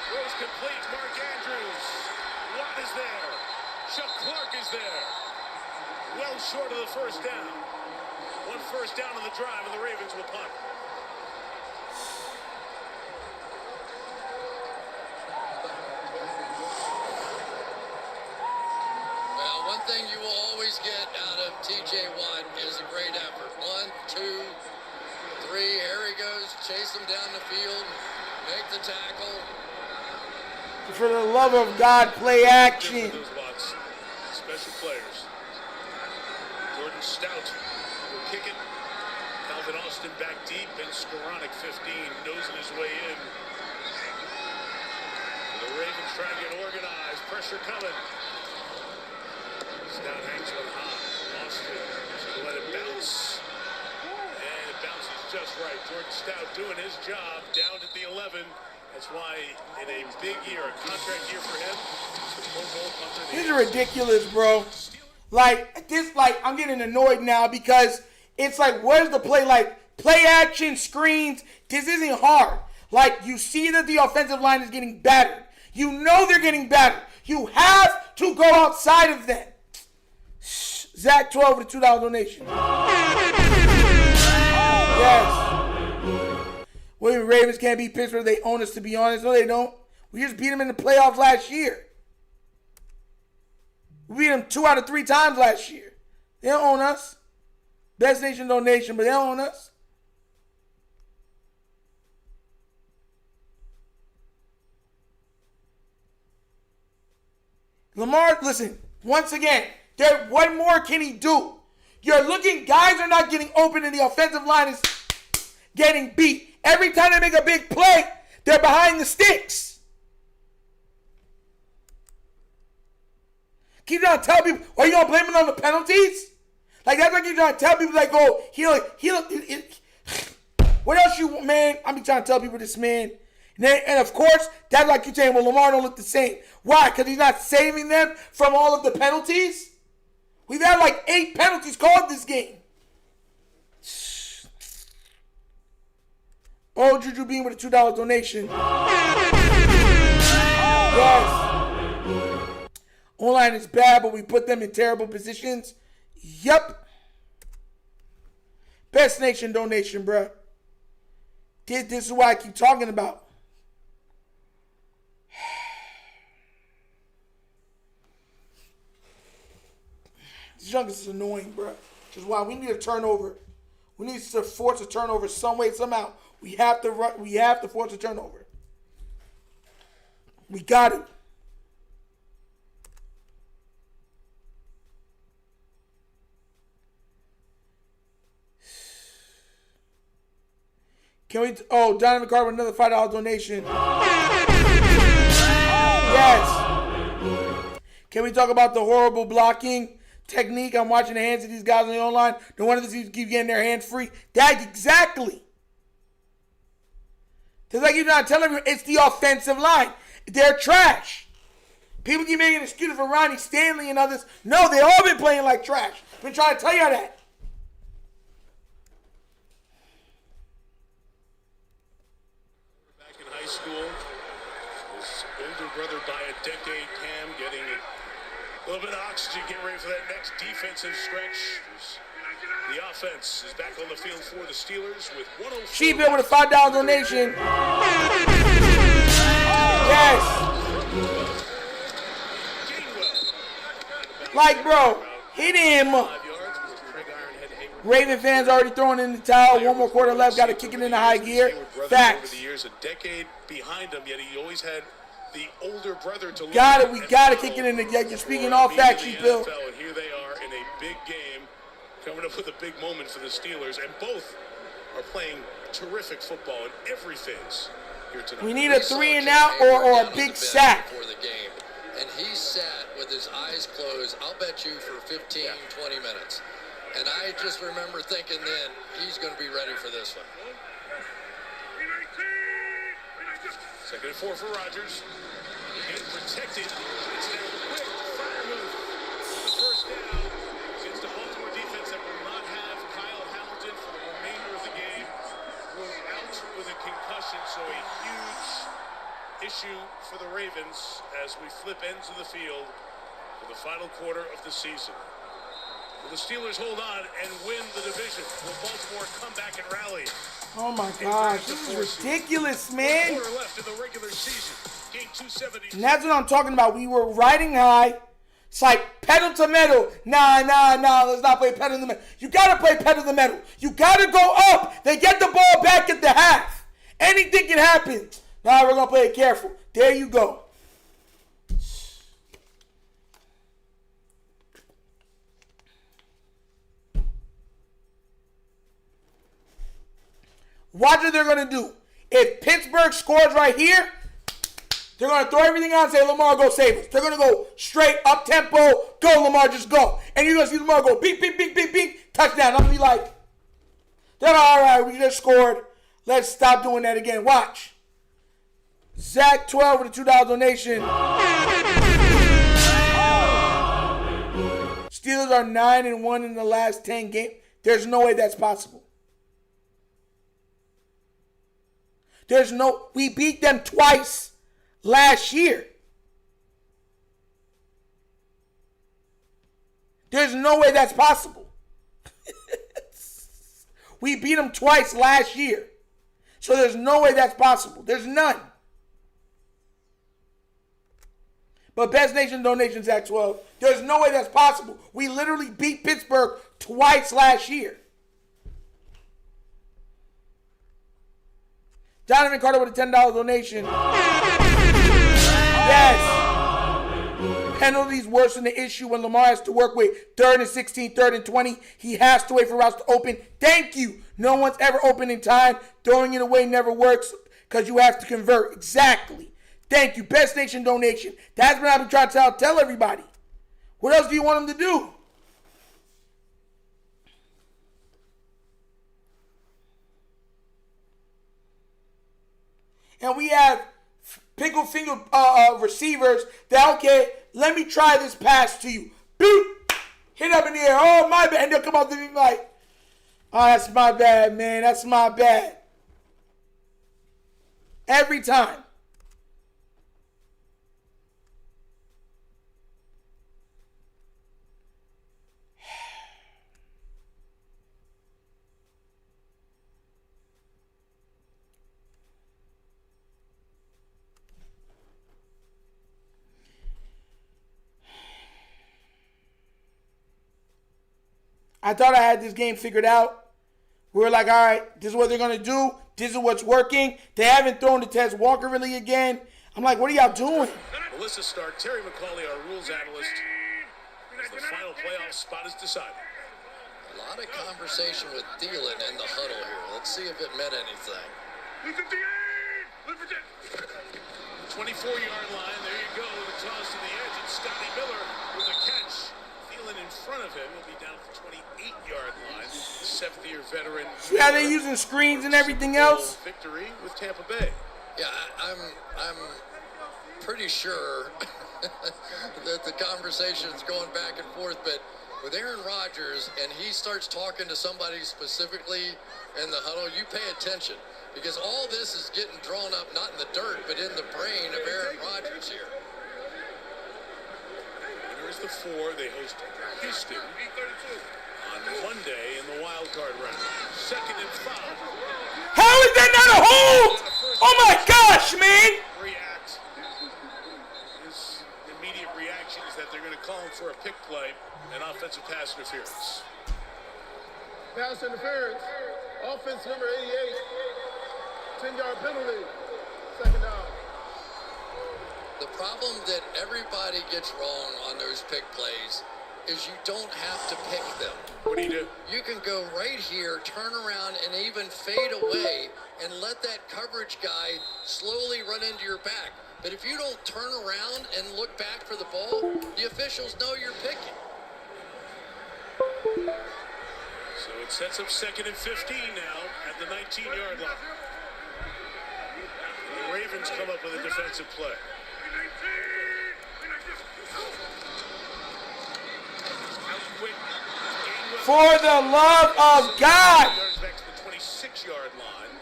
Throws complete. Mark Andrews. Watt is there. Chuck Clark is there. Well short of the first down. 1 first down on the drive, and the Ravens will punt. Well, one thing you will always get out of T.J. Watt is a great effort. 1, 2, 3. Here he goes. Chase him down the field. Make the tackle. For the love of God, play action. Those Watts, special players. Jordan Stout will kick it. Calvin Austin back deep, and Skoranek 15 nosing his way in. The Ravens trying to get organized. Pressure coming. Stout hangs one high. Austin is going to let it bounce. And it bounces just right. Jordan Stout doing his job down at the 11. That's why in a big year, a contract year for him, the Pro Bowl punter. This is ridiculous, bro. Like, this, like, I'm getting annoyed now because it's like, where's the play? Like, play action, screens. This isn't hard. Like, you see that the offensive line is getting battered. You know they're getting battered. You have to go outside of them. Zach 12 with a $2 donation. Yes. Well, Ravens can't beat Pittsburgh. They own us, to be honest. No, they don't. We just beat them in the playoffs last year. We beat them 2 out of 3 times last year. They don't own us. Best Nation donation, but they don't own us. Lamar, listen, once again, what more can he do? You're looking, guys are not getting open and the offensive line is getting beat. Every time they make a big play, they're behind the sticks. Keep trying to tell people, are you going to blame him on the penalties? Like, that's like you trying to tell people, like, oh, what else you want, man? I'm trying to tell people this, man. And of course, that's like you saying, well, Lamar don't look the same. Why? Because he's not saving them from all of the penalties? We've had like 8 penalties called this game. Oh, Juju Bean with a $2 donation. Yes. O-line is bad, but we put them in terrible positions. Yep. Best Nation donation, bruh. This is what I keep talking about. This youngest is annoying, bro. Which is why we need a turnover. We need to force a turnover some way, somehow. We have to run. We have to force a turnover. We got it. Can we? Oh, Donovan Carter with another $5 donation. Yes. Can we talk about the horrible blocking technique? I'm watching the hands of these guys on the online. No wonder these keep getting their hands free. That exactly. Just like you're not telling me, it's the offensive line. They're trash. People keep making excuses for Ronnie Stanley and others. No, they all been playing like trash. I've been trying to tell you that. Back in high school, his older brother by a decade, Cam, getting a little bit of oxygen, getting ready for that next defensive stretch. The offense is back on the field for the Steelers with 104. Sheepill with a $5 donation. Yes. Like, bro, hit him. Raven fans already throwing in the towel. 1 more quarter left. Got to kick it into high gear. Facts. Over the years, a decade behind him, yet he always had the older brother to look got at. it. We got to kick it in the. You're speaking all facts, Sheepill. And here they are in a big game, coming up with a big moment for the Steelers, and both are playing terrific football in every phase here tonight. We need a 3 and out or a big sack. For the game. And he sat with his eyes closed, I'll bet you, for 15, 20 minutes. And I just remember thinking then, he's going to be ready for this one. 2nd and 4 for Rodgers. Again, protected. It's now quick fire move. The first down against a Baltimore defense that will not have Kyle Hamilton for the remainder of the game. Ruled out with a concussion, so a huge issue for the Ravens as we flip ends of the field for the final quarter of the season. Will the Steelers hold on and win the division? Will Baltimore come back and rally? Oh my gosh, this is ridiculous, man. Quarter left in the regular season. Game 270. And that's what I'm talking about. We were riding high. It's like pedal to metal. Nah, let's not play pedal to metal. You got to play pedal to metal. You got to go up. They get the ball back at the half. Anything can happen. Nah, we're going to play it careful. There you go. Watch what they're going to do. If Pittsburgh scores right here, they're going to throw everything out and say, Lamar, go save us. They're going to go straight up tempo. Go, Lamar, just go. And you're going to see Lamar go beep, beep, beep, beep, beep. Touchdown. I'm going to be like, they're all right. We just scored. Let's stop doing that again. Watch. Zach 12 with a $2 donation. Steelers are 9-1 in the last 10 games. There's no way that's possible. We beat them twice last year. There's no way that's possible. We beat them twice last year. So there's no way that's possible. There's none. But Best Nation Donations at 12. There's no way that's possible. We literally beat Pittsburgh twice last year. Jonathan Carter with a $10 donation. Yes. Penalties worsen the issue when Lamar has to work with 3rd and 16, 3rd and 20. He has to wait for routes to open. Thank you. No one's ever open in time. Throwing it away never works because you have to convert. Exactly. Thank you. Best Nation donation. That's what I've been trying to tell everybody. What else do you want them to do? And we have pickle finger receivers that, okay, let me try this pass to you. Boop. Hit up in the air. Oh, my bad. And they'll come out to me like, oh, that's my bad, man. That's my bad. Every time. I thought I had this game figured out. We were like, all right, this is what they're going to do. This is what's working. They haven't thrown to Tez Walker really again. I'm like, what are y'all doing? Melissa Stark, Terry McCauley, our rules analyst. As the final playoff spot is decided. A lot of conversation with Thielen in the huddle here. Let's see if it meant anything. Look at the 24-yard line. There you go. The toss to the edge. And Scotty Miller with a catch. Thielen in front of him. He'll be down at the 28-yard line. The 7th-year veteran. Yeah, they're using screens and everything else. Victory with Tampa Bay. Yeah, I'm pretty sure that the conversation's going back and forth, but with Aaron Rodgers and he starts talking to somebody specifically in the huddle, you pay attention because all this is getting drawn up not in the dirt but in the brain of Aaron Rodgers here. Here's the 4. They host Houston on Monday in the wild card round. 2nd and 5. How is that not a hold? Oh my gosh, man! React. His immediate reaction is that they're going to call him for a pick play and offensive pass interference. Pass interference. Offense number 88. 10-yard penalty. 2nd down. The problem that everybody gets wrong on those pick plays is you don't have to pick them. What do you do? You can go right here, turn around, and even fade away and let that coverage guy slowly run into your back. But if you don't turn around and look back for the ball, the officials know you're picking. So it sets up 2nd and 15 now at the 19-yard line. And the Ravens come up with a defensive play. For the love of God! Back to the 26-yard line.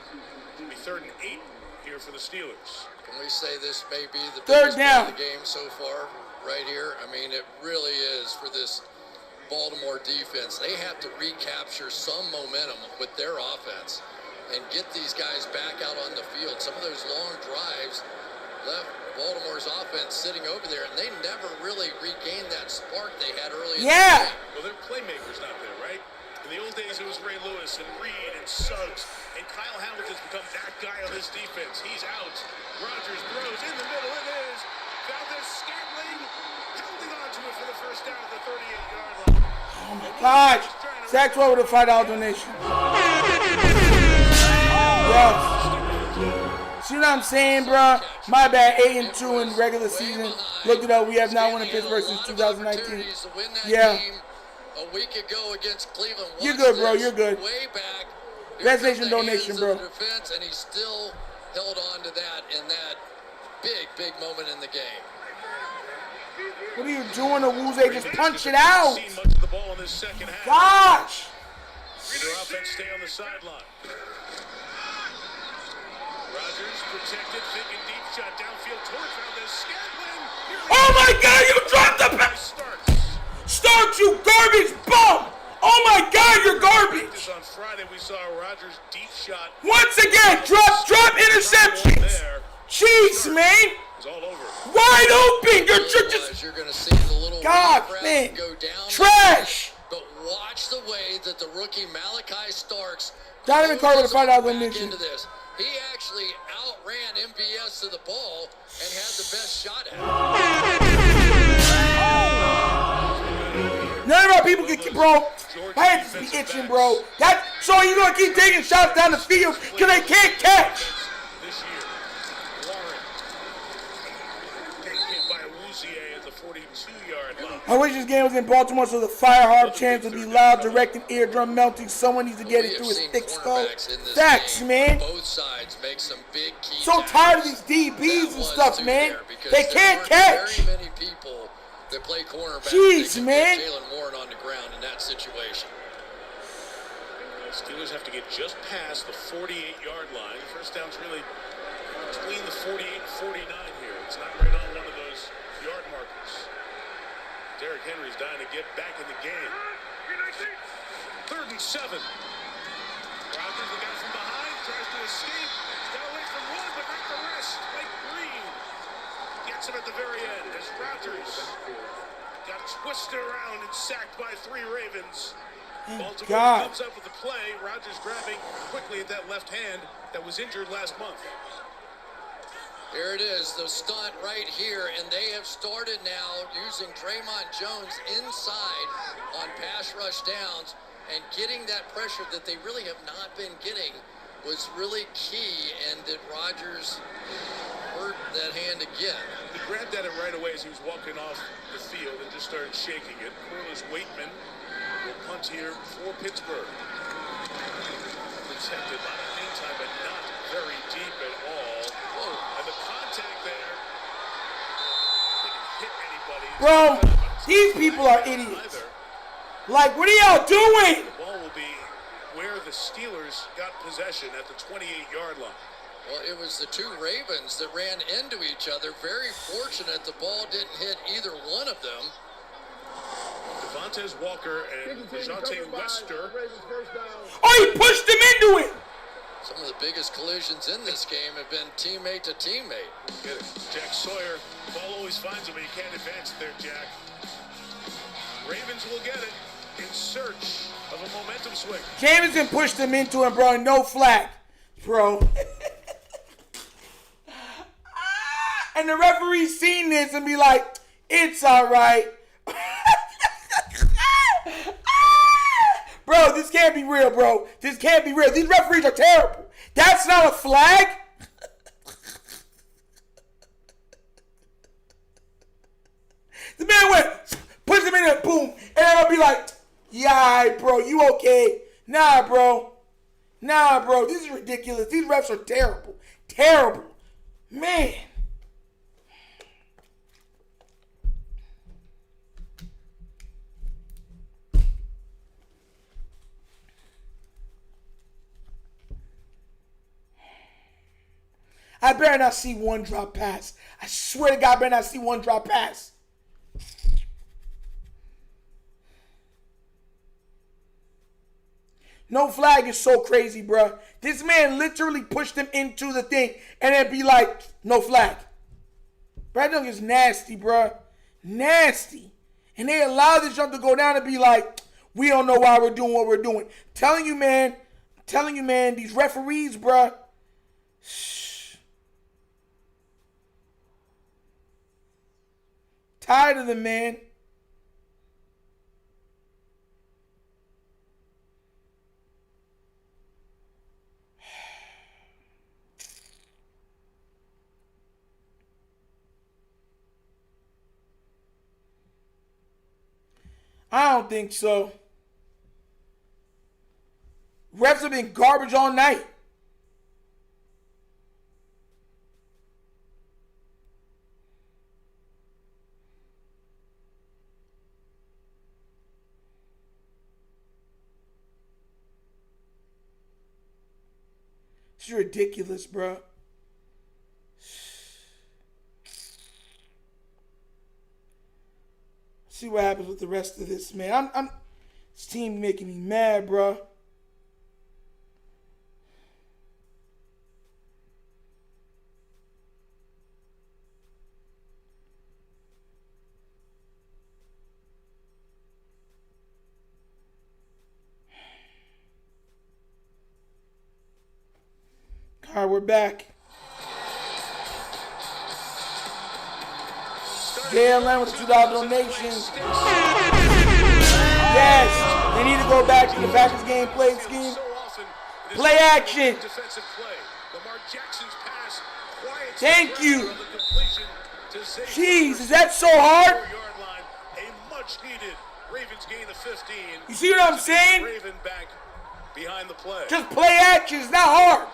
It'll be 3rd and 8 here for the Steelers. Can we say this may be the 3rd biggest down play of the game so far, right here? I mean, it really is for this Baltimore defense. They have to recapture some momentum with their offense and get these guys back out on the field. Some of those long drives left Baltimore's offense sitting over there, and they never really regained that spark they had earlier. Yeah. Well, their playmakers not there, right? In the old days, it was Ray Lewis and Reed and Suggs, and Kyle Hamilton's become that guy on this defense. He's out. Rodgers throws in the middle. It is Valdez-Scantling holding on to it for the first down at the 38-yard line. Oh my gosh. Zach 12 with a $5 donation. Yes. See what I'm saying, bro? My bad, 8-2 in regular season. Looked it up. We have not won in Pittsburgh since 2019. Yeah. A week ago against Cleveland. You're good, bro. You're good. Way back. Best Nation donation, bro. Defense, and he still held on to that in that big moment in the game. What are you doing, Awuzie? Just punch it out. Seen much of the ball in this second half. Gosh. Their offense stay on the sideline. Rodgers protected, thinking deep shot downfield towards Valdez Scantling. Oh my God, you dropped the pass! Starks, you garbage bum! Oh my God, you're garbage! On Friday, we saw Rodgers' deep shot. Once again, drop interceptions! Jeez, man! It's all over. Wide open! You're going to see the little God, man. go down. Trash! But watch the way that the rookie Malachi Starks Donovan Carter with $5 back mission. into this. He actually outran MVS to the ball and had the best shot at it. None of our people can keep, bro. My head just be itching, bro. So you're going to keep taking shots down the field because they can't catch. This year, Warren getting hit by Awuzie at the 42-yard line. I wish this game was in Baltimore so the fire hard chants would be loud, direct, and eardrum melting. Someone needs to get it through his thick skull. Facts, man. Both sides make some big key So tired of these DBs and stuff, man. They can't catch. Very many people that play cornerback. Jeez, they can man. get Jalen Warren on the ground in that situation. The Steelers have to get just past the 48-yard line. The first down's really between the 48 and 49 here. It's not right on one of those yard markers. Derrick Henry's dying to get back in the game. 3rd and 7. Rodgers, the guy from behind, tries to escape. Got away from one, but not the rest. Mike Green gets him at the very end as Rodgers got twisted around and sacked by 3 Ravens. Baltimore comes up with the play. Rodgers grabbing quickly at that left hand that was injured last month. Here it is, the stunt right here, and they have started now using Draymond Jones inside on pass rush downs, and getting that pressure that they really have not been getting was really key, and that Rodgers hurt that hand again. He grabbed at it right away as he was walking off the field and just started shaking it. Corliss Waitman will punt here for Pittsburgh. Protected by the meantime, but not very deep at all. Whoa. And the contact there didn't hit anybody. Bro, these people are idiots. Like, what are y'all doing? The ball will be where the Steelers got possession at the 28-yard line. Well, it was the 2 Ravens that ran into each other. Very fortunate the ball didn't hit either one of them. Devontae Walker and DeJounte Wester. Oh, he pushed him into it. Some of the biggest collisions in this game have been teammate to teammate. Get it. Jack Sawyer. Ball always finds him, but he can't advance there, Jack. Ravens will get it in search of a momentum swing. Jameson pushed him into him, bro, and no flag, bro. And the referee seen this and be like, it's all right. Bro, this can't be real, bro. This can't be real. These referees are terrible. That's not a flag. The man went, puts him in there, boom. And I'll be like, yeah, all right, bro, you okay? Nah, bro. Nah, bro, this is ridiculous. These refs are terrible. Terrible. Man. I better not see one drop pass. I swear to God, I better not see one drop pass. No flag is so crazy, bruh. This man literally pushed him into the thing and then be like, no flag. Brad Young is nasty, bruh. Nasty. And they allow this jump to go down and be like, we don't know why we're doing what we're doing. Telling you, man, these referees, bruh. Tired of them, man. I don't think so. Refs have been garbage all night. It's ridiculous, bro. See what happens with the rest of this, man. This team making me mad, bro. All right, we're back. JLN with the $2 donation. Yes, they need to go back to the Packers game play scheme. Play action. Thank you. Jeez, is that so hard? A much needed Ravens gain of 15. You see what I'm saying? Raven back behind the play. Just play action. It's not hard.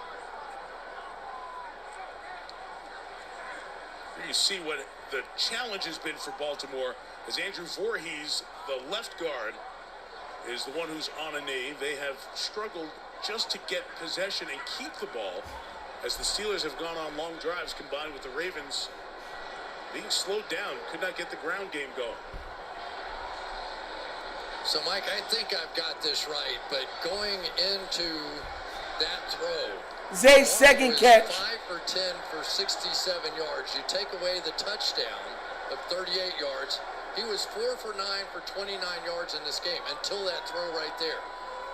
You see what the challenge has been for Baltimore as Andrew Voorhees, the left guard, is the one who's on a knee. They have struggled just to get possession and keep the ball as the Steelers have gone on long drives combined with the Ravens being slowed down, could not get the ground game going. So, Mike, I think I've got this right, but going into that throw, Zay's second catch. 5 for 10 for 67 yards. You take away the touchdown of 38 yards. He was 4 for 9 for 29 yards in this game until that throw right there.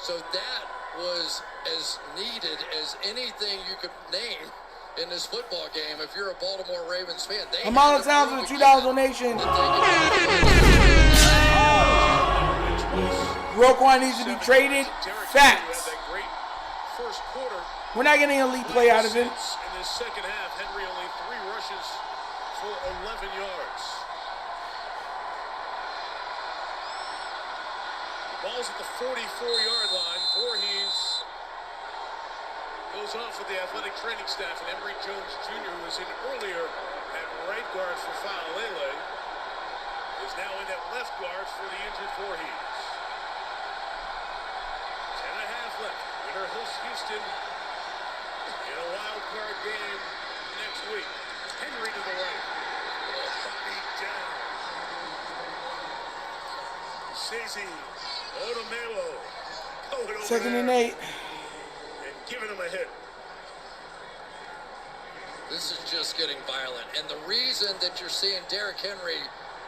So that was as needed as anything you could name in this football game if you're a Baltimore Ravens fan. Amala Towns with a $2 donation. Roquan needs to be traded. Facts. We're not getting a elite play out of him. In this second half, Henry only 3 rushes for 11 yards. The ball's at the 44-yard line. Voorhees goes off with the athletic training staff, and Emory Jones Jr., who was in earlier at right guard for Faalele, is now in at left guard for the injured Voorhees. 10.5 left. Winner hosts Houston in a wild card game next week. Henry to the right. Body down. Stacey Odumelo going over 2nd and 8. and giving him a hit. This is just getting violent. And the reason that you're seeing Derrick Henry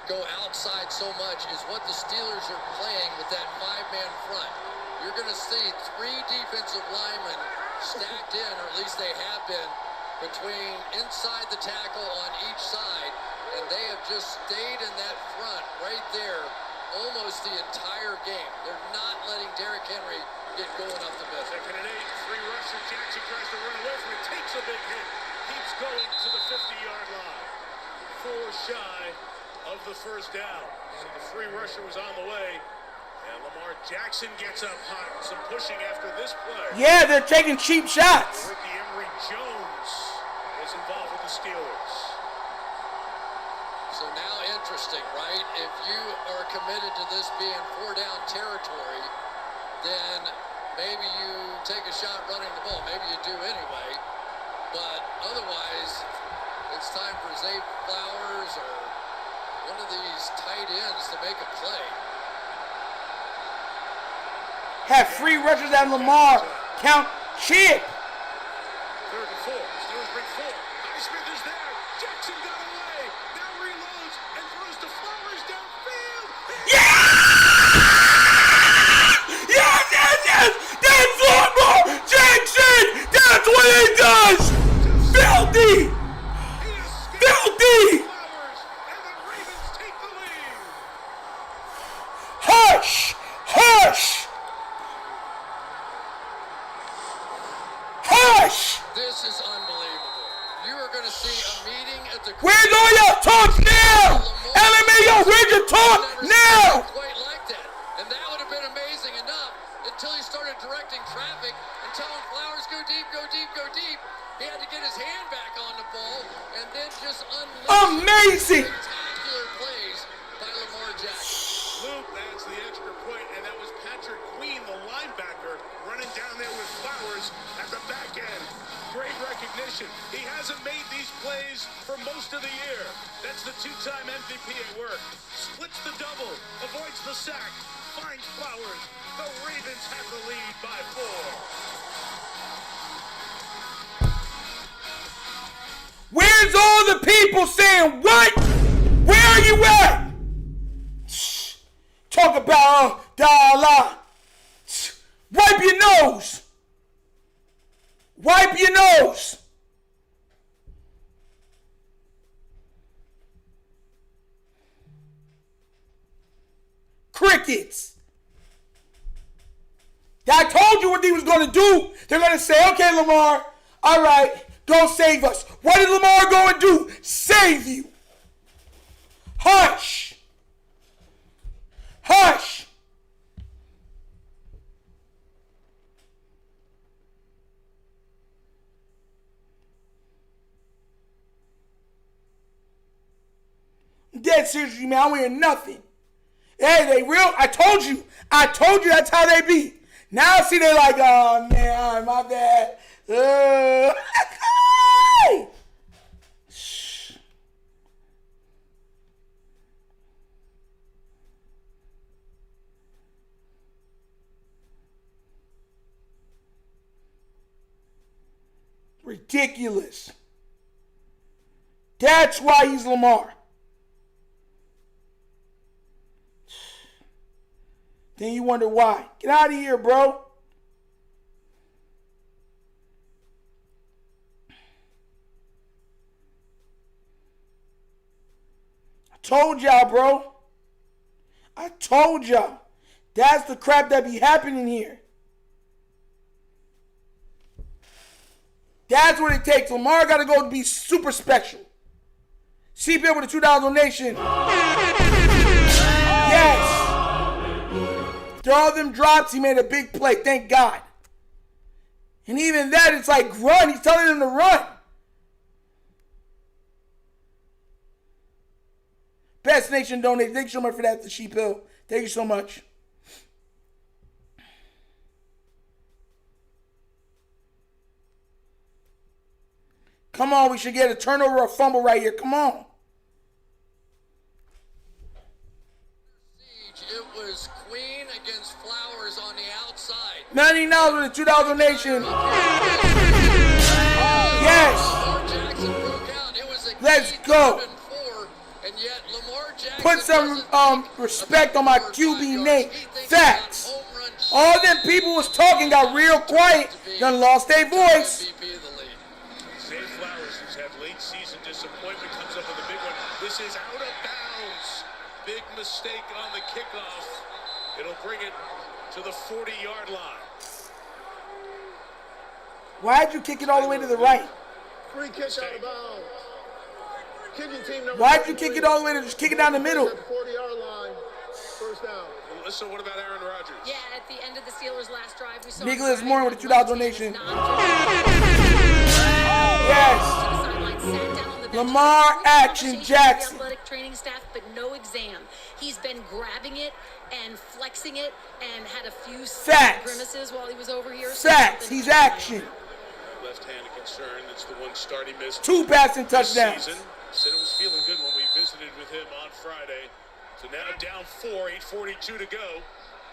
go outside so much is what the Steelers are playing with that 5-man front. You're going to see 3 defensive linemen stacked in, or at least they have been, between inside the tackle on each side, and they have just stayed in that front right there almost the entire game. They're not letting Derrick Henry get going up the middle. 2nd and 8, 3 rusher. Jackson tries to run away from it, takes a big hit, keeps going to the 50-yard line. 4 shy of the first down. So the free rusher was on the way. And Lamar Jackson gets up hot. Some pushing after this play. Yeah, they're taking cheap shots. Ricky Emory Jones is involved with the Steelers. So now interesting, right? If you are committed to this being 4-down territory, then maybe you take a shot running the ball. Maybe you do anyway. But otherwise, it's time for Zay Flowers or one of these tight ends to make a play. Have free rushers at Lamar. Count chip. 3rd and 4. Steelers bring 4. Highsmith is there. Jackson got away. Now reloads and throws to Flowers downfield. Yeah! Yes! That's Lamar Jackson! That's what he does! Filthy! Filthy! Flowers, and the Ravens take the lead. Hush! Hush! Hush! This is unbelievable. You are going to see a meeting at the... Where's all your talk now? LMAO, where's your talk now? Quite like that. And that would have been amazing enough until he started directing traffic and telling Flowers, go deep, go deep, go deep. He had to get his hand back on the ball and then just amazing spectacular plays by Lamar Jackson. Luke adds the extra point, and that was Patrick Queen, the linebacker, running down there with Flowers at the back end. great recognition. He hasn't made these plays for most of the year. That's the two-time MVP at work. Splits the double, avoids the sack, finds Flowers. The Ravens have the lead by 4. Where's all the people saying, what? Where are you at? Talk about dollar. Wipe your nose. Wipe your nose. Crickets. I told you what he was going to do. They're going to say, okay, Lamar, all right, go save us. What did Lamar go and do? Save you. Hush. Hush. I'm dead seriously, man. I don't hear nothing. Hey, they real. I told you that's how they be. Now see they like, oh man, my bad. Ridiculous. That's why he's Lamar. Then you wonder why. Get out of here, bro. I told y'all, bro. I told y'all. That's the crap that be happening here. That's what it takes. Lamar got to go to be super special. CPL with a $2 donation. Yes. Through all them drops, he made a big play. Thank God. And even that, it's like run. He's telling him to run. Best Nation donate. Thank you so much for that, the Sheep Hill. Thank you so much. Come on, we should get a turnover or a fumble right here. Come on. It was Queen against Flowers on the outside. $90 with a $2 donation. Yes. Lamar Jackson broke out. It was a Let's key go. 3rd and 4, and yet Lamar Jackson Put some respect on my QB name. Facts. All them people was talking got real quiet. Done lost their voice. Zay Flowers, who's had late season disappointment, comes up with a big one. This is out of bounds. Big mistake on the kickoff. It'll bring it to the 40-yard line. Why'd you kick it all the way to the right? Free kick out of bounds. Kicking team number Why'd you kick it all the way to just kick it down the middle? At the 40-yard line. First down. So what about Aaron Rodgers? Yeah, at the end of the Steelers' last drive, we saw Nicholas Moore with a $2 donation. Yes. Lamar Action Jackson. Athletic training staff, but no exam. He's been grabbing it and flexing it and had a few grimaces while he was over here. Facts. He's action. Left-handed concern. That's the one start he missed. 2 passing touchdowns. Said it was feeling good when we visited with him on Friday. So now down 4, 8:42 to go.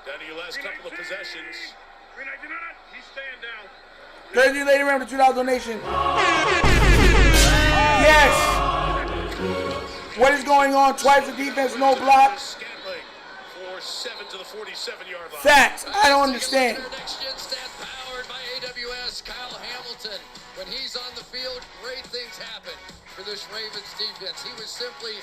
Down to your last couple of possessions. He's staying down. 30 later round with a $2 donation. Yes. What is going on? Twice the defense, no block. Scantling for 7 to the 47-yard line. Facts. I don't understand. Next gen stat powered by AWS. Kyle Hamilton. When he's on the field, great things happen for this Ravens defense. He was simply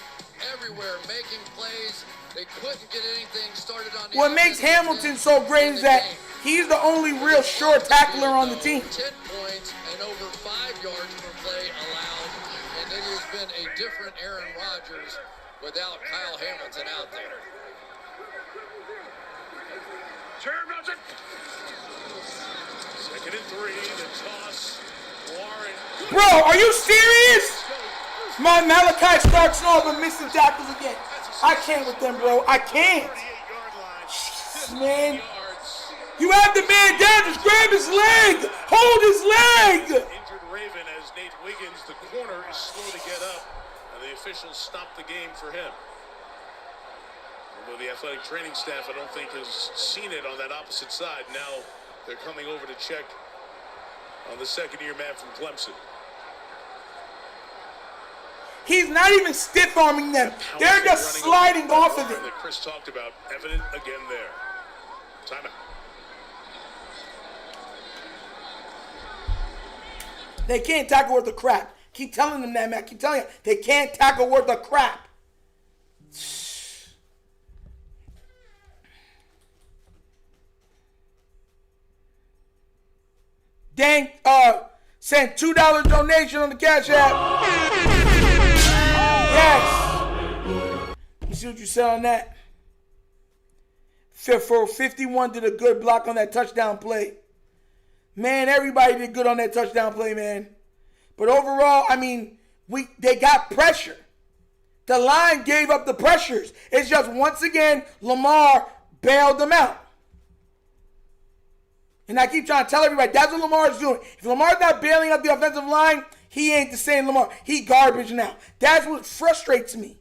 everywhere making plays. They couldn't get anything started on the What makes Hamilton so great is that he's the only real sure tackler on the team. 10 points and over 5 yards per play allowed. And it has been a different Aaron Rodgers without Kyle Hamilton out there. Second and 3, the toss. Warren. Bro, are you serious? My Malachi starts off and missing tackles again. I can't with them, bro. I can't. Jesus, man. You have the man down. Just grab his leg. Hold his leg. Injured Raven as Nate Wiggins, the corner, is slow to get up, and the officials stop the game for him. Although the athletic training staff, I don't think, has seen it on that opposite side. Now they're coming over to check on the second-year man from Clemson. He's not even stiff-arming them. They're just sliding off of it. That Chris talked about, evident again there. Timeout. They can't tackle worth of crap. Keep telling them that, man. Keep telling you. They can't tackle worth of crap. Dang, send $2 donation on the Cash App. Yes. Let me see what you said on that. For 51 did a good block on that touchdown play. Man, everybody did good on that touchdown play, man. But overall, I mean, they got pressure. The line gave up the pressures. It's just, once again, Lamar bailed them out. And I keep trying to tell everybody, that's what Lamar's doing. If Lamar's not bailing out the offensive line, he ain't the same Lamar. He garbage now. That's what frustrates me.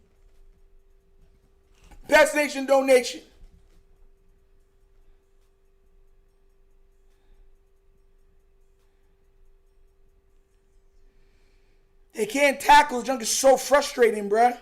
Best Nation donation. They can't tackle. The junk is so frustrating, bruh.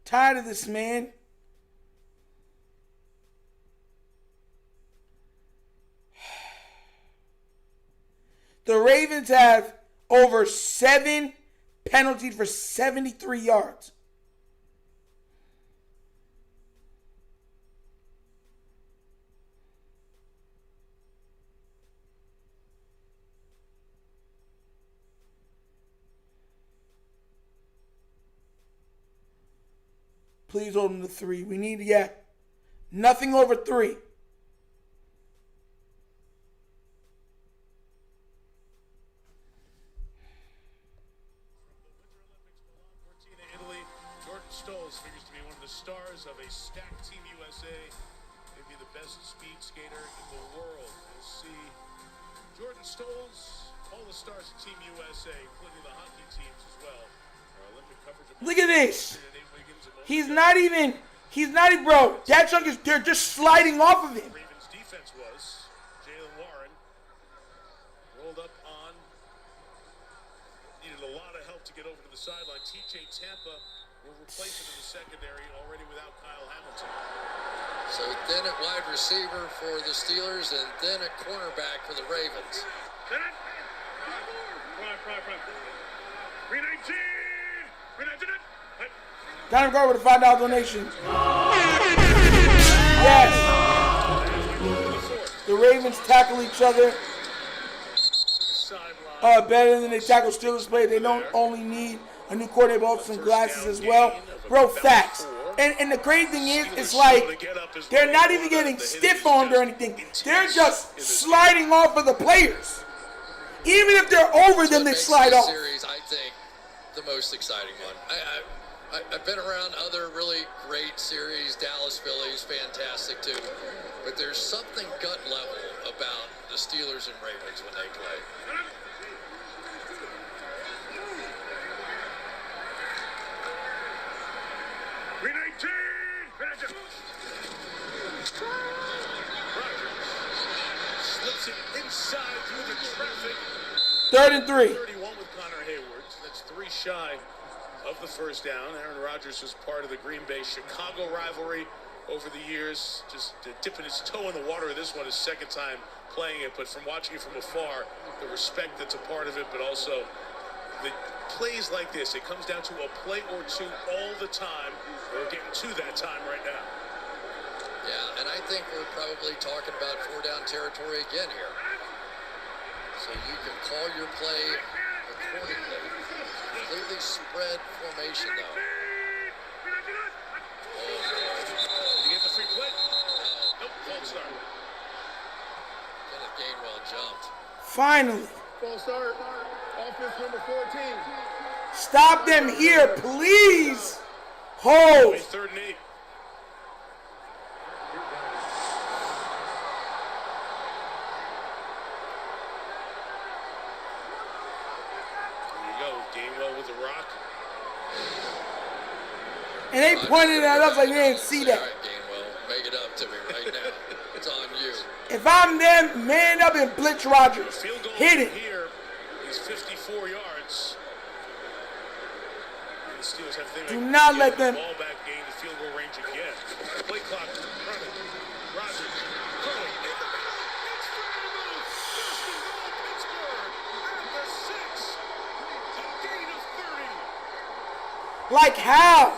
Tired of this, man. The Ravens have over 7 penalties for 73 yards. Please hold them to 3. We need to get nothing over 3. Figures to be one of the stars of a stacked Team USA, maybe the best speed skater in the world. We'll see Jordan Stolz, all the stars of Team USA, including the hockey teams as well. Our Olympic coverage of Look at this. He's not even, bro. That chunk is, they're just sliding off of him. Ravens defense was Jalen Warren rolled up on, needed a lot of help to get over to the sideline. TJ Tampa will replace him in the secondary, already without Kyle Hamilton. So then at wide receiver for the Steelers, and then at cornerback for the Ravens. Front. 319. Got him go with a $5 donation. Yes. The Ravens tackle each other better than they tackle Steelers play. They don't only need a new coordinator, but also some glasses as well. Bro, facts. And the crazy thing is, it's like they're not even getting stiff-armed or anything. They're just sliding off of the players. Even if they're over them, they slide off. Series, I think, the most exciting one. I've been around other really great series. Dallas Phillies, fantastic too. But there's something gut level about the Steelers and Ravens when they play. Slips it inside through the traffic. 3rd and 3. 31 with Connor Hayward. That's 3 shy of the first down. Aaron Rodgers was part of the Green Bay-Chicago rivalry over the years. Just dipping his toe in the water. This one is second time playing it, but from watching it from afar, the respect that's a part of it, but also the plays like this. It comes down to a play or two all the time. We're getting to that time right now. Yeah, and I think we're probably talking about 4-down territory again here. So you can call your play accordingly. Completely spread formation, though. Did you get the free play? Nope, false start. Kenneth Gainwell jumped. Finally. False start. Offense number 14. Stop them here, please. Hold. 3rd and 8. Gainwell with the rock. And they pointed at us like they didn't see that. All right, Gainwell, make it up to me right now. It's on you. If I'm them, man up and blitz Rodgers. Field goal Hit it. Here is 54 yards. And the Steelers have Do not let them. Ball back, gain the field goal range again. Play clock running. Rodgers throwing in the middle. It's Fernando. First and goal, Pittsburgh. And the 6. A gain of 30. Like how?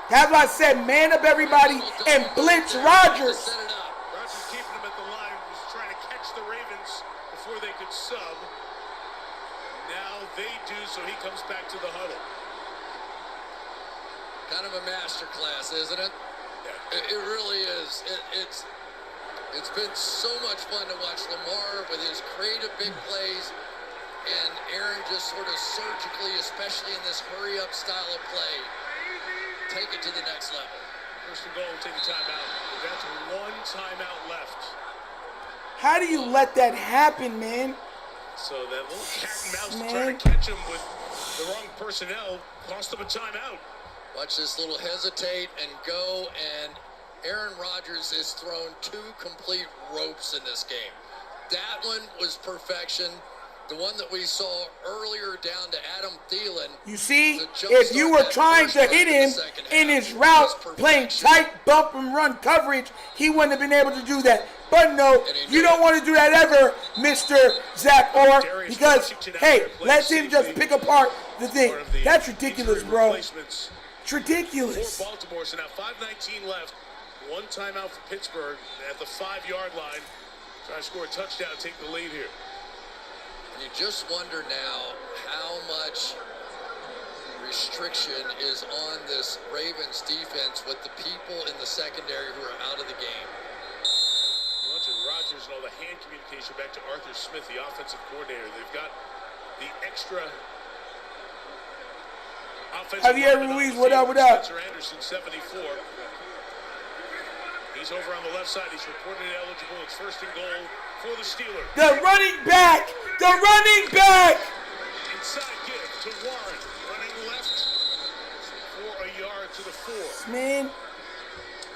That's why I said man up everybody and blitz Rodgers. Set it up. Rodgers keeping him at the line. Was trying to catch the Ravens before they could sub. Now they do, so he comes back to the huddle. Kind of a master class, isn't it? Yeah. It really is. It's been so much fun to watch Lamar with his creative big plays and Aaron just sort of surgically, especially in this hurry-up style of play, take it to the next level. First and goal, we'll take a timeout. That's 1 timeout left. How do you let that happen, man? So that little cat and mouse Man. trying to catch him with the wrong personnel cost him a timeout. Watch this little hesitate and go, and Aaron Rodgers has thrown 2 complete ropes in this game. That one was perfection. The one that we saw earlier down to Adam Thielen. You see, if you were trying to hit him in his route, playing tight bump and run coverage, he wouldn't have been able to do that. But no, you don't want to do that ever, Mr. Zach Orr, because, hey, let him just pick apart the thing. That's ridiculous, bro. It's ridiculous. For Baltimore, so now 5:19 left. 1 timeout for Pittsburgh at the 5-yard line. Trying to score a touchdown, take the lead here. And you just wonder now how much restriction is on this Ravens defense with the people in the secondary who are out of the game. Watching Rodgers and all the hand communication back to Arthur Smith, the offensive coordinator. They've got the extra offensive Javier Ruiz, what up, what up? Spencer Anderson, 74. He's over on the left side. He's reported eligible. It's 1st and goal for the Steelers. The running back! The running back! Inside give to Warren. Running left for a yard to the 4. Man.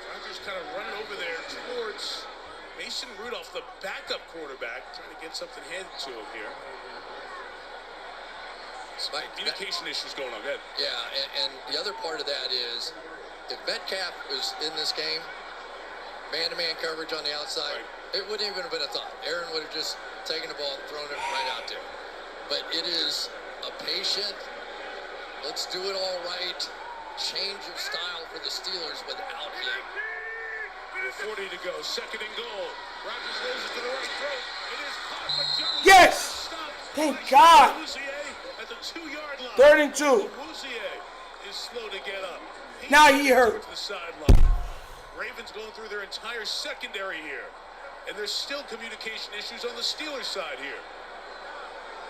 Rodgers kind of running over there towards Mason Rudolph, the backup quarterback, trying to get something handed to him here. Some communication issues going on. Good. Yeah, and the other part of that is if Metcalf was in this game, man-to-man coverage on the outside, it wouldn't even have been a thought. Aaron would have just taken the ball and thrown it right out there. But it is a patient, let's do it all right, change of style for the Steelers without him. 40 to go, 2nd and goal. Rodgers goes it to the right throat. It is caught, but Jones Yes! stopped. Thank God. At the 2-yard line. 3rd and 2. Awuzie is slow to get up. Now he hurt. To the sideline. Ravens going through their entire secondary here. And there's still communication issues on the Steelers side here.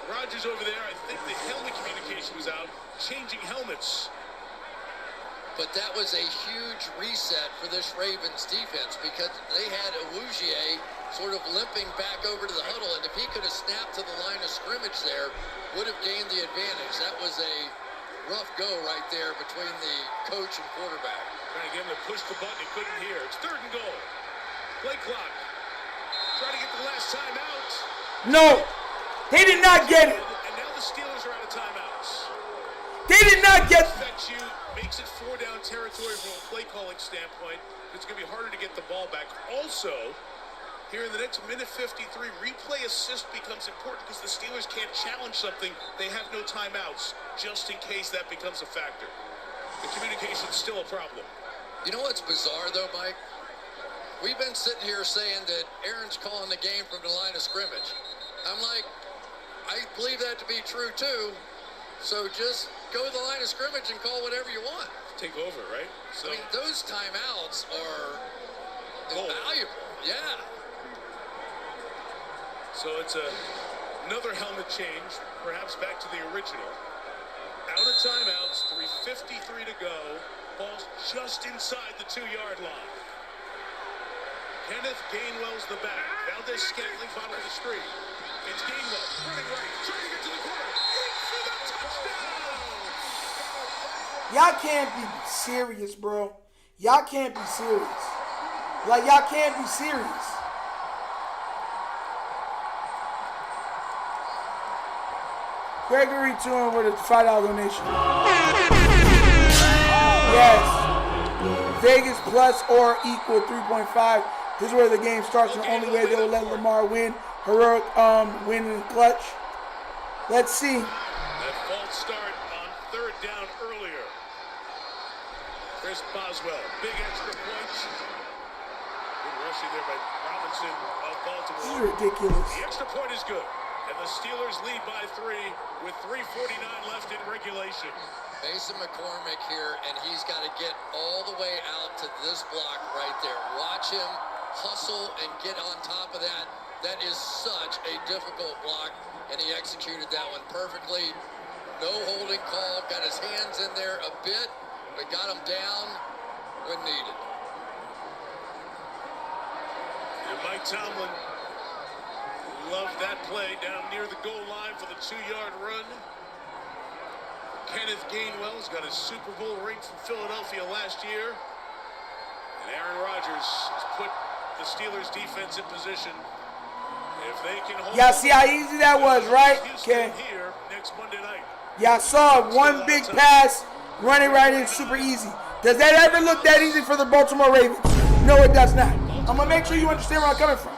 Rodgers over there, I think the helmet communication was out, changing helmets. But that was a huge reset for this Ravens defense because they had Awuzie sort of limping back over to the huddle, and if he could have snapped to the line of scrimmage there, would have gained the advantage. That was a rough go right there between the coach and quarterback. Trying to get him to push the button, he couldn't hear. It's 3rd and goal. Play clock. Trying to get the last time out. No, they did not get it. And now the Steelers are out of timeouts. They did not get it. Affects you, makes it 4-down territory from a play calling standpoint. It's going to be harder to get the ball back. Also, here in the next minute 53, replay assist becomes important because the Steelers can't challenge something. They have no timeouts, just in case that becomes a factor. The communication's still a problem. You know what's bizarre, though, Mike? We've been sitting here saying that Aaron's calling the game from the line of scrimmage. I'm like, I believe that to be true, too. So just go to the line of scrimmage and call whatever you want. take over, right? So I mean, those timeouts are invaluable. Yeah. So it's another helmet change, perhaps back to the original. Out of timeouts, 3:53 to go. Ball's just inside the 2-yard line. Kenneth Gainwell's the back. Valdez-Scantling bottom of the screen. It's Gainwell, running right, trying to get to the corner. In for the touchdown! Y'all can't be serious, bro. Y'all can't be serious. Like, y'all can't be serious. Gregory Toon with a $5 donation. Yes. Vegas plus or equal 3.5. This is where the game starts, and the only way they will let Lamar win. Heroic win in clutch. Let's see. That false start on 3rd down earlier. Chris Boswell, big extra points. Good rushing there by Robinson of Baltimore. This is ridiculous. The extra point is good. And the Steelers lead by 3 with 3:49 left in regulation. Mason McCormick here, and he's got to get all the way out to this block right there. Watch him hustle and get on top of that. That is such a difficult block, and he executed that one perfectly. No holding call. Got his hands in there a bit, but got him down when needed. And Mike Tomlin loved that play down near the goal line for the 2-yard run. Kenneth Gainwell's got his Super Bowl ring from Philadelphia last year. And Aaron Rodgers has put the Steelers defense in position. If they can hold, Y'all see how easy that was, right? Okay. Here next Monday night. Y'all saw one big pass, running right in, super easy. Does that ever look that easy for the Baltimore Ravens? No, it does not. I'm going to make sure you understand where I'm coming from.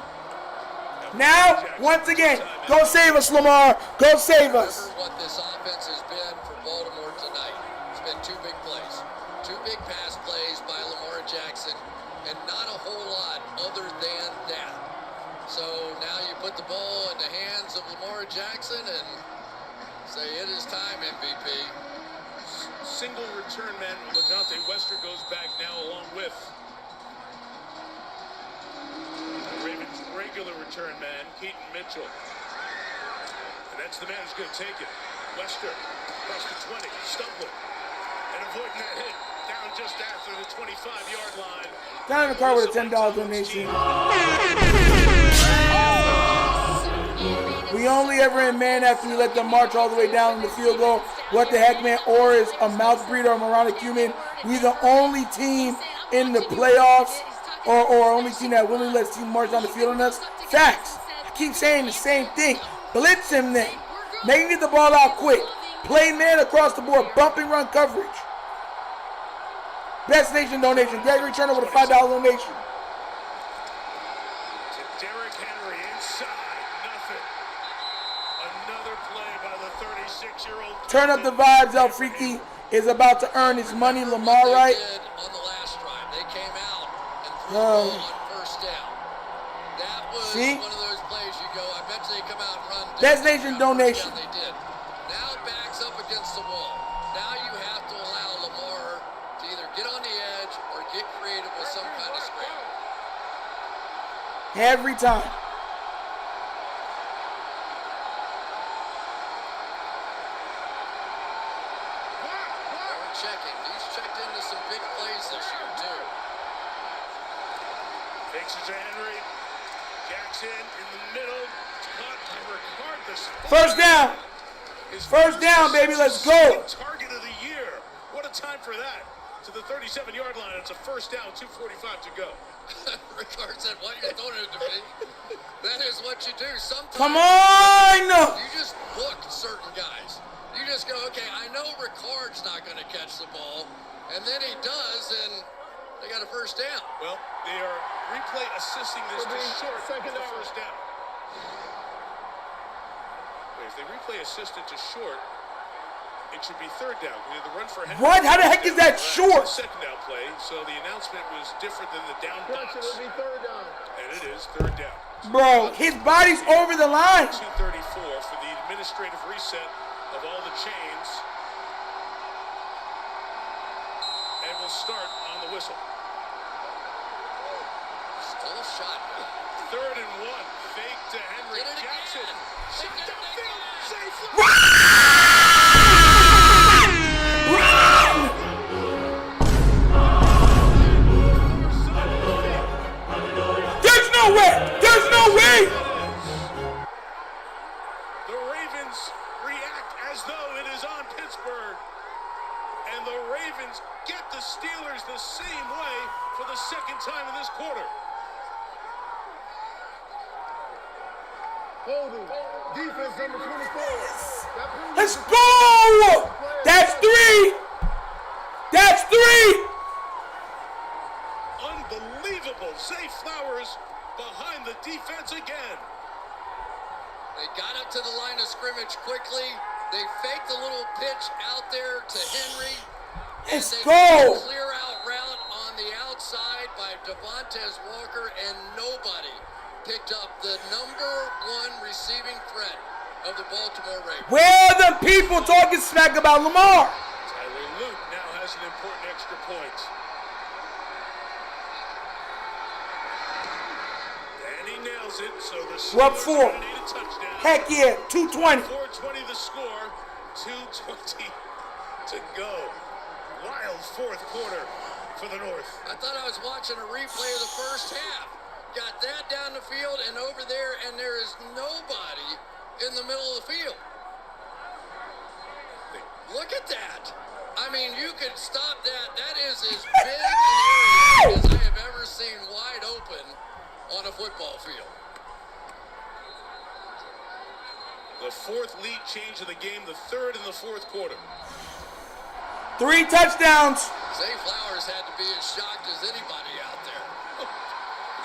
Now, once again, go save us, Lamar. Go save us. Remember what this offense has been for Baltimore tonight. It's been 2 big plays. 2 big pass plays by Lamar Jackson, and not a whole lot other than that. So now you put the ball in the hands of Lamar Jackson and say it is time, MVP. Single return man, LaJohntay Wester goes back now along with Ravens regular return man, Keaton Mitchell. And that's the man who's going to take it. Wester across the 20, stumbling, and avoiding that hit down just after the 25-yard line. Down in the car with a $10 donation. We only ever in man after we let them march all the way down in the field goal. What the heck, man? Or is a mouth breeder or moronic human. We the only team in the playoffs or only team that willingly lets team march down the field on us. Facts. I keep saying the same thing. Blitz him then. Make him get the ball out quick. Play man across the board. Bumping run coverage. Best Nation donation. Gregory Turner with a $5 donation. To Derrick Henry inside. Nothing. Another play by the 36-year-old. Turn up the vibes. El Freaky is about to earn his money. Lamar, right? On the last drive, they came out and threw the ball on 1st down. That was one of those plays you go, I bet they come out and run. Best Nation donation. They did. Now it backs up against the wall. Now you have to allow Lamar to either get on the edge or get creative with some kind of scramble. Every time. They're checking. He's checked into some big plays this year, too. Fakes it to Henry. Jackson in the middle. Caught regardless. First down. First down, baby. Let's go. Target of the year. What a time for that. To the 37-yard line. It's a first down, 2:45 to go. Ricard said, why are you throwing it to me? That is what you do. Sometimes Come on. you just book certain guys. You just go, okay, I know Ricard's not going to catch the ball. And then he does, and they got a first down. Well, they are replay assisting this to short with the first down. Wait, if they replay assist it to short, it should be 3rd down. The run for Henry. What? How the heck is that short? Second down play, so the announcement was different than the down box. It'll be 3rd down. And it is 3rd down. Bro, his body's over the line. 2:34 for the administrative reset of all the chains. will start on the whistle. Still a shot. 3rd and 1. Fake to Henry. Did it Jackson. again. Shot downfield. Zay Flowers. Run! There's no way! There's no way! The Ravens react as though it is on Pittsburgh. And the Ravens get the Steelers the same way for the second time in this quarter. Holding. Defense number 24. Let's go! That's 3! That's 3! Unbelievable. Zay Flowers behind the defense again. They got up to the line of scrimmage quickly. They faked a little pitch out there to Henry. Let's and they go! Clear out route on the outside by Devontae Walker, and nobody picked up the #1 receiving threat of the Baltimore Ravens. Where are the people talking smack about Lamar? Tyler Luke now has an important extra point. And he nails it, so the We're up Steelers 4. need a touchdown. Heck yeah, 220. 4:20 the score, 2:20 to go. Wild fourth quarter for the North. I thought I was watching a replay of the first half. Got that down the field and over there, and there is nobody in the middle of the field. Look at that. I mean, you could stop that. That is as big an area as I have ever seen wide open on a football field. The 4th lead change of the game, the 3rd in the 4th quarter. 3 touchdowns. Zay Flowers had to be as shocked as anybody out there. Look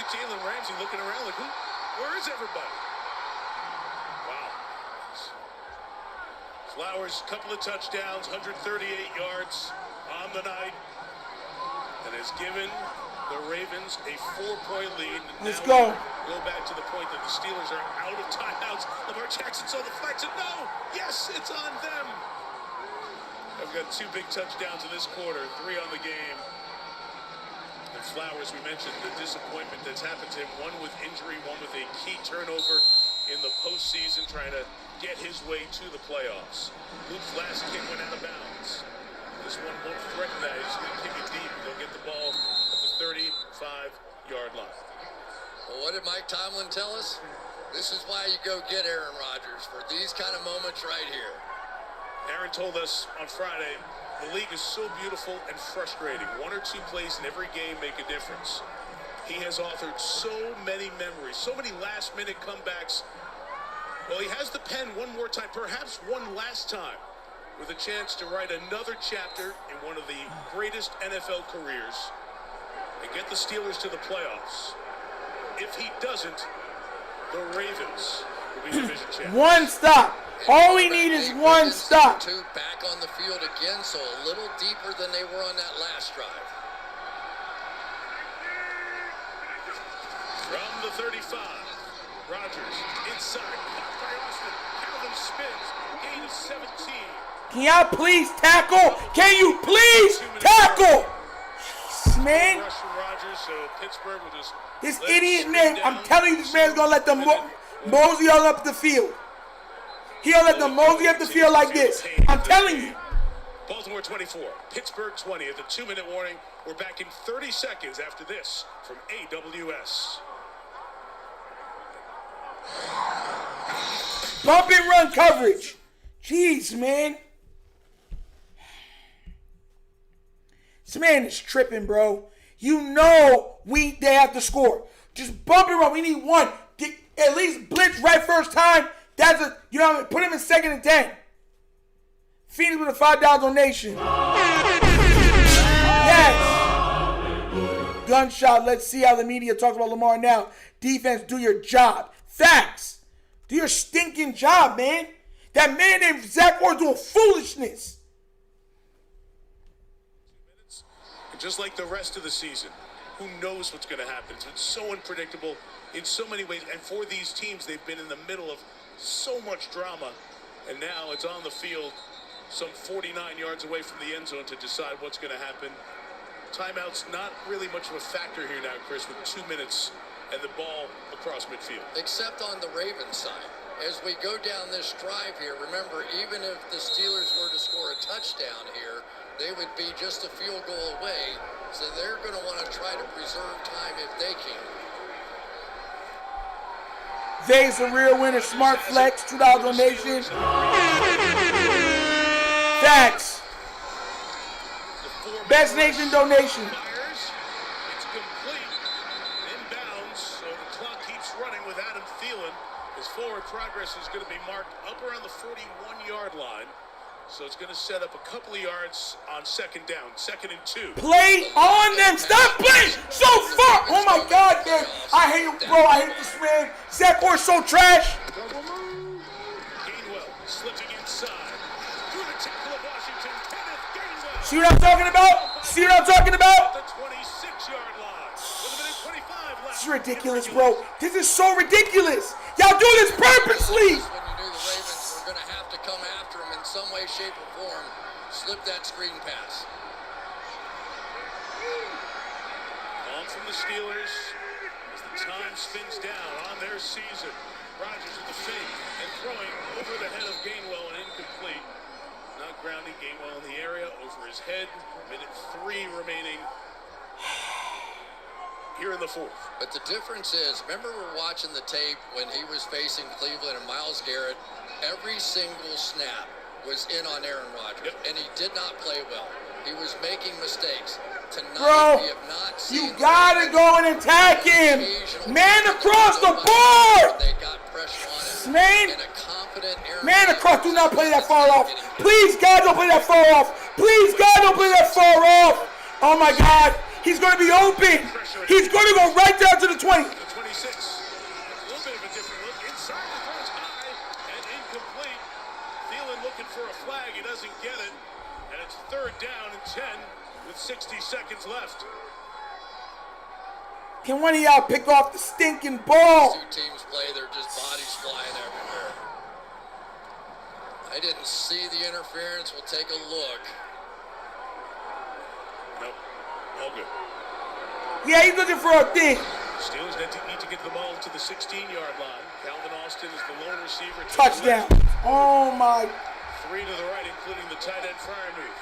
at Jalen Ramsey looking around like, where is everybody? Wow. Flowers, couple of touchdowns, 138 yards on the night, and has given the Ravens a 4-point lead. Let's now go. Go back to the point that the Steelers are out of timeouts. Lamar Jackson saw the flag, said no, yes, it's on them. I've got 2 big touchdowns in this quarter, 3 on the game. And Flowers, we mentioned the disappointment that's happened to him, one with injury, one with a key turnover in the postseason, trying to get his way to the playoffs. Luke's last kick went out of bounds. This one won't threaten that. He's going to kick it deep. They'll get the ball at the 35-yard line. Well, what did Mike Tomlin tell us? This is why you go get Aaron Rodgers, for these kind of moments right here. Aaron told us on Friday, the league is so beautiful and frustrating. 1 or 2 plays in every game make a difference. He has authored so many memories, so many last-minute comebacks. Well, he has the pen one more time, perhaps one last time, with a chance to write another chapter in one of the greatest NFL careers and get the Steelers to the playoffs. If he doesn't, the Ravens will be division champions. 1 stop. All we need is 1 stop. 2 back on the field again, so a little deeper than they were on that last drive. From the 35, Rodgers inside, caught by Austin. Calvin spins, gain of 17. Can y'all please tackle? Can you please tackle? Man. Rush from Rodgers, so Pittsburgh will just This let it idiot spin man, down. I'm telling you, this man's gonna let them mosey all up the field. He'll let them mosey up the field like this. I'm telling you. Baltimore 24, Pittsburgh 20 at the 2-minute warning. We're back in 30 seconds after this from AWS. Bump and run coverage. Jeez, man. This man is tripping, bro. You know they have to score. Just bump and run. We need 1. Get at least blitz right first time. That's a, you know, put him in 2nd and 10. Phoenix with a $5 donation. Yes. Gunshot. Let's see how the media talks about Lamar now. Defense, do your job. Facts. Do your stinking job, man. That man named Zach Ward doing foolishness. Just like the rest of the season, who knows what's going to happen? It's been so unpredictable in so many ways. And for these teams, they've been in the middle of so much drama. And now it's on the field, some 49 yards away from the end zone to decide what's going to happen Timeout's not really much of a factor here now, Chris, with 2 minutes and the ball across midfield. Except on the Ravens side. As we go down this drive here, remember, even if the Steelers were to score a touchdown here, they would be just a field goal away. So they're going to want to try to preserve time if they can. Zay's a real winner. Smart flex. $2 donation. Facts. Best nation donation. It's complete. Inbounds, so the clock keeps running with Adam Thielen. His forward progress is going to be marked up around the 41-yard line. So it's going to set up a couple of yards on second down, 2nd and 2. Play on them. Stop playing so far. Oh my God, man. I hate him, bro. I hate this man. Zach Orr's so trash. Gainwell slipping inside. Through the tackle of Washington. Kenneth Gainwell. See what I'm talking about? See what I'm talking about? The 26-yard line. With a minute 25 left. This is ridiculous, bro. This is so ridiculous. Y'all do this purposely. When you knew the Ravens were going to have to come after him in some way, shape, or form, slip that screen pass. On from the Steelers as the time spins down on their season. Rodgers with the fake and throwing over the head of Gainwell and incomplete. Not grounding Gainwell in the area, over his head. Minute 3 remaining here in the 4th. But the difference is, remember we're watching the tape when he was facing Cleveland and Myles Garrett. Every single snap was in on Aaron Rodgers, and he did not play well. He was making mistakes. Tonight, Bro, we have not seen you gotta go and attack him. Man across the board. They got pressure on him. Man, And a confident Aaron man across. Do not play that far off. Rodgers Please, God, don't play that far off. Please, God, don't play that far off. Oh my God. He's going to be open. He's going to go right down to the 20. The 26. A little bit of a different look. Inside the throws high and incomplete. Thielen looking for a flag. He doesn't get it. And it's 3rd down and 10 with 60 seconds left. Can one of y'all pick off the stinking ball? Two teams play, they're just bodies flying everywhere. I didn't see the interference. We'll take a look. Nope. All good. Yeah, he's looking for a thing. Steelers need to get the ball to the 16-yard line. Calvin Austin is the lone receiver. Touchdown. Oh my. 3 to the right, including the tight end Freiermuth.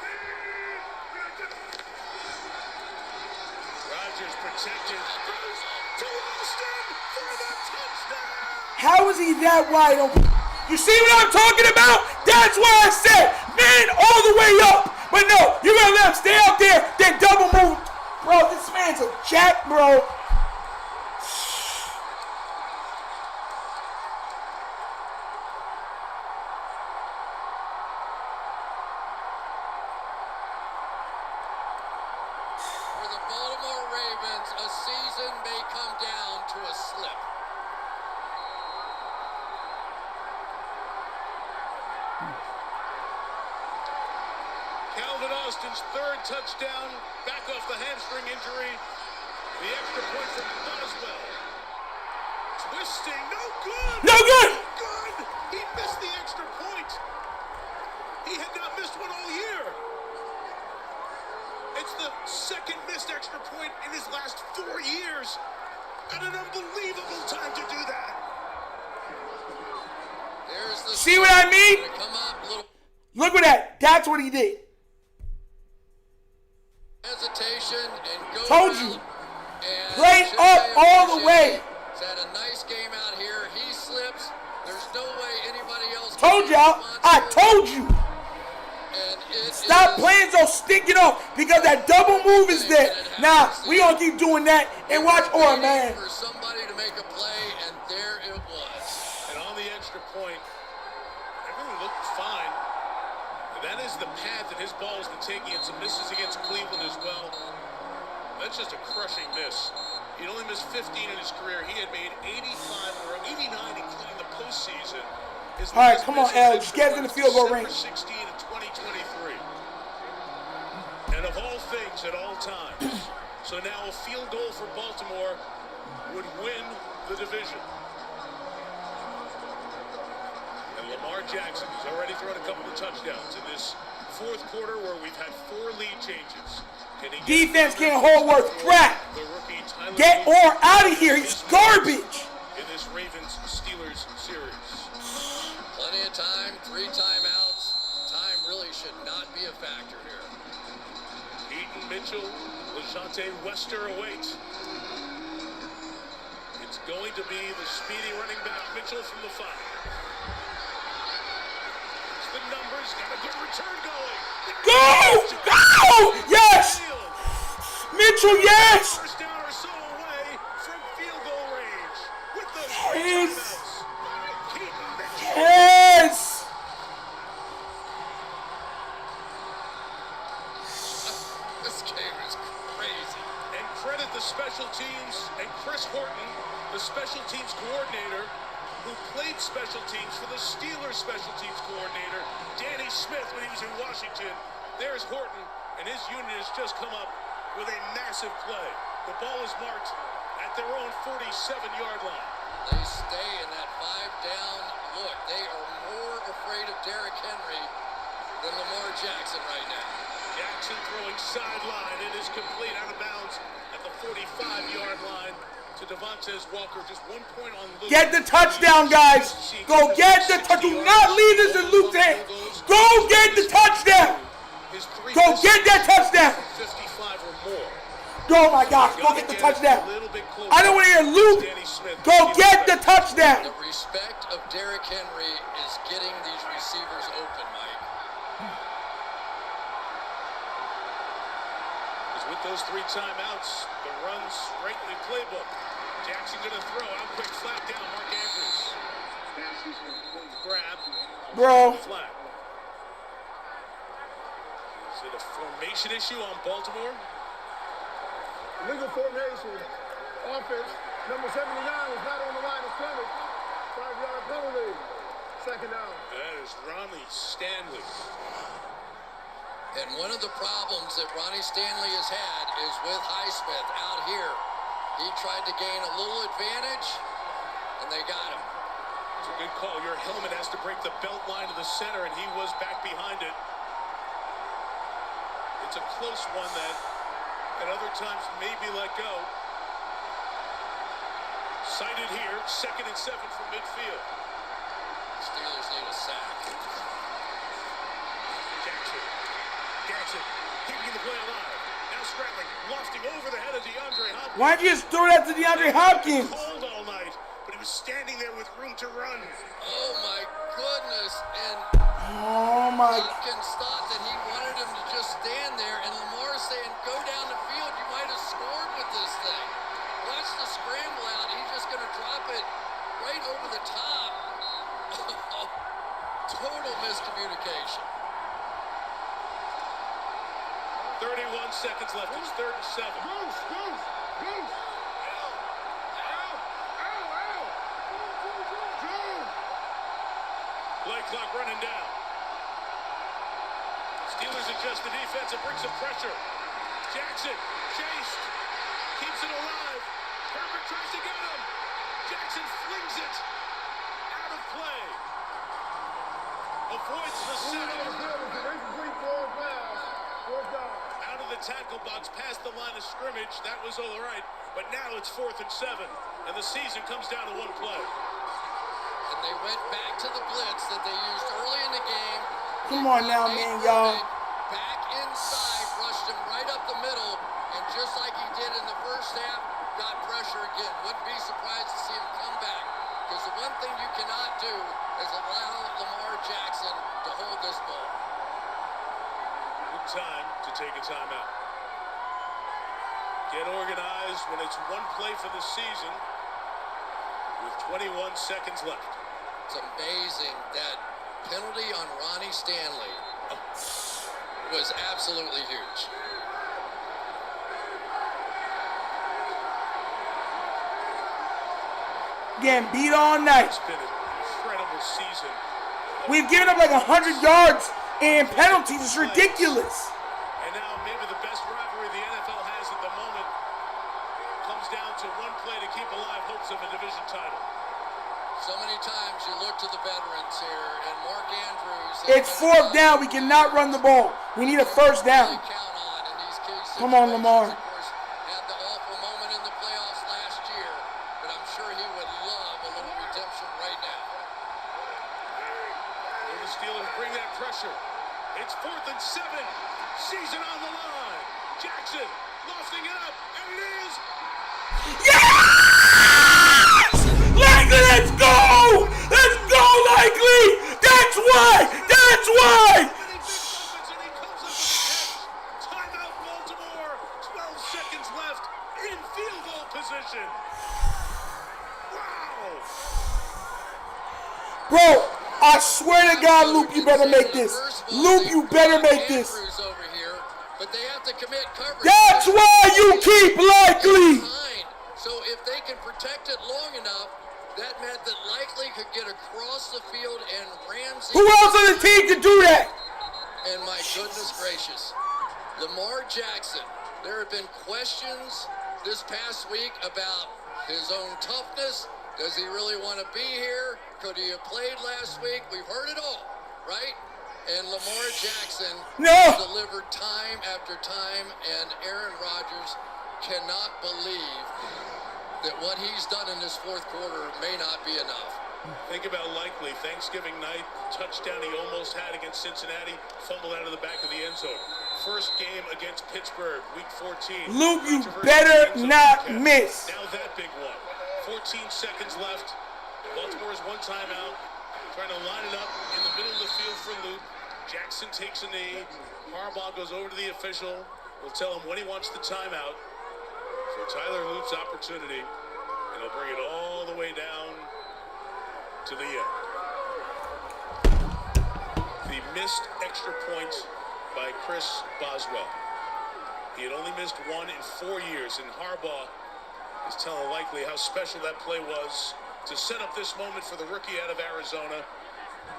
Rodgers protected. Throws to Austin for the touchdown. How is he that wide open? You see what I'm talking about? That's why I said, man, all the way up. But no, you're going to let him stay out there, then double move. Bro, this man's a jack, bro. For the Baltimore Ravens, a season may come down to a slip. Calvin Austin's 3rd touchdown, back off the hamstring injury. The extra point from Boswell. Twisting, no good! No good! No good! He missed the extra point. He had not missed one all year. It's the 2nd missed extra point in his last 4 years. And an unbelievable time to do that. There's the See what I mean? come up, little Look at that. That's what he did. hesitation and go. Told you. And Play should up say all the way. He's had a nice game out here. He slips. There's no way anybody else. Told y'all. I told you. Stop playing so stinking off because that double move is there. Now, we gonna keep doing that and watch Orr, man. For somebody to make a play, and there it was. And on the extra point, everything looked fine. That is the path that his ball has been taking, and some misses against Cleveland as well. That's just a crushing miss. He'd only missed 15 in his career. He had made 85 or 89, including the postseason. All right, come on, L. Just get in the field goal range. 16 in 2023. And of all things, at all times. So now a field goal for Baltimore would win the division. And Lamar Jackson has already thrown a couple of touchdowns in this 4th quarter where we've had 4 lead changes. Defense can't hold worth crap. Get Orr out of here. He's garbage. In this Ravens Steelers series. Plenty of time, 3 timeouts. Time really should not be a factor here. Eaton Mitchell, LeJonte Wester await. It's going to be the speedy running back Mitchell from the 5. It's the numbers, got a good return going. Go! Go! Yes! Mitchell, yes! First down or so away from field goal range. With those Yes! timeouts. Keaton Mitchell. Yes! This game is crazy. And credit the special teams and Chris Horton, the special teams coordinator, who played special teams for the Steelers special teams coordinator, Danny Smith, when he was in Washington. There's Horton, and his unit has just come up with a massive play. The ball is marked at their own 47-yard line. They stay in that 5-down look. They are more afraid of Derrick Henry than Lamar Jackson right now. Jackson throwing sideline. It is complete out of bounds at the 45-yard line to Devontae Walker. Just 1 point on Luke. Get the touchdown, guys. Go get the touchdown. Do not leave this in Luke's hands. Go get the touchdown. Go get that touchdown. 55 or more. Oh, my gosh. Go get the touchdown. I don't want to hear Luke. Go get the touchdown. The respect of Derrick Henry is getting these receivers open, Mike. Because with those 3 timeouts, the runs right in the playbook. Jackson going to throw out quick, flat down. Mark Andrews. Grab. Bro. Flat. Is it a formation issue on Baltimore? Legal formation. Offense. Number 79 was not on the line of scrimmage. 5-yard penalty. Second down. That is Ronnie Stanley. And one of the problems that Ronnie Stanley has had is with Highsmith out here. He tried to gain a little advantage, and they got him. It's a good call. Your helmet has to break the belt line to the center, and he was back behind it. It's a close one that at other times maybe let go. Sighted here, 2nd and 7 from midfield. Steelers need a sack. Jackson, keeping the play alive. Now scrambling, lofting over the head of DeAndre Hopkins. Why'd you just throw that to DeAndre Hopkins? Cold all night, but he was standing there with room to run. Oh my goodness! And Oh my. Hopkins thought that he wanted him to just stand there, and Lamar's saying, "Go down the field. You might have scored with this thing." Watch the scramble out. He's just going to drop it right over the top. Total miscommunication. 31 seconds left. It's 3rd and 7. Goose! Play clock running down. Steelers adjust the defense and bring some pressure. Jackson chased, keeps it alive. Herbert tries to get him. Jackson flings it out of play. Avoids the sack. Out of the tackle box, past the line of scrimmage. That was all right. But now it's 4th and 7, and the season comes down to 1 play. And they went back to the blitz that they used early in the game. Come on now, man, y'all. Back inside, rushed him right up the middle, and just like he did in the first half, got pressure again. Wouldn't be surprised to see him come back, because the one thing you cannot do is allow Lamar Jackson to hold this ball. Good time to take a timeout. Get organized when it's 1 play for the season with 21 seconds left. It's amazing that penalty on Ronnie Stanley was absolutely huge. Getting beat all night. It's been an incredible season. We've given up like 100 yards in penalties. It's ridiculous. And now maybe the best rivalry the NFL has at the moment comes down to 1 play to keep alive hopes of a division title. So many times you look to the veterans here, and Mark Andrews. It's 4th down. We cannot run the ball. We need a 1st down. Count on in these key Come on, Lamar. Of course, had the awful moment in the playoffs last year, but I'm sure he would love a little redemption right now. Will the Steelers bring that pressure? It's 4th and 7. Season on the line. Jackson lofting it up, and it is. Yes! Likely, let's go! Let's go, Likely! That's why! That's why! Timeout, Baltimore. 12 seconds left in field goal position. Wow! Bro, I swear to God, Luke, you better make this. Luke, you better make this. Over here, but they have to commit coverage. That's why you keep Likely. So if they can protect it long enough, that meant that Likely could get across the field and Ramsey. Who else on the team could do that? And my goodness gracious, Lamar Jackson. There have been questions this past week about his own toughness. Does he really want to be here? Could he have played last week? We've heard it all, right? And Lamar Jackson delivered time after time, and Aaron Rodgers cannot believe that what he's done in this fourth quarter may not be enough. Think about Likely. Thanksgiving night, touchdown he almost had against Cincinnati, fumbled out of the back of the end zone. First game against Pittsburgh, week 14. Luke, you better not miss. Now that big one. 14 seconds left. Baltimore's one timeout. Trying to line it up in the middle of the field for Luke. Jackson takes a knee. Harbaugh goes over to the official. Will tell him when he wants the timeout. So Tyler Luke's opportunity. And he'll bring it all the way down to the end. The missed extra point by Chris Boswell. He had only missed one in 4 years, and Harbaugh is telling Likely how special that play was to set up this moment for the rookie out of Arizona.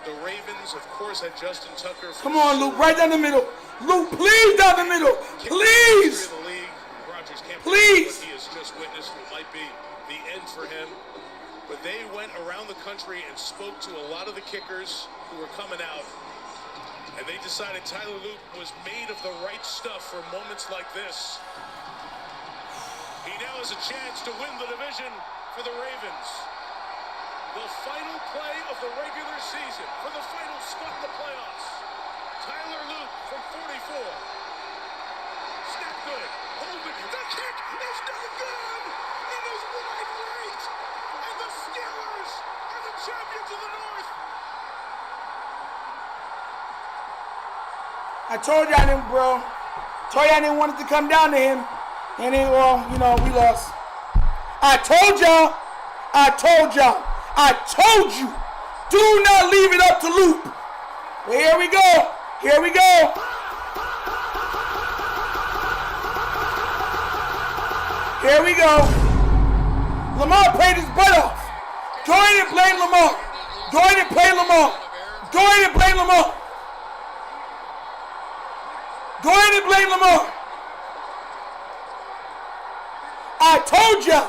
The Ravens, of course, had Justin Tucker. Come on, Luke, right down the middle. Luke, please down the middle. Please. Please. What he has just witnessed what might be the end for him. But they went around the country and spoke to a lot of the kickers who were coming out. And they decided Tyler Luke was made of the right stuff for moments like this. He now has a chance to win the division for the Ravens. The final play of the regular season for the final spot in the playoffs. Tyler Luke from 44. Snap good. Hold it. The kick is no good. It is wide right. And the Steelers are the champions of the North. I told you I didn't, bro. Told you I didn't want it to come down to him. And then, well, you know, we lost. I told y'all. I told y'all. I told you. Do not leave it up to Luke. Well, here we go. Here we go. Here we go. Lamar played his butt off. Go ahead and blame Lamar. Go ahead and play Lamar. Go ahead and blame Lamar. Go ahead and blame Lamar. I told ya.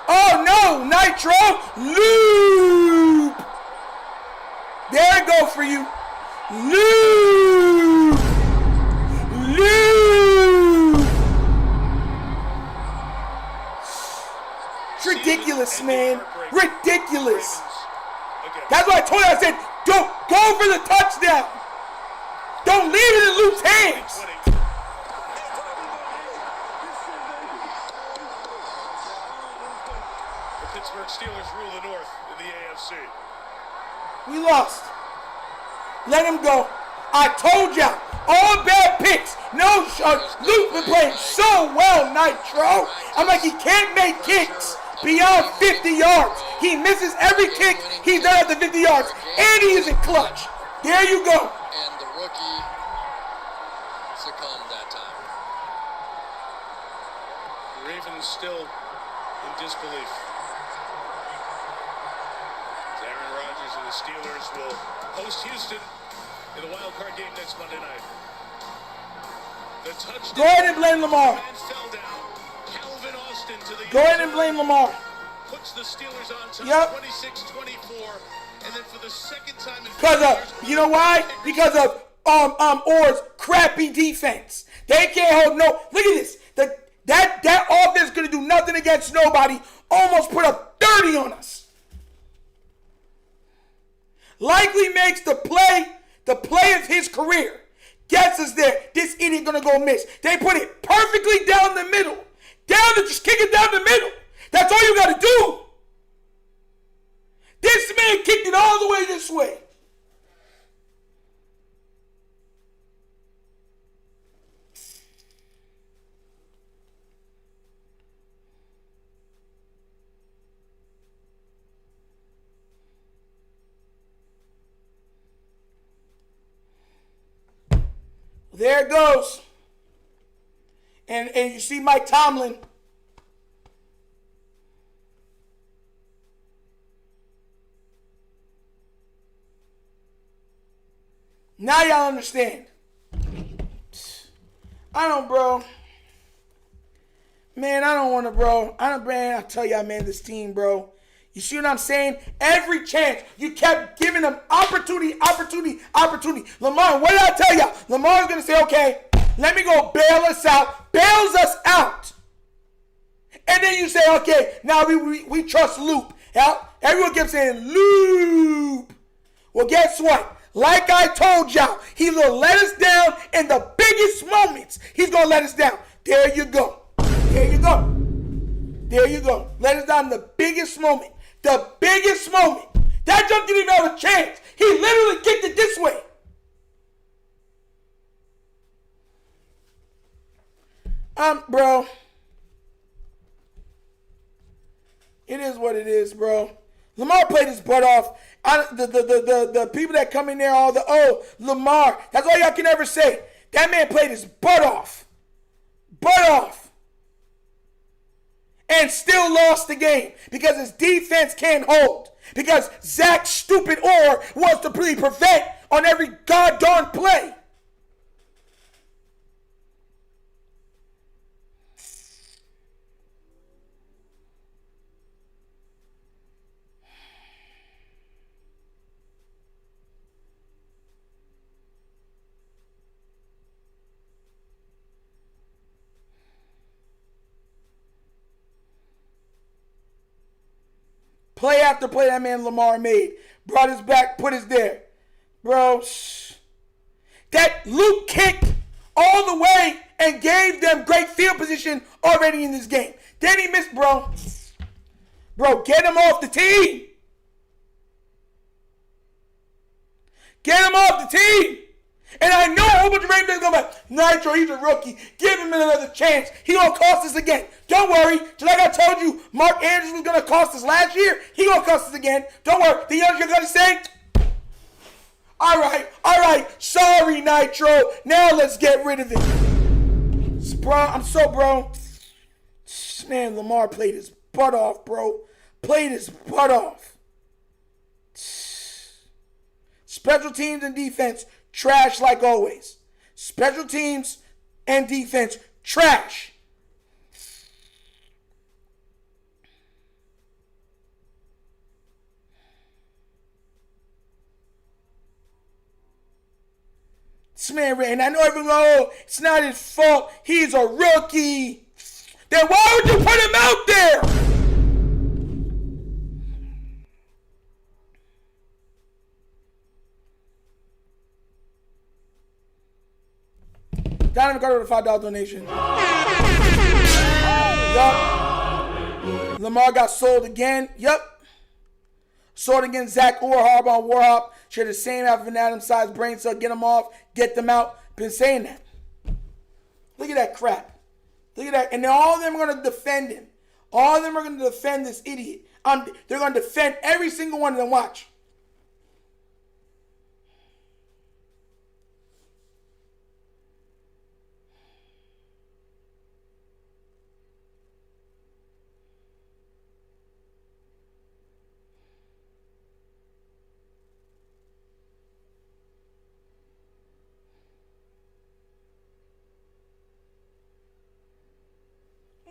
Oh no, Nitro. Loop. There it go for you. Loop. Loop. It's ridiculous, man. Ridiculous. That's why I told you, I said, don't go for the touchdown. Don't leave it in Luke's hands. The Pittsburgh Steelers rule the North in the AFC. We lost. Let him go. I told ya. All bad picks. No, Luke been playing so well, Nitro. I'm like, he can't make kicks beyond 50 yards. He misses every kick he's done at the 50 yards. And he isn't clutch. There you go. And the rookie succumbed that time. The Ravens still in disbelief. As Aaron Rodgers and the Steelers will host Houston in the wild card game next Monday night. The touchdown. Go ahead and blame Lamar. Fell down. Calvin Austin to the Go ahead and blame Lamar. puts the Steelers on top, Yep. 26-24, and then for the second time in Because of, you know why? Because of Or's crappy defense. They can't hold no. Look at this. That offense gonna do nothing against nobody. Almost put up 30 on us. Likely makes the play of his career. Gets us there. This idiot gonna go miss. They put it perfectly down the middle. Just kick it down the middle. That's all you gotta do. This man kicked it all the way this way. There it goes. And you see Mike Tomlin. Now y'all understand. I don't, bro. Man, I don't want to, bro. I tell y'all, man, this team, bro. You see what I'm saying? Every chance, you kept giving them opportunity. Lamar, what did I tell y'all? Lamar's going to say, okay, let me go bail us out. Bails us out. And then you say, okay, now we trust Loop. Everyone kept saying, Loop. Well, guess what? Like I told y'all, he will let us down in the biggest moments. He's going to let us down. There you go. There you go. There you go. Let us down in the biggest moment. The biggest moment. That jump didn't even have a chance. He literally kicked it this way. Bro. It is what it is, bro. Lamar played his butt off. The people that come in there, Lamar. That's all y'all can ever say. That man played his butt off. Butt off. And still lost the game because his defense can't hold. Because Zach's stupid Orr wants to prevent on every goddamn play. Play after play that man Lamar made. Brought his back, put his there. Bro, that Luke kicked all the way and gave them great field position already in this game. Then he missed, bro. Bro, get him off the team. Get him off the team. And I know a whole bunch of Ravens going to be like, Nitro, he's a rookie. Give him another chance. He going to cost us again. Don't worry. Just like I told you, Mark Andrews was going to cost us last year. He going to cost us again. Don't worry. The youngster going to say, all right. Sorry, Nitro. Now let's get rid of it. Bro. Man, Lamar played his butt off, bro. Played his butt off. Special teams and defense, trash like always. Special teams and defense, trash. This man, and I know everyone, it's not his fault. He's a rookie. Then why would you put him out there? Donovan Carter with a $5 donation. Yup. Lamar got sold again. Yup. Sold against Zach Orr, Harbaugh, Warhop. Share the same half of an Adam-sized brain cell. Get them off. Get them out. Been saying that. Look at that crap. Look at that. And all of them are going to defend him. All of them are going to defend this idiot. They're going to defend every single one of them. Watch.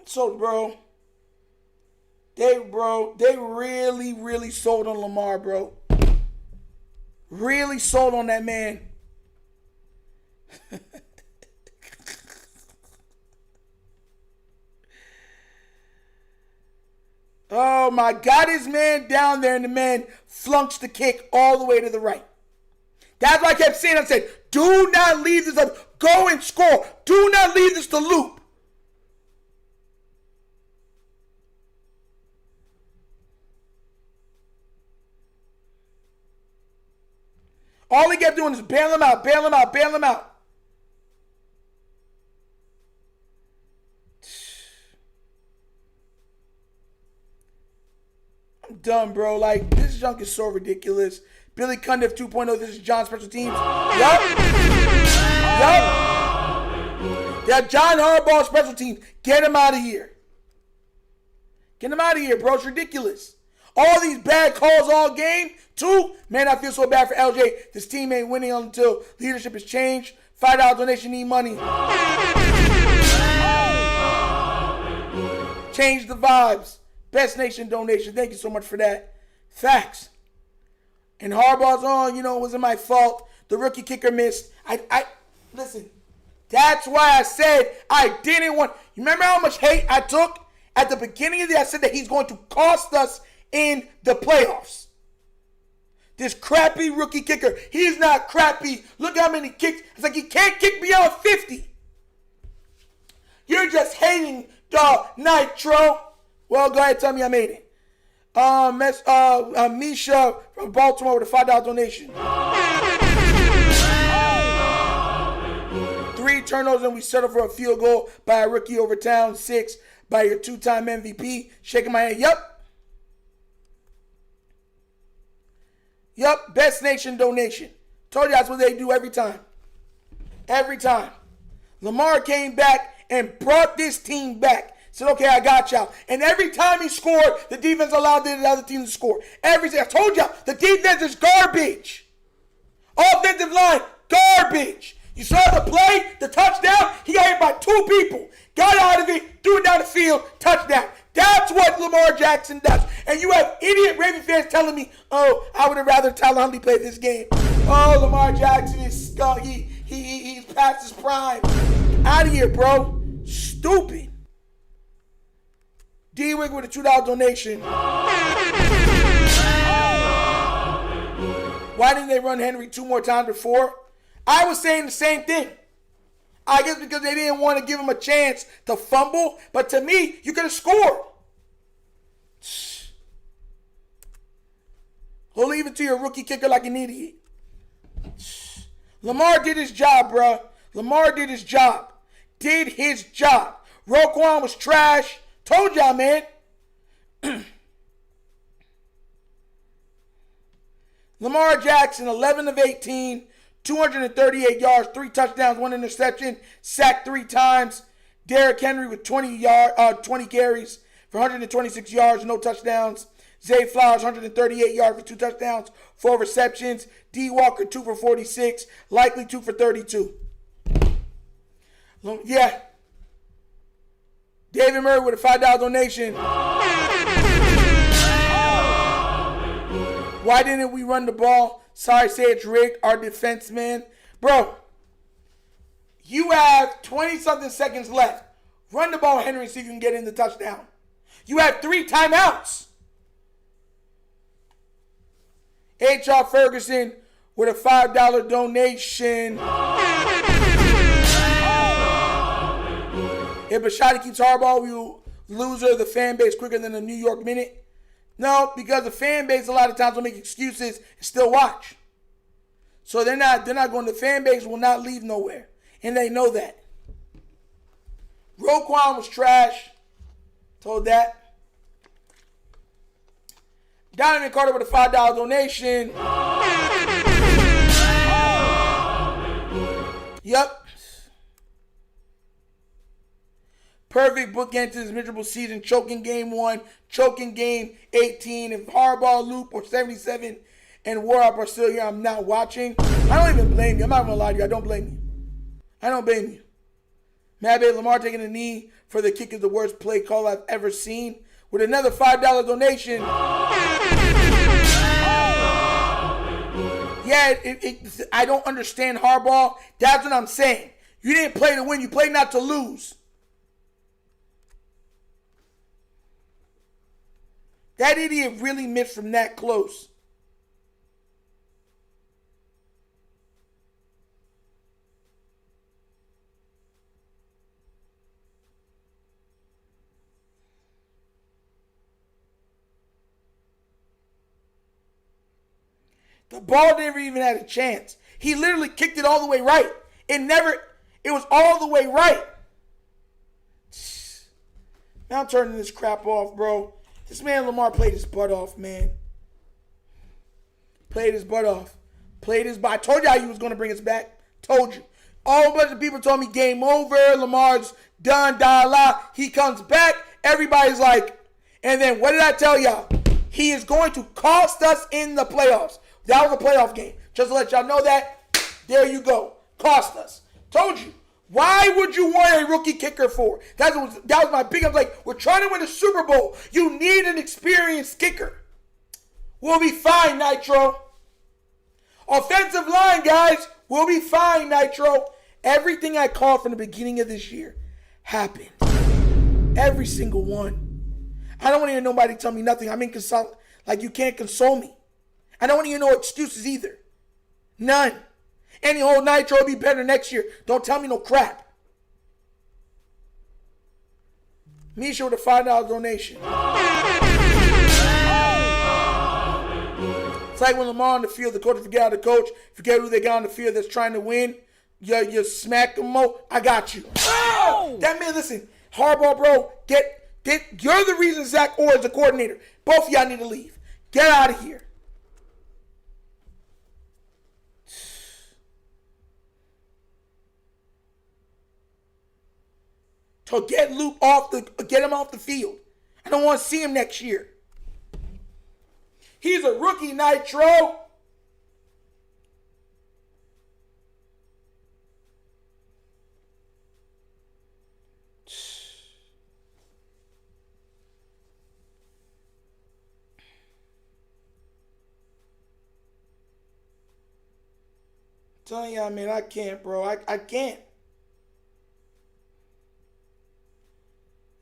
So, they really, really sold on Lamar, bro. Really sold on that man. Oh my God, his man down there, and the man flunks the kick all the way to the right. That's why I kept saying, I said, do not leave this up. Go and score. Do not leave this to loop. All he kept doing is bail him out, bail him out, bail him out. I'm done, bro. Like, this junk is so ridiculous. Billy Cundiff 2.0, this is John Special Teams. Yup. That John Harbaugh Special Teams. Get him out of here. Get him out of here, bro. It's ridiculous. All these bad calls all game. Two, man, I feel so bad for LJ. This team ain't winning until leadership is changed. $5 donation, need money. Change the vibes. Best Nation donation. Thank you so much for that. Facts. And Harbaugh's on, it wasn't my fault. The rookie kicker missed. Listen, that's why I said I didn't want. You remember how much hate I took at the beginning of the year? I said that he's going to cost us in the playoffs. This crappy rookie kicker. He's not crappy. Look how many kicks. It's like he can't kick beyond 50. You're just hating the Nitro. Well, go ahead and tell me I made it. Misha from Baltimore with a $5 donation. 3 turnovers and we settled for a field goal by a rookie over town. 6 by your 2-time MVP. Shaking my head. Yup. Best Nation donation. Told you that's what they do every time. Every time. Lamar came back and brought this team back. Said, okay, I got y'all. And every time he scored, the defense allowed the other team to score. I told y'all, the defense is garbage. Offensive line, garbage. You saw the play, the touchdown, he got hit by 2 people. Got out of it, threw it down the field, touchdown. That's what Lamar Jackson does. And you have idiot Raven fans telling me, oh, I would have rather Tyler Huntley played this game. Oh, Lamar Jackson is he's past his prime. Out of here, bro. Stupid. D-Wig with a $2 donation. Why didn't they run Henry 2 more times before? I was saying the same thing. I guess because they didn't want to give him a chance to fumble. But to me, you could have scored. Go leave it to your rookie kicker like an idiot. Lamar did his job, bro. Lamar did his job. Did his job. Roquan was trash. Told y'all, man. Lamar Jackson, 11 of 18, 238 yards, 3 touchdowns, 1 interception, sacked 3 times. Derrick Henry with 20 carries for 126 yards, no touchdowns. Zay Flowers, 138 yards for 2 touchdowns, 4 receptions. D. Walker, 2 for 46, likely 2 for 32. Yeah. David Murray with a $5 donation. Why didn't we run the ball? Sorry, say it's rigged. Our defense, man. Bro, you have 20-something seconds left. Run the ball, Henry, see if you can get in the touchdown. You have 3 timeouts. H.R. Ferguson with a $5 donation. If Bashadi keeps Harbaugh, we will loser the fan base quicker than the New York Minute. No, because the fan base a lot of times will make excuses and still watch. So they're not going. The fan base will not leave nowhere, and they know that. Roquan was trash. Told that. Donovan Carter with a $5 donation. Yep. Perfect bookend to this miserable season. Choking game 1, choking game 18. If Harbaugh, Loop, or 77 and Warhop are still here, I'm not watching. I don't even blame you. I'm not going to lie to you. I don't blame you. I don't blame you. Mabbe Lamar taking a knee for the kick is the worst play call I've ever seen. With another $5 donation. Yeah, I don't understand Harbaugh. That's what I'm saying. You didn't play to win. You played not to lose. That idiot really missed from that close. The ball never even had a chance. He literally kicked it all the way right. It was all the way right. Now I'm turning this crap off, bro. This man Lamar played his butt off, man. Played his butt off. I told y'all he was going to bring us back. Told you. All a bunch of people told me game over. Lamar's done, da. He comes back. Everybody's like, and then what did I tell y'all? He is going to cost us in the playoffs. That was a playoff game. Just to let y'all know that. There you go. Cost us. Told you. Why would you want a rookie kicker for? That was my big. I was like, we're trying to win the Super Bowl. You need an experienced kicker. We'll be fine, Nitro. Offensive line, guys. We'll be fine, Nitro. Everything I called from the beginning of this year happened. Every single one. I don't want to hear nobody tell me nothing. I'm inconsolable. Like, you can't console me. I don't want to hear no excuses either. None. Any whole Nitro will be better next year. Don't tell me no crap. Misha with a $5 donation. It's like when Lamar on the field, the coach forget how to coach, forget who they got on the field that's trying to win. You smack them more. I got you. Oh! That man, listen, Harbaugh, bro, you're the reason Zach Orr is the coordinator. Both of y'all need to leave. Get out of here. So get him off the field. I don't want to see him next year. He's a rookie, Nitro. I'm telling y'all, man, I can't, bro. I can't.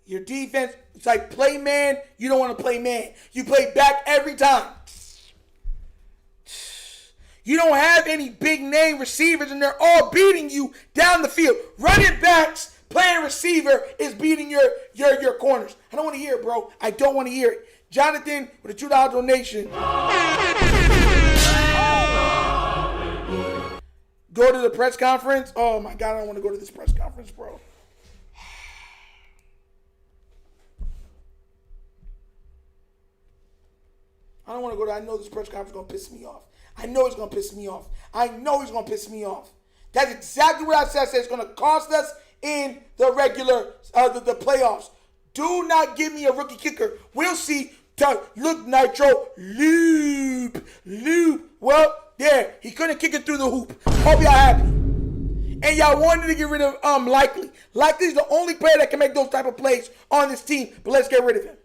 Your defense, it's like play man, you don't want to play man. You play back every time. You don't have any big name receivers and they're all beating you down the field. Running backs, playing receiver is beating your corners. I don't want to hear it, bro. I don't want to hear it. Jonathan with a $2 donation. Go to the press conference. Oh my God, I don't want to go to this press conference, bro. I don't want to go there. I know this press conference is going to piss me off. I know it's going to piss me off. That's exactly what I said. I said it's going to cost us in the regular, the playoffs. Do not give me a rookie kicker. We'll see. Look, Nitro. Loop. Well, there. He couldn't kick it through the hoop. Hope y'all happy. And y'all wanted to get rid of Likely. Likely's the only player that can make those type of plays on this team. But let's get rid of him.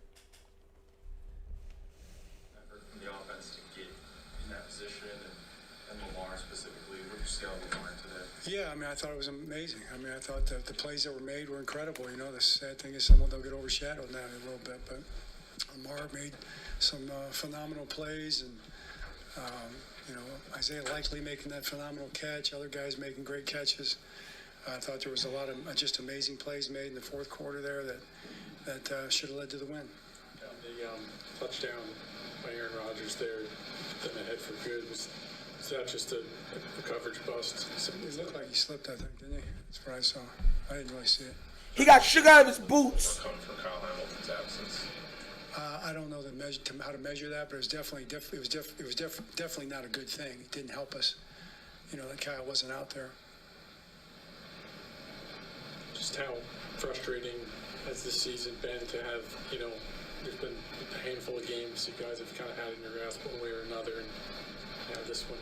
Yeah, I mean, I thought it was amazing. I mean, I thought the plays that were made were incredible. You know, the sad thing is some of them get overshadowed now a little bit. But Lamar made some phenomenal plays. And, you know, Isaiah Likely making that phenomenal catch. Other guys making great catches. I thought there was a lot of just amazing plays made in the fourth quarter there that should have led to the win. Yeah, the touchdown by Aaron Rodgers there, then ahead for good was... Is that just a coverage bust? It looked like he slipped, I think, didn't he? That's what I saw. I didn't really see it. He got shook out of his boots. Coming from Kyle Hamilton's absence. I don't know how to measure that, but it was definitely not a good thing. It didn't help us, you know, that Kyle wasn't out there. Just how frustrating has this season been to have, you know, there's been a handful of games you guys have kind of had in your grasp one way or another, and yeah, this one.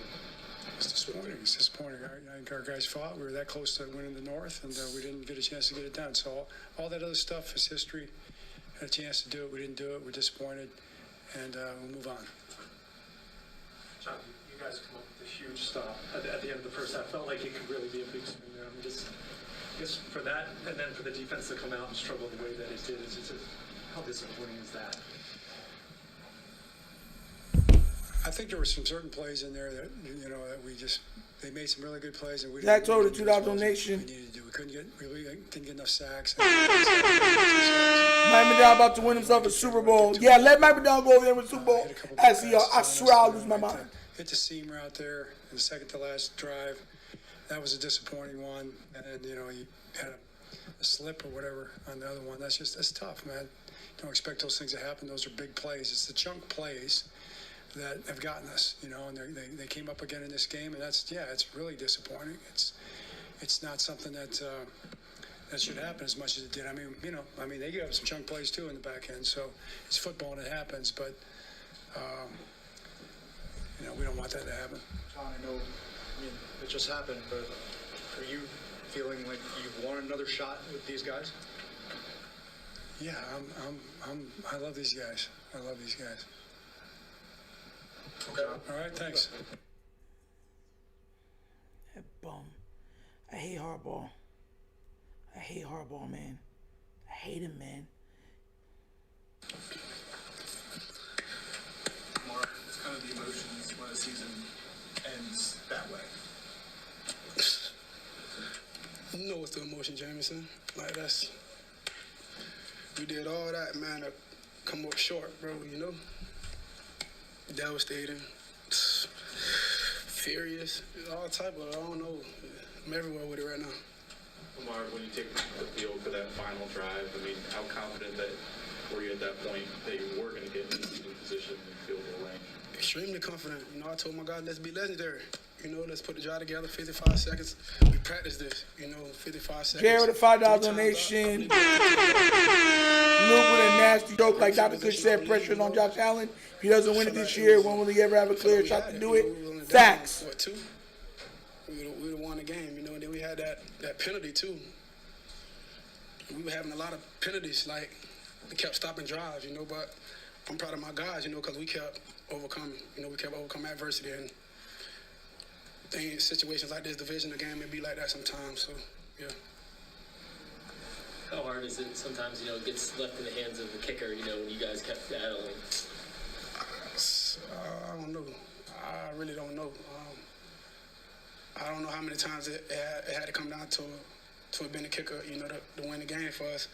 It's disappointing. I think our guys fought. We were that close to winning the North, and we didn't get a chance to get it done. So all that other stuff is history. Had a chance to do it. We didn't do it. We're disappointed, and we'll move on. John, you guys come up with a huge stop at the end of the first half. Felt like it could really be a big swing there. I mean, just for that, and then for the defense to come out and struggle the way that it did, how disappointing is that? I think there were some certain plays in there that, you know, that they made some really good plays, and we Zach told the didn't do $2 as well as donation. we needed to do. We couldn't get enough sacks. Mike McDonald about to win himself a Super Bowl. Yeah, let Mike McDonald go over there with Super Bowl. I swear I'll lose my mind. Hit the seam route there in the second to last drive. That was a disappointing one. And, you know, you had a slip or whatever on the other one. That's tough, man. Don't expect those things to happen. Those are big plays. It's the chunk plays that have gotten us, you know, and they came up again in this game, and it's really disappointing. It's not something that should happen as much as it did. I mean, you know, they gave up some chunk plays too in the back end, so it's football and it happens, but you know, we don't want that to happen. John, I know, it just happened, but are you feeling like you've won another shot with these guys? Yeah, I love these guys. I love these guys. Okay. All right, thanks. That bum. I hate Harbaugh. I hate Harbaugh, man. I hate him, man. Mark, it's kind of the emotions when a season ends that way. You know what's the emotion, Jameson? Like, we did all that, man, to come up short, bro, you know? Devastating, furious, all type of, I don't know. I'm everywhere with it right now. Lamar, when you take the field for that final drive, I mean, how confident were you at that point that you were going to get in the position and field goal range? Extremely confident. You know, I told my guys, let's be legendary. You know, let's put the drive together, 55 seconds. We practice this, you know, 55 seconds. Jared with a $5 donation. Luke with a nasty joke, like Dr. Kush said, pressure on Josh Allen. If he doesn't win it this year, when will he ever have a clear shot to do it? Facts. What, 2? We would have won the game, you know, and then we had that penalty, too. We were having a lot of penalties, like, we kept stopping drives, you know, but I'm proud of my guys, you know, because we kept overcoming adversity, and situations like this, division, the game, it be like that sometimes, so, yeah. How hard is it sometimes, you know, it gets left in the hands of the kicker, you know, when you guys kept battling? I don't know. I really don't know. I don't know how many times it had to come down to have been a kicker, you know, to win the game for us.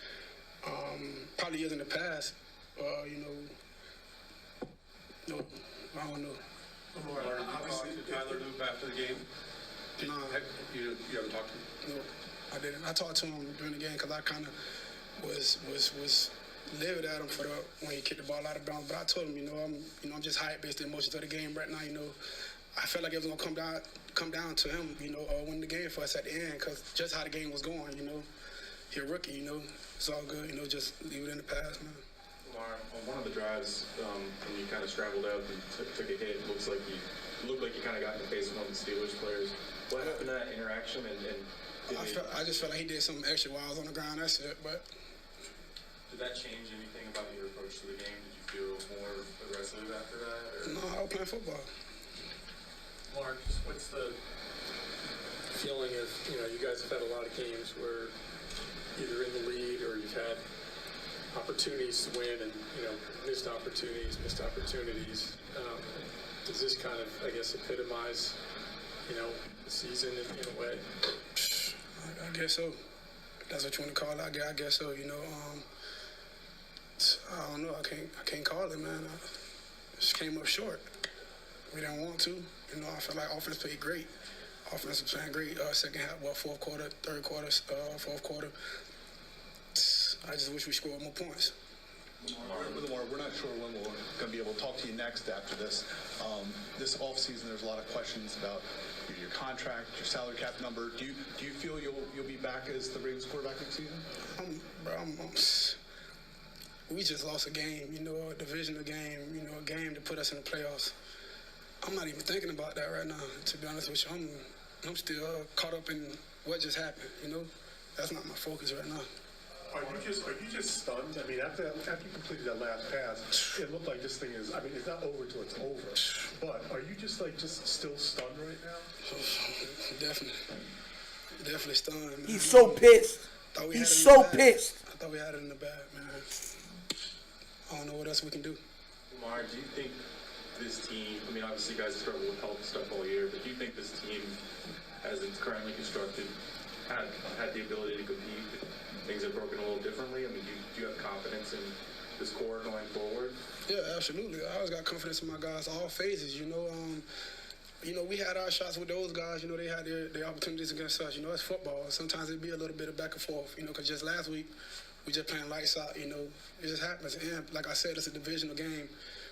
Probably years in the past, you know, I don't know. Obviously, Tyler Loop after the game. No. You haven't talked to him? No, I didn't. I talked to him during the game because I kind of was livid at him when he kicked the ball out of bounds. But I told him, I'm just hyped based on the emotions of the game right now. You know, I felt like it was gonna come down to him, you know, winning the game for us at the end because just how the game was going. You know, he a rookie. You know, it's all good. You know, just leave it in the past, man. Lamar, on one of the drives, when you kind of scrambled out and took a hit, it looked like you kind of got in the face of one of the Steelers players. What happened to that interaction? I just felt like he did something extra while I was on the ground. That's it. But did that change anything about your approach to the game? Did you feel more aggressive after that? Or? No, I was playing football. Mark, what's the feeling of, you know, you guys have had a lot of games where either in the lead or you've had opportunities to win and, you know, missed opportunities. Does this kind of, I guess, epitomize, you know, the season in a way? I guess so. That's what you want to call it. I guess so. You know, I don't know. I can't call it, man. I just came up short. We didn't want to. You know, I felt like offense played great. Offense was playing great. Second half, fourth quarter, third quarter, fourth quarter. I just wish we scored more points. Lamar, we're not sure when we're going to be able to talk to you next after this. This offseason, there's a lot of questions about your contract, your salary cap number. Do you feel you'll be back as the Ravens quarterback next season? We just lost a game, you know, a divisional game, you know, a game to put us in the playoffs. I'm not even thinking about that right now, to be honest with you. I'm still caught up in what just happened, you know. That's not my focus right now. Are you just stunned? I mean, after you completed that last pass, it looked like this thing is. I mean, it's not over till it's over. But are you just still stunned right now? Definitely stunned. Man. He's so pissed. He's so pissed. I thought we had it in the bag, man. I don't know what else we can do. Lamar, do you think this team, I mean, obviously you guys have struggled with health and stuff all year, but do you think this team, as it's currently constructed, had the ability to compete? Things have broken a little differently. I mean, do you have confidence in this core going forward? Yeah, absolutely. I always got confidence in my guys, all phases. We had our shots with those guys. They had their opportunities against us. It's football. Sometimes it'd be a little bit of back and forth. Because just last week we just playing lights out. It just happens. And like I said, it's a divisional game.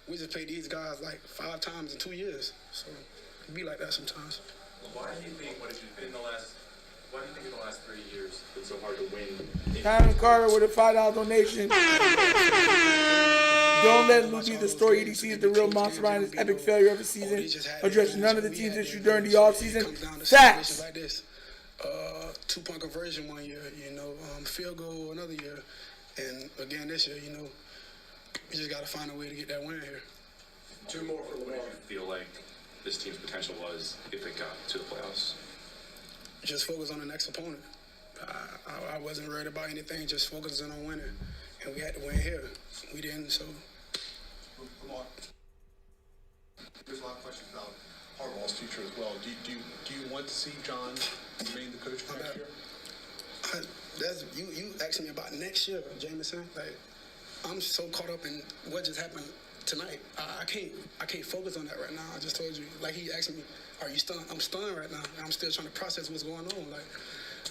We just played these guys like 5 times in 2 years. So it'd be like that sometimes. Why do you think in the last 3 years it's so hard to win? Tyron Carter with a $5 donation. Don't let Lou be the story. EDC is the real monster behind his epic failure of the season. Address none of the team's issues during the offseason. Facts. Like this. 2-point conversion 1 year, field goal another year. And again this year, we just got to find a way to get that win here. 2 more for Lamar. What do you feel like this team's potential was if it got to the playoffs? Just focus on the next opponent. I wasn't worried about anything, just focusing on winning. And we had to win here. We didn't, so. Lamar, there's a lot of questions about Harbaugh's future as well. Do you want to see John remain the coach next year? You asking me about next year, Jameson. Like, I'm so caught up in what just happened tonight. I can't focus on that right now. I just told you. Like, he asked me, "Are you stunned?" I'm stunned right now. I'm still trying to process what's going on. Like,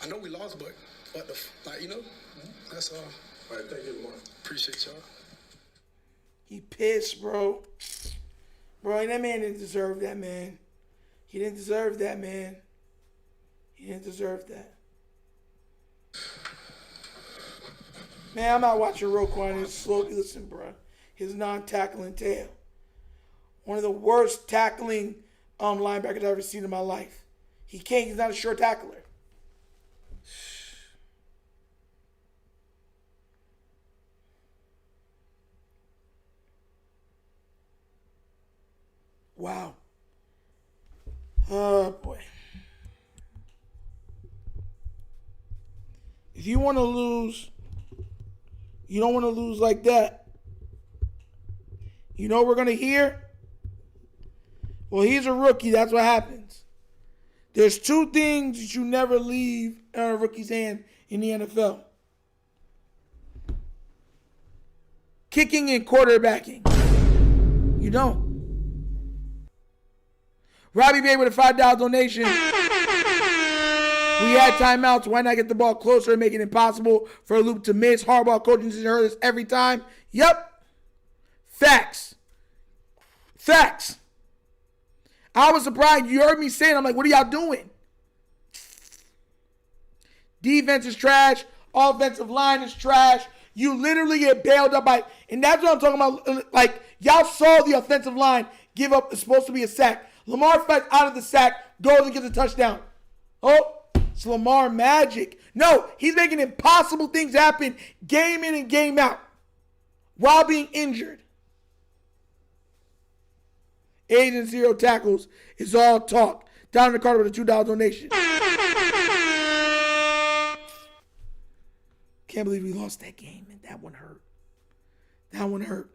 I know we lost, but that's all. All right, thank you, Lamar. Appreciate y'all. He pissed, bro. Bro, that man didn't deserve that, man. He didn't deserve that, man. He didn't deserve that. Man, I'm not watching Roquan and slowly listen, bro. His non-tackling tail. One of the worst tackling linebackers I've ever seen in my life. He's not a short tackler. Wow. Oh, boy. If you want to lose, you don't want to lose like that. You know what we're going to hear? Well, he's a rookie. That's what happens. There's 2 things that you never leave in a rookie's hand in the NFL. Kicking and quarterbacking. You don't. Robbie Bay with a $5 donation. We had timeouts. Why not get the ball closer and make it impossible for a loop to miss? Harbaugh coaching has heard us every time. Yep. Facts. I was surprised. You heard me saying, I'm like, what are y'all doing? Defense is trash. Offensive line is trash. You literally get bailed up by, and that's what I'm talking about. Like, y'all saw the offensive line give up. It's supposed to be a sack. Lamar fights out of the sack, goes and gets a touchdown. Oh, it's Lamar magic. No, he's making impossible things happen game in and game out while being injured. 8 and 0 tackles is all talk. Down Carter with a $2 donation. Can't believe we lost that game, man. That one hurt.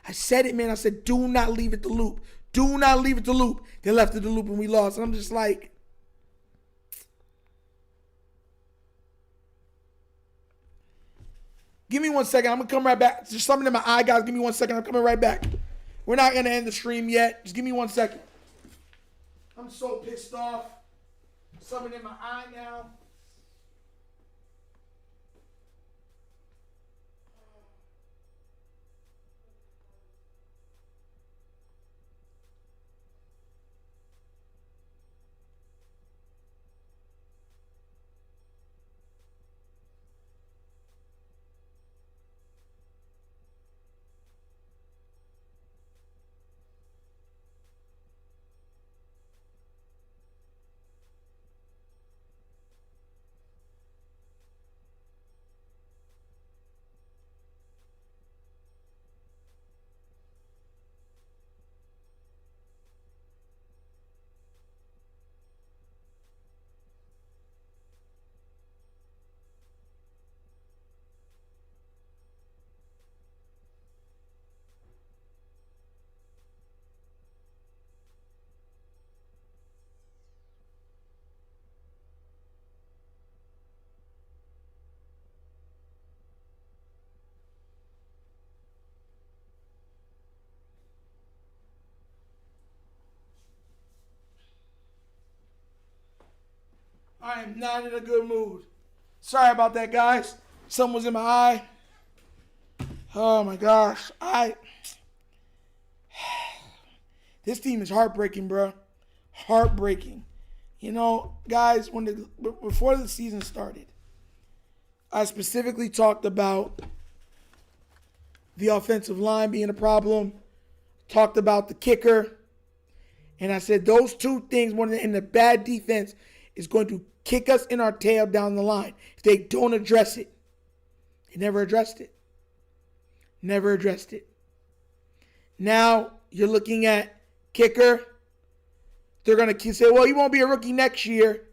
I said it, man. I said, do not leave it to loop. Do not leave it to loop. They left it to loop and we lost. And I'm just like, give me 1 second. I'm going to come right back. There's something in my eye, guys. Give me 1 second. I'm coming right back. We're not going to end the stream yet. Just give me 1 second. I'm so pissed off. Something in my eye now. I am not in a good mood. Sorry about that, guys. Something was in my eye. Oh, my gosh. This team is heartbreaking, bro. Heartbreaking. You know, guys, before the season started, I specifically talked about the offensive line being a problem, talked about the kicker, and I said those two things, more than the bad defense, is going to kick us in our tail down the line if they don't address it. They never addressed it. Never addressed it. Now you're looking at kicker. They're going to say, well, he won't be a rookie next year.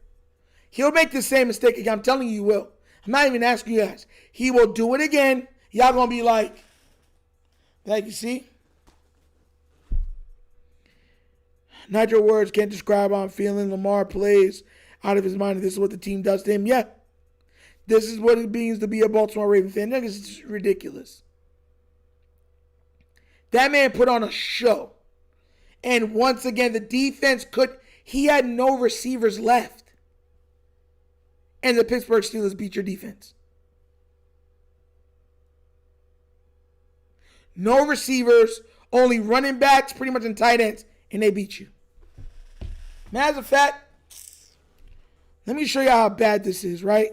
He'll make the same mistake again. I'm telling you, he will. I'm not even asking you guys. He will do it again. Y'all going to be like you see? Nitro words can't describe how I'm feeling. Lamar plays out of his mind, and this is what the team does to him. Yeah. This is what it means to be a Baltimore Ravens fan. That is just ridiculous. That man put on a show. And once again, the defense he had no receivers left. And the Pittsburgh Steelers beat your defense. No receivers, only running backs, pretty much in tight ends, and they beat you. Matter of fact, let me show you how bad this is, right?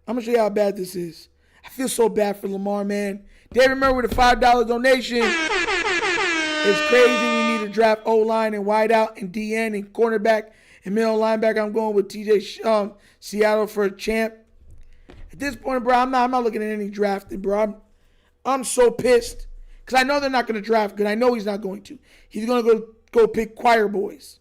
I'm going to show you how bad this is. I feel so bad for Lamar, man. They remember with a $5 donation. It's crazy. We need to draft O-line and wideout and DN and cornerback and middle linebacker. I'm going with TJ Seattle for a champ. At this point, bro, I'm not looking at any drafting, bro. I'm so pissed because I know they're not going to draft good. I know he's not going to. He's going to go pick choir boys.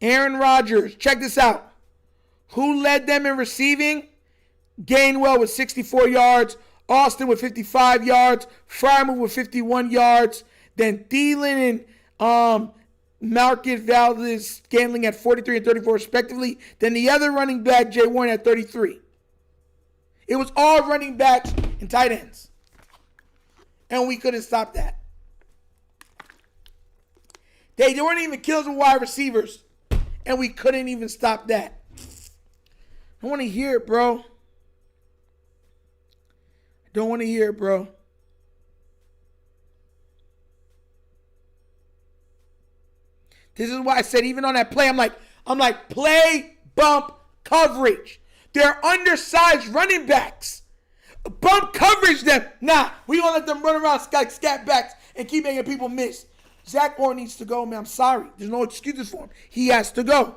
Aaron Rodgers, check this out. Who led them in receiving? Gainwell with 64 yards. Austin with 55 yards. Fryman with 51 yards. Then Thielen and Marcus Valdez Scantling at 43 and 34 respectively. Then the other running back, Jay Warren, at 33. It was all running backs and tight ends. And we couldn't stop that. They weren't even kills with wide receivers. And we couldn't even stop that. I want to hear it, bro. I don't want to hear it, bro. This is why I said even on that play, I'm like, play bump coverage. They're undersized running backs. Bump coverage them. Nah, we gonna let them run around like scat backs and keep making people miss. Zach Orr needs to go, man. I'm sorry. There's no excuses for him. He has to go.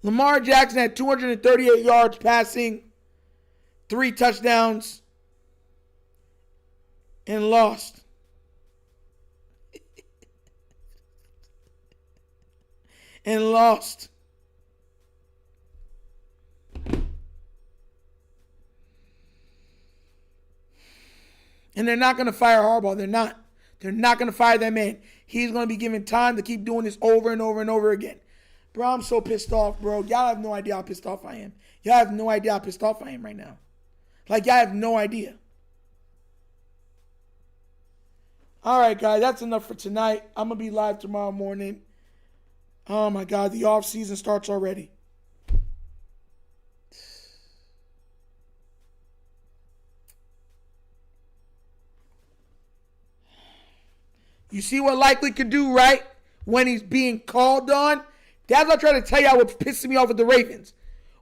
Lamar Jackson had 238 yards passing, 3 touchdowns, and lost. And lost. And they're not going to fire Harbaugh. They're not. They're not going to fire that man. He's going to be given time to keep doing this over and over and over again. Bro, I'm so pissed off, bro. Y'all have no idea how pissed off I am. Y'all have no idea how pissed off I am right now. Like, y'all have no idea. All right, guys, that's enough for tonight. I'm going to be live tomorrow morning. Oh, my God, the off season starts already. You see what Likely could do, right? When he's being called on. That's what I'm trying to tell y'all what's pissing me off with the Ravens.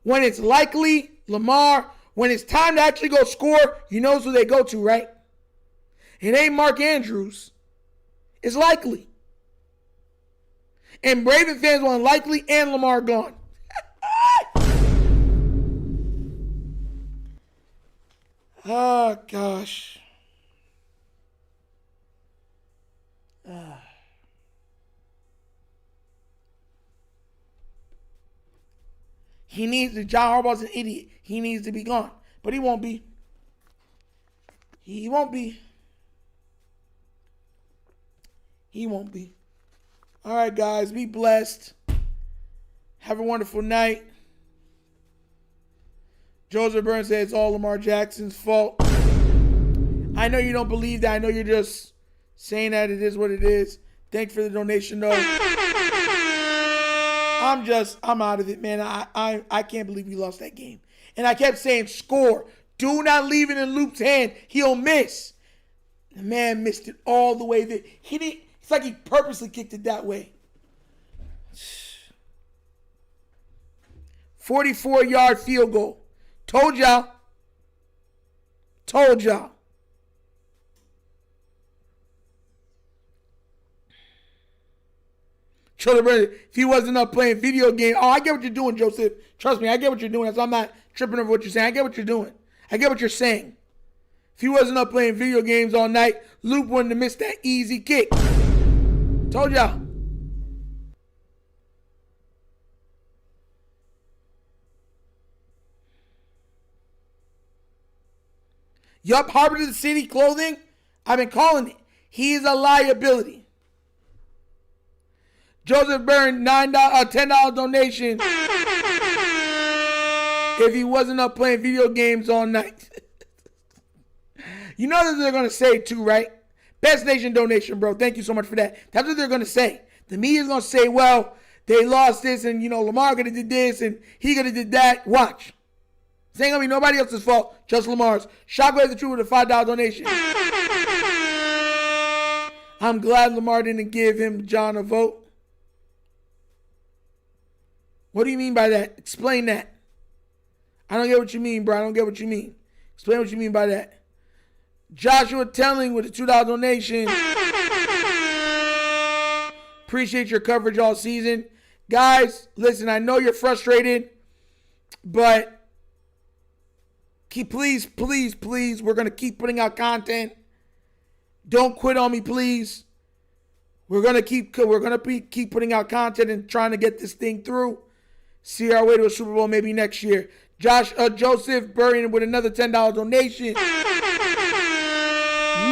When it's Likely, Lamar, when it's time to actually go score, you know who they go to, right? It ain't Mark Andrews. It's Likely. And Raven fans want Likely and Lamar gone. Oh, gosh. He needs to. John Harbaugh's an idiot. He needs to be gone. But he won't be. He won't be. He won't be. All right, guys. Be blessed. Have a wonderful night. Joseph Burns says it's all Lamar Jackson's fault. I know you don't believe that. I know you're just saying that it is what it is. Thanks for the donation, though. I'm out of it, man. I can't believe we lost that game. And I kept saying, score. Do not leave it in Luke's hand. He'll miss. The man missed it all the way there. It's like he purposely kicked it that way. 44-yard field goal. Told y'all. If he wasn't up playing video games. Oh, I get what you're doing, Joseph. Trust me, I get what you're doing. So I'm not tripping over what you're saying. I get what you're doing. I get what you're saying. If he wasn't up playing video games all night, Luke wouldn't have missed that easy kick. Told y'all. Yup, Harbor to the City clothing. I've been calling it. He's a liability. Joseph Byrne, $10 donation. If he wasn't up playing video games all night. You know that they're going to say too, right? Best Nation donation, bro. Thank you so much for that. That's what they're going to say. The media's going to say, well, they lost this and, Lamar could have did this and he could have did that. Watch. This ain't going to be nobody else's fault, just Lamar's. Shockwave the Truth with a $5 donation. I'm glad Lamar didn't give him John a vote. What do you mean by that? Explain that. I don't get what you mean, bro. I don't get what you mean. Explain what you mean by that. Joshua Telling with a $2 donation. Appreciate your coverage all season. Guys, listen, I know you're frustrated, but please, we're going to keep putting out content. Don't quit on me, please. We're going to keep putting out content and trying to get this thing through. See our way to a Super Bowl maybe next year. Joseph Burrion with another $10 donation.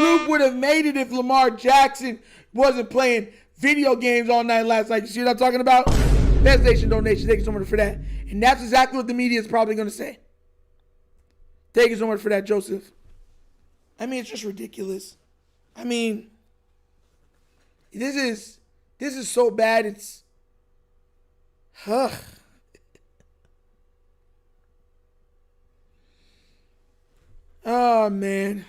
Luke would have made it if Lamar Jackson wasn't playing video games all night last night. You see what I'm talking about? Best Nation donation. Thank you so much for that. And that's exactly what the media is probably going to say. Thank you so much for that, Joseph. I mean, it's just ridiculous. I mean, this is so bad. It's, oh, man.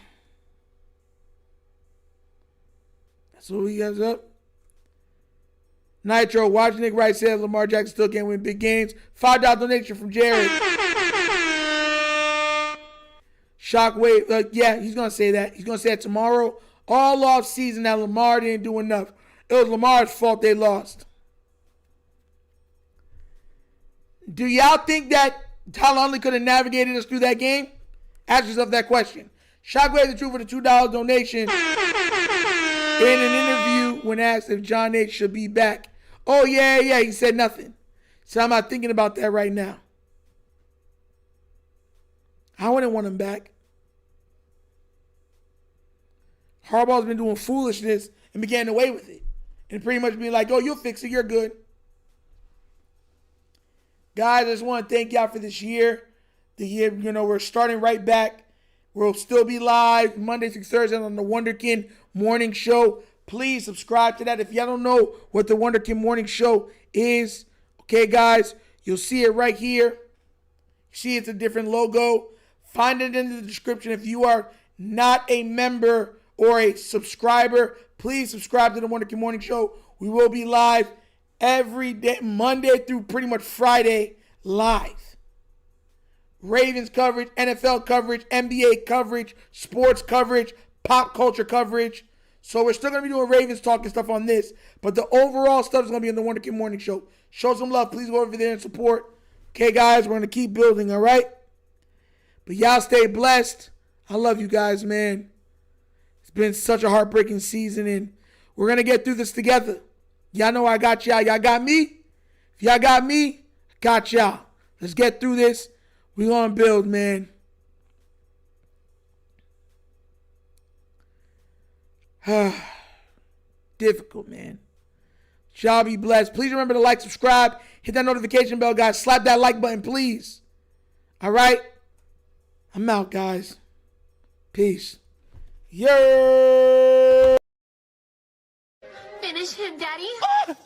That's what we got up. Nitro, watch Nick Wright said Lamar Jackson still can't win big games. $5 donation from Jared. Shockwave, yeah, he's going to say that. He's going to say that tomorrow. All off season that Lamar didn't do enough. It was Lamar's fault they lost. Do y'all think that Tyler Huntley could have navigated us through that game? Ask yourself that question. Shockwave the Truth with a $2 donation. In an interview when asked if John H. should be back. Oh, yeah, he said nothing. So I'm not thinking about that right now. I wouldn't want him back. Harbaugh's been doing foolishness and began away with it. And pretty much being like, oh, you'll fix it. You're good. Guys, I just want to thank y'all for this year. The year, we're starting right back. We'll still be live Monday through Thursday on the Wunderkind Morning Show. Please subscribe to that. If y'all don't know what the Wunderkind Morning Show is, okay, guys, you'll see it right here. You see it's a different logo. Find it in the description. If you are not a member or a subscriber, please subscribe to the Wunderkind Morning Show. We will be live every day, Monday through pretty much Friday, live. Ravens coverage, NFL coverage, NBA coverage, sports coverage, pop culture coverage. So we're still going to be doing Ravens talk and stuff on this, but the overall stuff is going to be in the Wunderkind Morning Show. Show some love. Please go over there and support. Okay, guys, we're going to keep building, all right? But y'all stay blessed. I love you guys, man. It's been such a heartbreaking season, and we're going to get through this together. Y'all know I got y'all. Y'all got me? If y'all got me, I got y'all. Let's get through this. We're going to build, man. Difficult, man. Y'all be blessed. Please remember to like, subscribe, hit that notification bell, guys. Slap that like button, please. All right? I'm out, guys. Peace. Yeah. Finish him, Daddy.